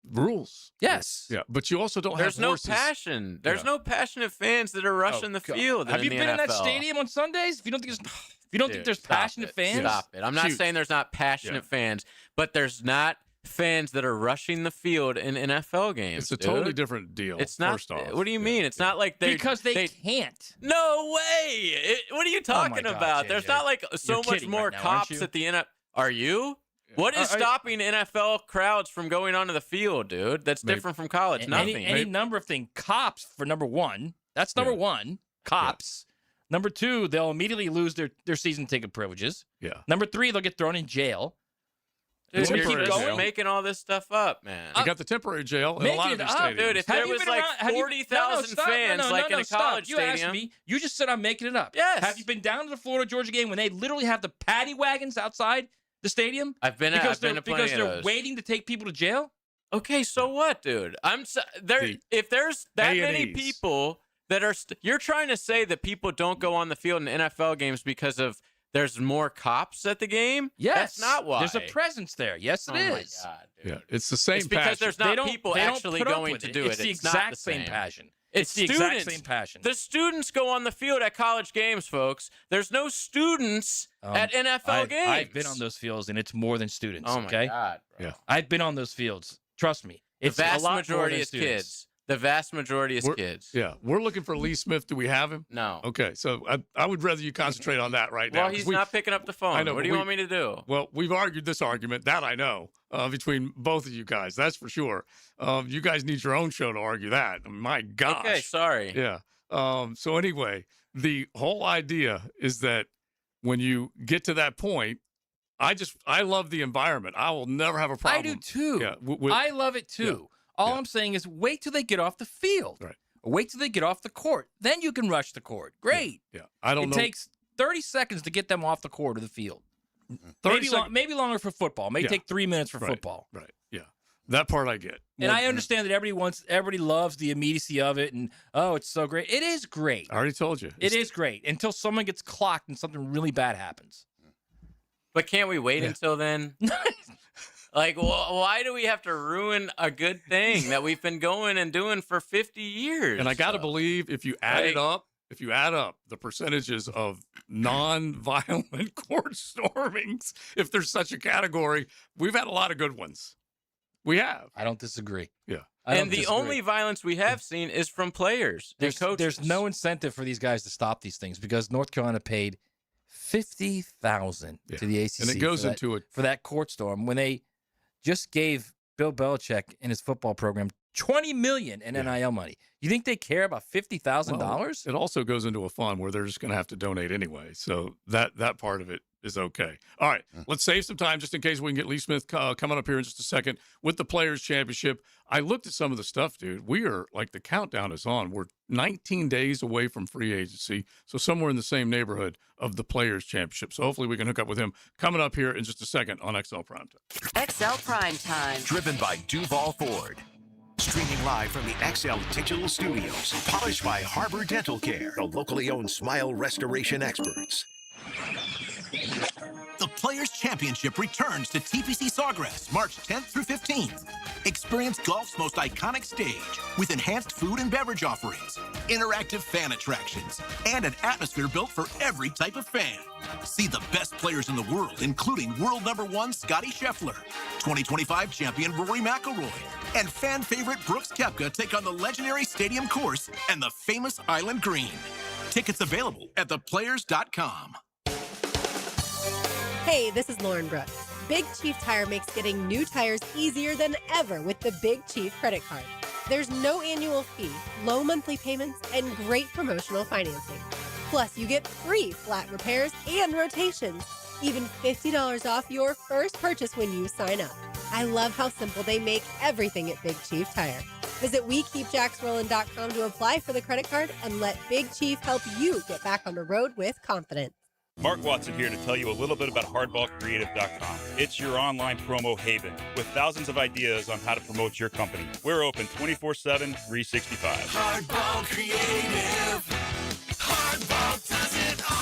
Rules. Yes. Yeah, but you also don't There's have no horses. passion. There's no passionate fans that are rushing the field. Have you the been in that NFL. stadium on Sundays? If you don't think Dude, there's stop passionate it. fans, Stop it. I'm not Huge. saying there's not passionate fans, but there's not fans that are rushing the field in NFL games. It's a dude. totally different deal. It's not. First off. What do you mean? It's not like because they can't. No way. What are you talking God, about? There's JJ. not like so You're much kidding more right now, aren't cops you? at the NFL. Are you? What is stopping NFL crowds from going onto the field, dude? That's different from college. Nothing. Any number of things. Cops, for number one. That's number one. Cops. Number 2, they'll immediately lose their season ticket privileges. Yeah. Number 3, they'll get thrown in jail. Dude, We'll you're keep just going. making all this stuff up, man. You got the temporary jail in a Make lot it of these up, stadiums. Dude, if Have there you was been like around- have you- 40,000 stop. fans like in a stop. college You stadium. asked me. You just said I'm making it up. Yes. Have you been down to the Florida-Georgia game when they literally have the paddy wagons outside the stadium? I've been because to plenty because of they're those. waiting to take people to jail. Okay, so what, dude? If there's that many A&Es. people that are, you're trying to say that people don't go on the field in NFL games because of there's more cops at the game? Yes, That's not why. There's a presence there. Yes, it is. Oh my God, dude. Yeah, it's the same It's because passion. there's not people they don't actually put up going with to it. do It's it. the It's not exact the same same passion. It's the exact students. same passion. The students go on the field at college games, folks. There's no students at NFL games. I've been on those fields, and it's more than students. Oh my okay? God, bro. Yeah. I've been on those fields. Trust me. The It's a vast lot more majority than is students. kids. The vast majority is kids. Yeah, we're looking for Lee Smith. Do we have him? No. Okay, so I would rather you concentrate on that right now. Well, 'cause he's not picking up the phone. I know, What but do you want me to do? Well, we've argued this argument, that I know, between both of you guys. That's for sure. You guys need your own show to argue that. My gosh. Okay, sorry. Yeah. So anyway, the whole idea is that when you get to that point, I love the environment. I will never have a problem. I do too. Yeah, I love it too. All I'm saying is wait till they get off the field. Right. Or wait till they get off the court. Then you can rush the court. Great. Yeah. I don't it know. takes 30 seconds to get them off the court or the field. 30 Maybe longer for football. Maybe Yeah. take 3 minutes for Right, football. Right. Yeah. That part I get. And I understand that everybody loves the immediacy of it, and oh, it's so great. It is great. I already told you. It is great until someone gets clocked and something really bad happens. But can't we wait until then? Like, why do we have to ruin a good thing that we've been going and doing for 50 years? And I got to believe if you add it up, the percentages of non-violent court stormings, if there's such a category, we've had a lot of good ones. We have. I don't disagree. Yeah. And the only violence we have seen is from players and coaches. There's no incentive for these guys to stop these things because North Carolina paid $50,000 to the ACC, and it goes for that court storm when they just gave Bill Belichick and his football program $20 million in NIL money. You think they care about $50,000? It also goes into a fund where they're just going to have to donate anyway. So that part of it is okay. All right, let's save some time just in case we can get Lee Smith coming up here in just a second with the Players Championship. I looked at some of the stuff, dude. We are like the countdown is on. We're 19 days away from free agency, so somewhere in the same neighborhood of the Players Championship. So hopefully we can hook up with him coming up here in just a second on XL Primetime. XL Primetime. Driven by Duval Ford. Streaming live from the XL Digital Studios. Polished by Harbor Dental Care, the locally owned smile restoration experts. The Players Championship returns to TPC Sawgrass March 10th through 15th. Experience golf's most iconic stage with enhanced food and beverage offerings, interactive fan attractions, and an atmosphere built for every type of fan. See the best players in the world, including world #1 Scottie Scheffler, 2025 champion Rory McIlroy, and fan favorite Brooks Koepka take on the legendary Stadium Course and the famous Island Green. Tickets available at theplayers.com. Hey, this is Lauren Brooks. Big Chief Tire makes getting new tires easier than ever with the Big Chief credit card. There's no annual fee, low monthly payments, and great promotional financing. Plus, you get free flat repairs and rotations, even $50 off your first purchase when you sign up. I love how simple they make everything at Big Chief Tire. Visit WeKeepJacksRollin.com to apply for the credit card and let Big Chief help you get back on the road with confidence. Mark Watson here to tell you a little bit about hardballcreative.com. It's your online promo haven with thousands of ideas on how to promote your company. We're open 24/7, 365. Hardball Creative. Hardball does it all.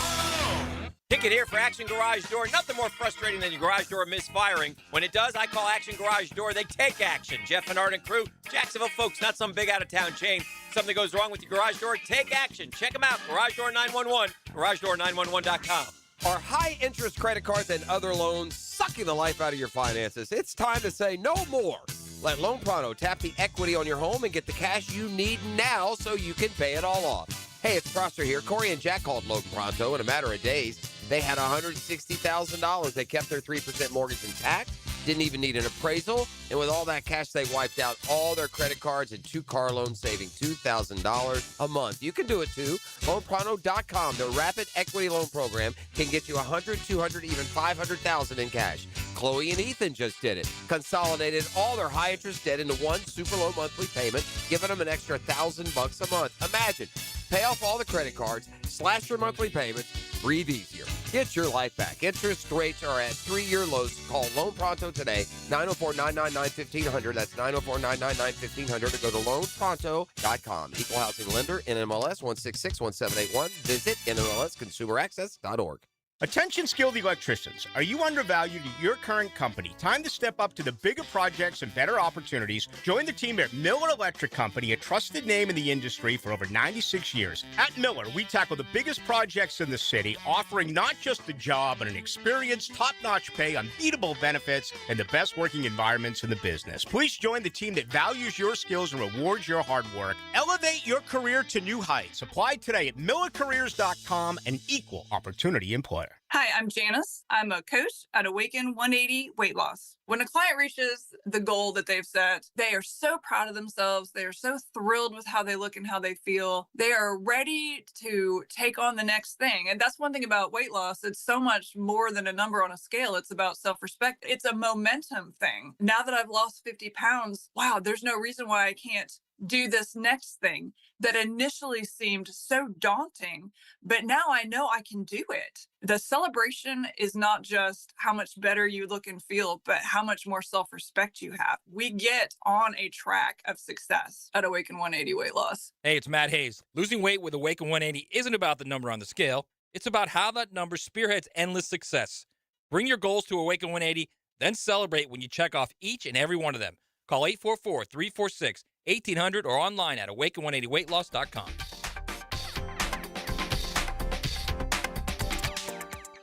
Ticket here for Action Garage Door. Nothing more frustrating than your garage door misfiring. When it does, I call Action Garage Door. They take action. Jeff and Art and crew, Jacksonville folks, not some big out-of-town chain. Something goes wrong with your garage door, take action. Check them out, Garage Door 911, GarageDoor911.com. Are high-interest credit cards and other loans sucking the life out of your finances? It's time to say no more. Let Loan Pronto tap the equity on your home and get the cash you need now so you can pay it all off. Hey, it's Prosser here. Corey and Jack called Loan Pronto in a matter of days. They had $160,000. They kept their 3% mortgage intact, didn't even need an appraisal, and with all that cash, they wiped out all their credit cards and 2 car loans, saving $2,000 a month. You can do it too. LoanPronto.com, the rapid equity loan program, can get you $100,000, $200,000, even $500,000 in cash. Chloe and Ethan just did it. Consolidated all their high-interest debt into one super low monthly payment, giving them an extra $1,000 a month. Imagine, pay off all the credit cards, slash your monthly payments, breathe easier. Get your life back. Interest rates are at 3-year lows. Call Loan Pronto today, 904-999-1500. That's 904-999-1500. Or go to loanpronto.com. Equal housing lender, NMLS 1661781. Visit NMLSconsumeraccess.org. Attention skilled electricians. Are you undervalued at your current company? Time to step up to the bigger projects and better opportunities. Join the team at Miller Electric Company, a trusted name in the industry for over 96 years. At Miller, we tackle the biggest projects in the city, offering not just the job, but an experienced, top-notch pay, unbeatable benefits, and the best working environments in the business. Please join the team that values your skills and rewards your hard work. Elevate your career to new heights. Apply today at millercareers.com, an equal opportunity employer. Hi, I'm Janice. I'm a coach at Awaken 180 Weight Loss. When a client reaches the goal that they've set, they are so proud of themselves. They are so thrilled with how they look and how they feel. They are ready to take on the next thing. And that's one thing about weight loss. It's so much more than a number on a scale. It's about self-respect. It's a momentum thing. Now that I've lost 50 pounds, wow, there's no reason why I can't do this next thing that initially seemed so daunting, but now I know I can do it. The celebration is not just how much better you look and feel, but how much more self-respect you have. We get on a track of success at Awaken 180 Weight Loss. Hey, it's Matt Hayes. Losing weight with Awaken 180 isn't about the number on the scale. It's about how that number spearheads endless success. Bring your goals to Awaken 180, then celebrate when you check off each and every one of them. Call 844-346-1800 or online at awaken180weightloss.com.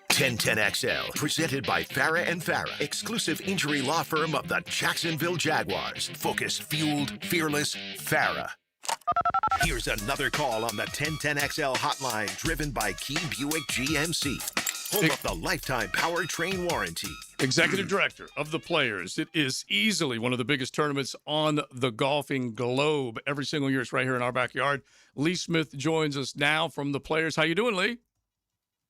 1010XL, presented by Farah and Farah, exclusive injury law firm of the Jacksonville Jaguars. Focused, fueled, fearless, Farah. Here's another call on the 1010XL hotline, driven by Key Buick GMC. home of the lifetime powertrain warranty. Executive Director of the Players. It is easily one of the biggest tournaments on the golfing globe. Every single year, it's right here in our backyard. Lee Smith joins us now from the Players. How you doing, Lee?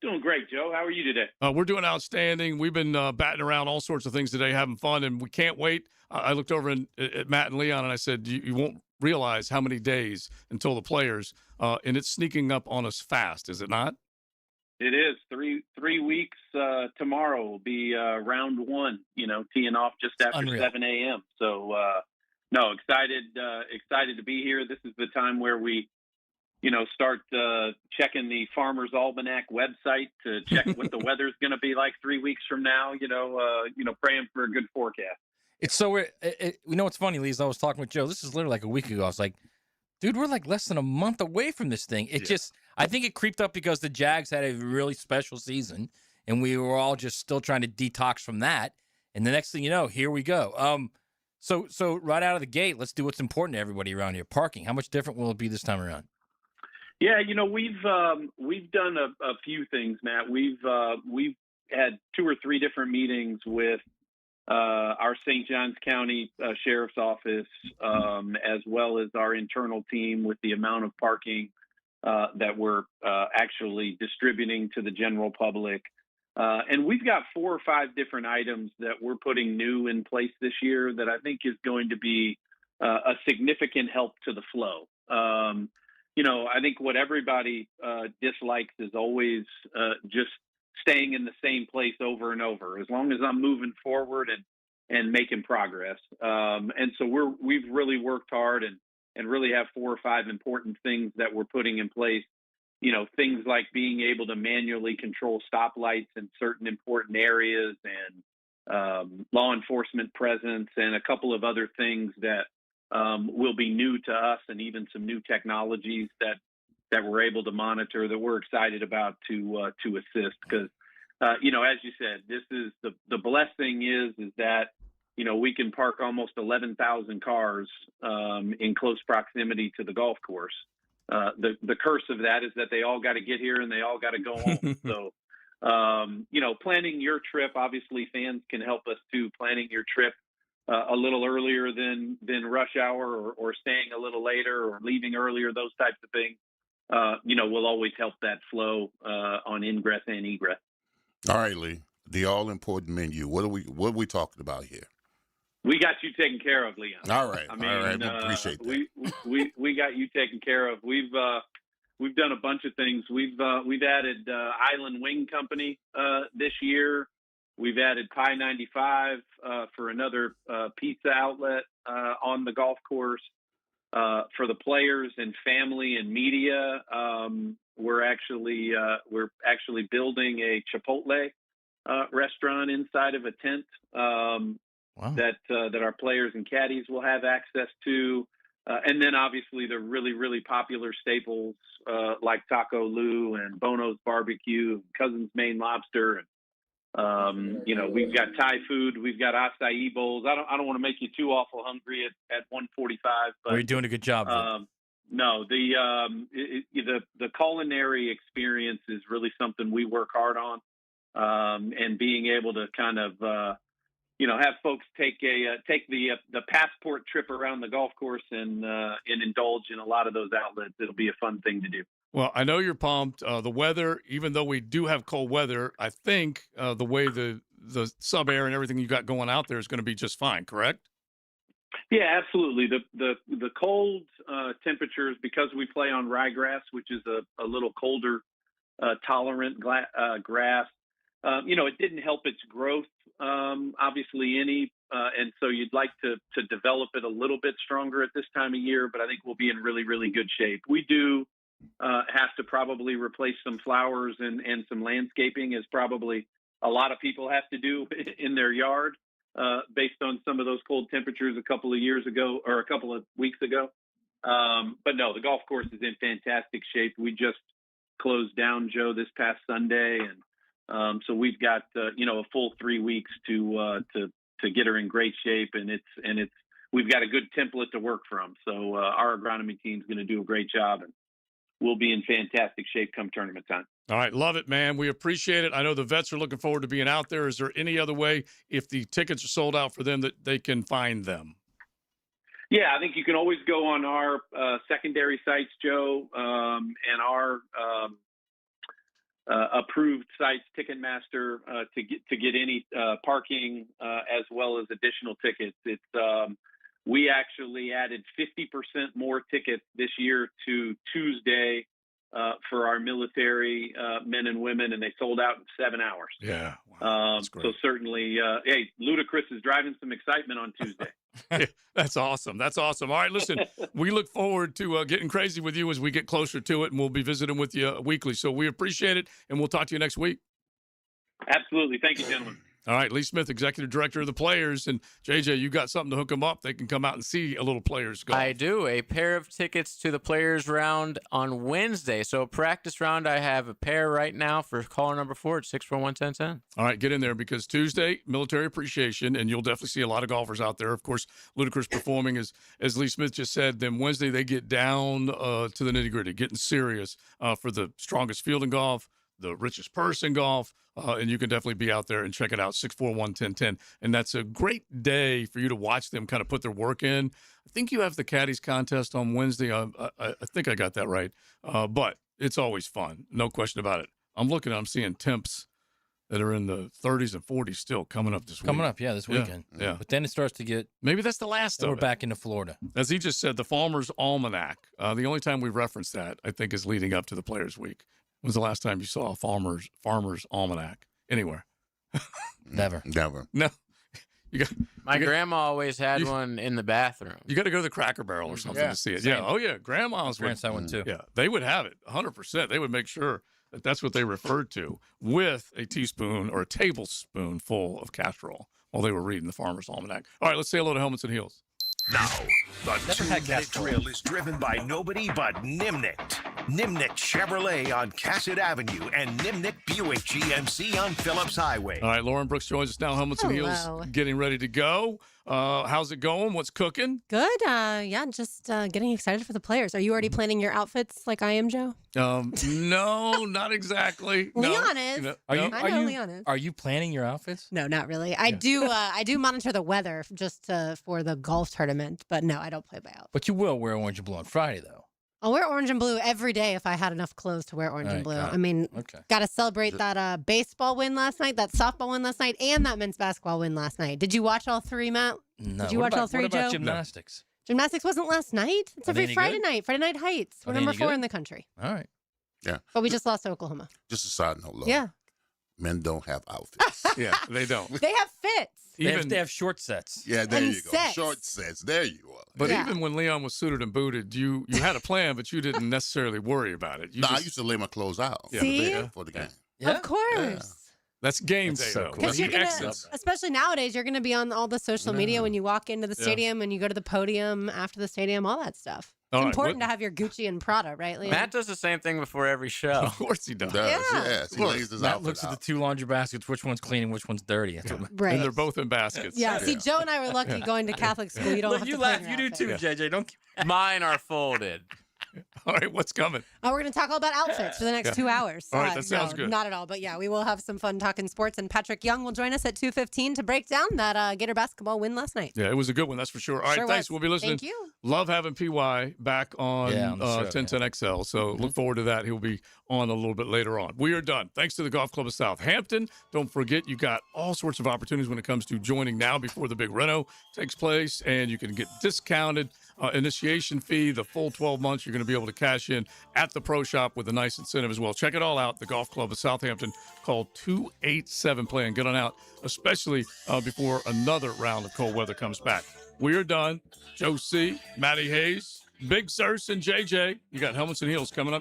Doing great, Joe. How are you today? We're doing outstanding. We've been batting around all sorts of things today, having fun, and we can't wait. I looked over at Matt and Leon, and I said, you won't realize how many days until the Players, and it's sneaking up on us fast, is it not? It is. Three weeks tomorrow will be round one, teeing off just after 7 a.m. So, no, excited to be here. This is the time where we, start checking the Farmer's Almanac website to check what the weather's going to be like 3 weeks from now, praying for a good forecast. It's so weird. What's funny, Lee, is I was talking with Joe. This is literally like a week ago. I was like, dude, we're like less than a month away from this thing. I think it creeped up because the Jags had a really special season, and we were all just still trying to detox from that. And the next thing you know, here we go. So right out of the gate, let's do what's important to everybody around here. Parking. How much different will it be this time around? Yeah, we've done a few things, Matt. We've had 2 or 3 different meetings with our St. Johns County Sheriff's Office, as well as our internal team with the amount of parking that we're actually distributing to the general public. And we've got 4 or 5 different items that we're putting new in place this year that I think is going to be a significant help to the flow. I think what everybody dislikes is always just staying in the same place over and over, as long as I'm moving forward and making progress. And so we've really worked hard and really have 4 or 5 important things that we're putting in place. Things like being able to manually control stoplights in certain important areas and law enforcement presence and a couple of other things that will be new to us, and even some new technologies that we're able to monitor that we're excited about to assist. Because, as you said, this is the blessed thing is that, we can park almost 11,000 cars in close proximity to the golf course. The curse of that is that they all got to get here and they all got to go home. So, planning your trip, obviously fans can help us too. Planning your trip a little earlier than rush hour, or staying a little later, or leaving earlier, those types of things, will always help that flow on ingress and egress. All right, Lee, the all important menu. What are we talking about here? We got you taken care of, Leon. All right. All right. We appreciate that. We got you taken care of. We've done a bunch of things. We've added Island Wing Company this year. We've added Pie 95 for another pizza outlet on the golf course. For the players and family and media, we're actually building a Chipotle restaurant inside of a tent that our players and caddies will have access to. And then obviously the really, really popular staples like Taco Lou and Bono's Barbecue, Cousin's Maine Lobster, and we've got Thai food, we've got acai bowls. I don't want to make you too awful hungry at 1:45. But you're doing a good job. No, the culinary experience is really something we work hard on, and being able to kind of have folks take the passport trip around the golf course and indulge in a lot of those outlets. It'll be a fun thing to do. Well, I know you're pumped. The weather, even though we do have cold weather, I think the way the sub-air and everything you got going out there is going to be just fine, correct? Yeah, absolutely. The cold temperatures, because we play on ryegrass, which is a little colder tolerant grass, it didn't help its growth, obviously, and so you'd like to develop it a little bit stronger at this time of year, but I think we'll be in really, really good shape. We do have to probably replace some flowers and some landscaping, as probably a lot of people have to do in their yard, based on some of those cold temperatures a couple of years ago or a couple of weeks ago. But no, the golf course is in fantastic shape. We just closed down, Joe, this past Sunday, and so we've got a full 3 weeks to get her in great shape, and we've got a good template to work from. So our agronomy team's going to do a great job, and we'll be in fantastic shape come tournament time. All right, love it, man. We appreciate it. I know the vets are looking forward to being out there. Is there any other way, if the tickets are sold out for them, that they can find them? Yeah, I think you can always go on our secondary sites, Joe, and our approved sites, Ticketmaster, to get any parking as well as additional tickets. It's we actually added 50% more tickets this year to Tuesday for our military men and women, and they sold out in 7 hours. Yeah, wow. That's great. So certainly, hey, Ludacris is driving some excitement on Tuesday. Yeah, that's awesome. That's awesome. All right, listen, we look forward to getting crazy with you as we get closer to it, and we'll be visiting with you weekly. So we appreciate it, and we'll talk to you next week. Absolutely. Thank you, gentlemen. All right, Lee Smith, Executive Director of the Players. And, JJ, you got something to hook them up. They can come out and see a little Players golf. I do. A pair of tickets to the Players round on Wednesday. So practice round, I have a pair right now for caller number 4 at 641-1010. All right, get in there because Tuesday, military appreciation, and you'll definitely see a lot of golfers out there. Of course, Ludacris performing, as Lee Smith just said. Then Wednesday, they get down to the nitty-gritty, getting serious for the strongest field in golf, the richest purse in golf, and you can definitely be out there and check it out, 641-1010. And that's a great day for you to watch them kind of put their work in. I think you have the Caddies contest on Wednesday. I think I got that right. But it's always fun, no question about it. I'm seeing temps that are in the 30s and 40s still coming up this week. Coming up, yeah, this weekend. Yeah. But then it starts to get... Maybe that's the last of We're it. back into Florida. As he just said, the Farmer's Almanac. The only time we reference that, I think, is leading up to the Players Week. When's the last time you saw a Farmer's Almanac anywhere? Never. No. My grandma always had one in the bathroom. You got to go to the Cracker Barrel or something to see it. Same. Yeah. Oh, yeah. Grandma's would. Grandson one, too. Yeah. They would have it 100%. They would make sure that that's what they referred to with a teaspoon or a tablespoon full of casserole while they were reading the Farmer's Almanac. All right. Let's say hello to Helmets and Heels. Now, the 2-minute drill is driven by nobody but Nimnicht. Nimnicht Chevrolet on Cassett Avenue and Nimnicht Buick GMC on Phillips Highway. All right, Lauren Brooks joins us now. Helmets and Heels, getting ready to go. How's it going? What's cooking? Good. Yeah, just getting excited for the Players. Are you already planning your outfits like I am, Joe? No, not exactly. Leon is. Leon is. Are you planning your outfits? No, not really. I do. I do monitor the weather just for the golf tournament, but no, I don't play by outfits. But you will wear orange and blue on Friday, though. I'll wear orange and blue every day if I had enough clothes to wear orange and blue. I mean, got to celebrate that baseball win last night, that softball win last night, and that men's basketball win last night. Did you watch all three, Matt? No. Did you watch all three, What about Joe? gymnastics? Gymnastics wasn't last night. It's every Friday night. Friday Night Heights. We're number 4 in the country. All right. Yeah. But we just lost to Oklahoma. Just a side note, Lauren. Yeah. Men don't have outfits. Yeah, they don't. They have fits. They have short sets. Yeah, there And you go. sets. Short sets. There you are. But even when Leon was suited and booted, you had a plan, but you didn't necessarily worry about it. I used to lay my clothes out for the game. Yeah. Of course. That's game day, so though. cool. Because you're going to, especially nowadays, you're going to be on all the social media when you walk into the stadium, when you go to the podium after the stadium, all that stuff. It's important to have your Gucci and Prada, right, Leon? Matt does the same thing before every show. Of course he does. Yes, he lays his Matt outfit looks at out. the 2 laundry baskets, which one's clean and which one's dirty. That's what Right. And they're both in baskets. Yeah. See, Joe and I were lucky going to Catholic school. You don't have to laugh. plan You your do outfit. too, JJ. Don't. Mine are folded. All right, what's coming? We're going to talk all about outfits for the next 2 hours. All right, that sounds good. Not at all, but yeah, we will have some fun talking sports. And Patrick Young will join us at 2:15 to break down that Gator basketball win last night. Yeah, it was a good one, that's for sure. All right, Sure thanks. was. We'll be listening. Thank you. Love having PY back on, on the show, 1010XL. So look forward to that. He'll be on a little bit later on. We are done. Thanks to the Golf Club of Southampton. Don't forget, you got all sorts of opportunities when it comes to joining now before the big reno takes place, and you can get discounted initiation fee. The full 12 months you're going to be able to cash in at the pro shop with a nice incentive as well. Check it all out. The Golf Club of Southampton. Call 287-PLAY and get on out, especially before another round of cold weather comes back. We are done. Joe C., Matty Hayes, Big Sirs, and JJ. You got Helmets and Heels coming up.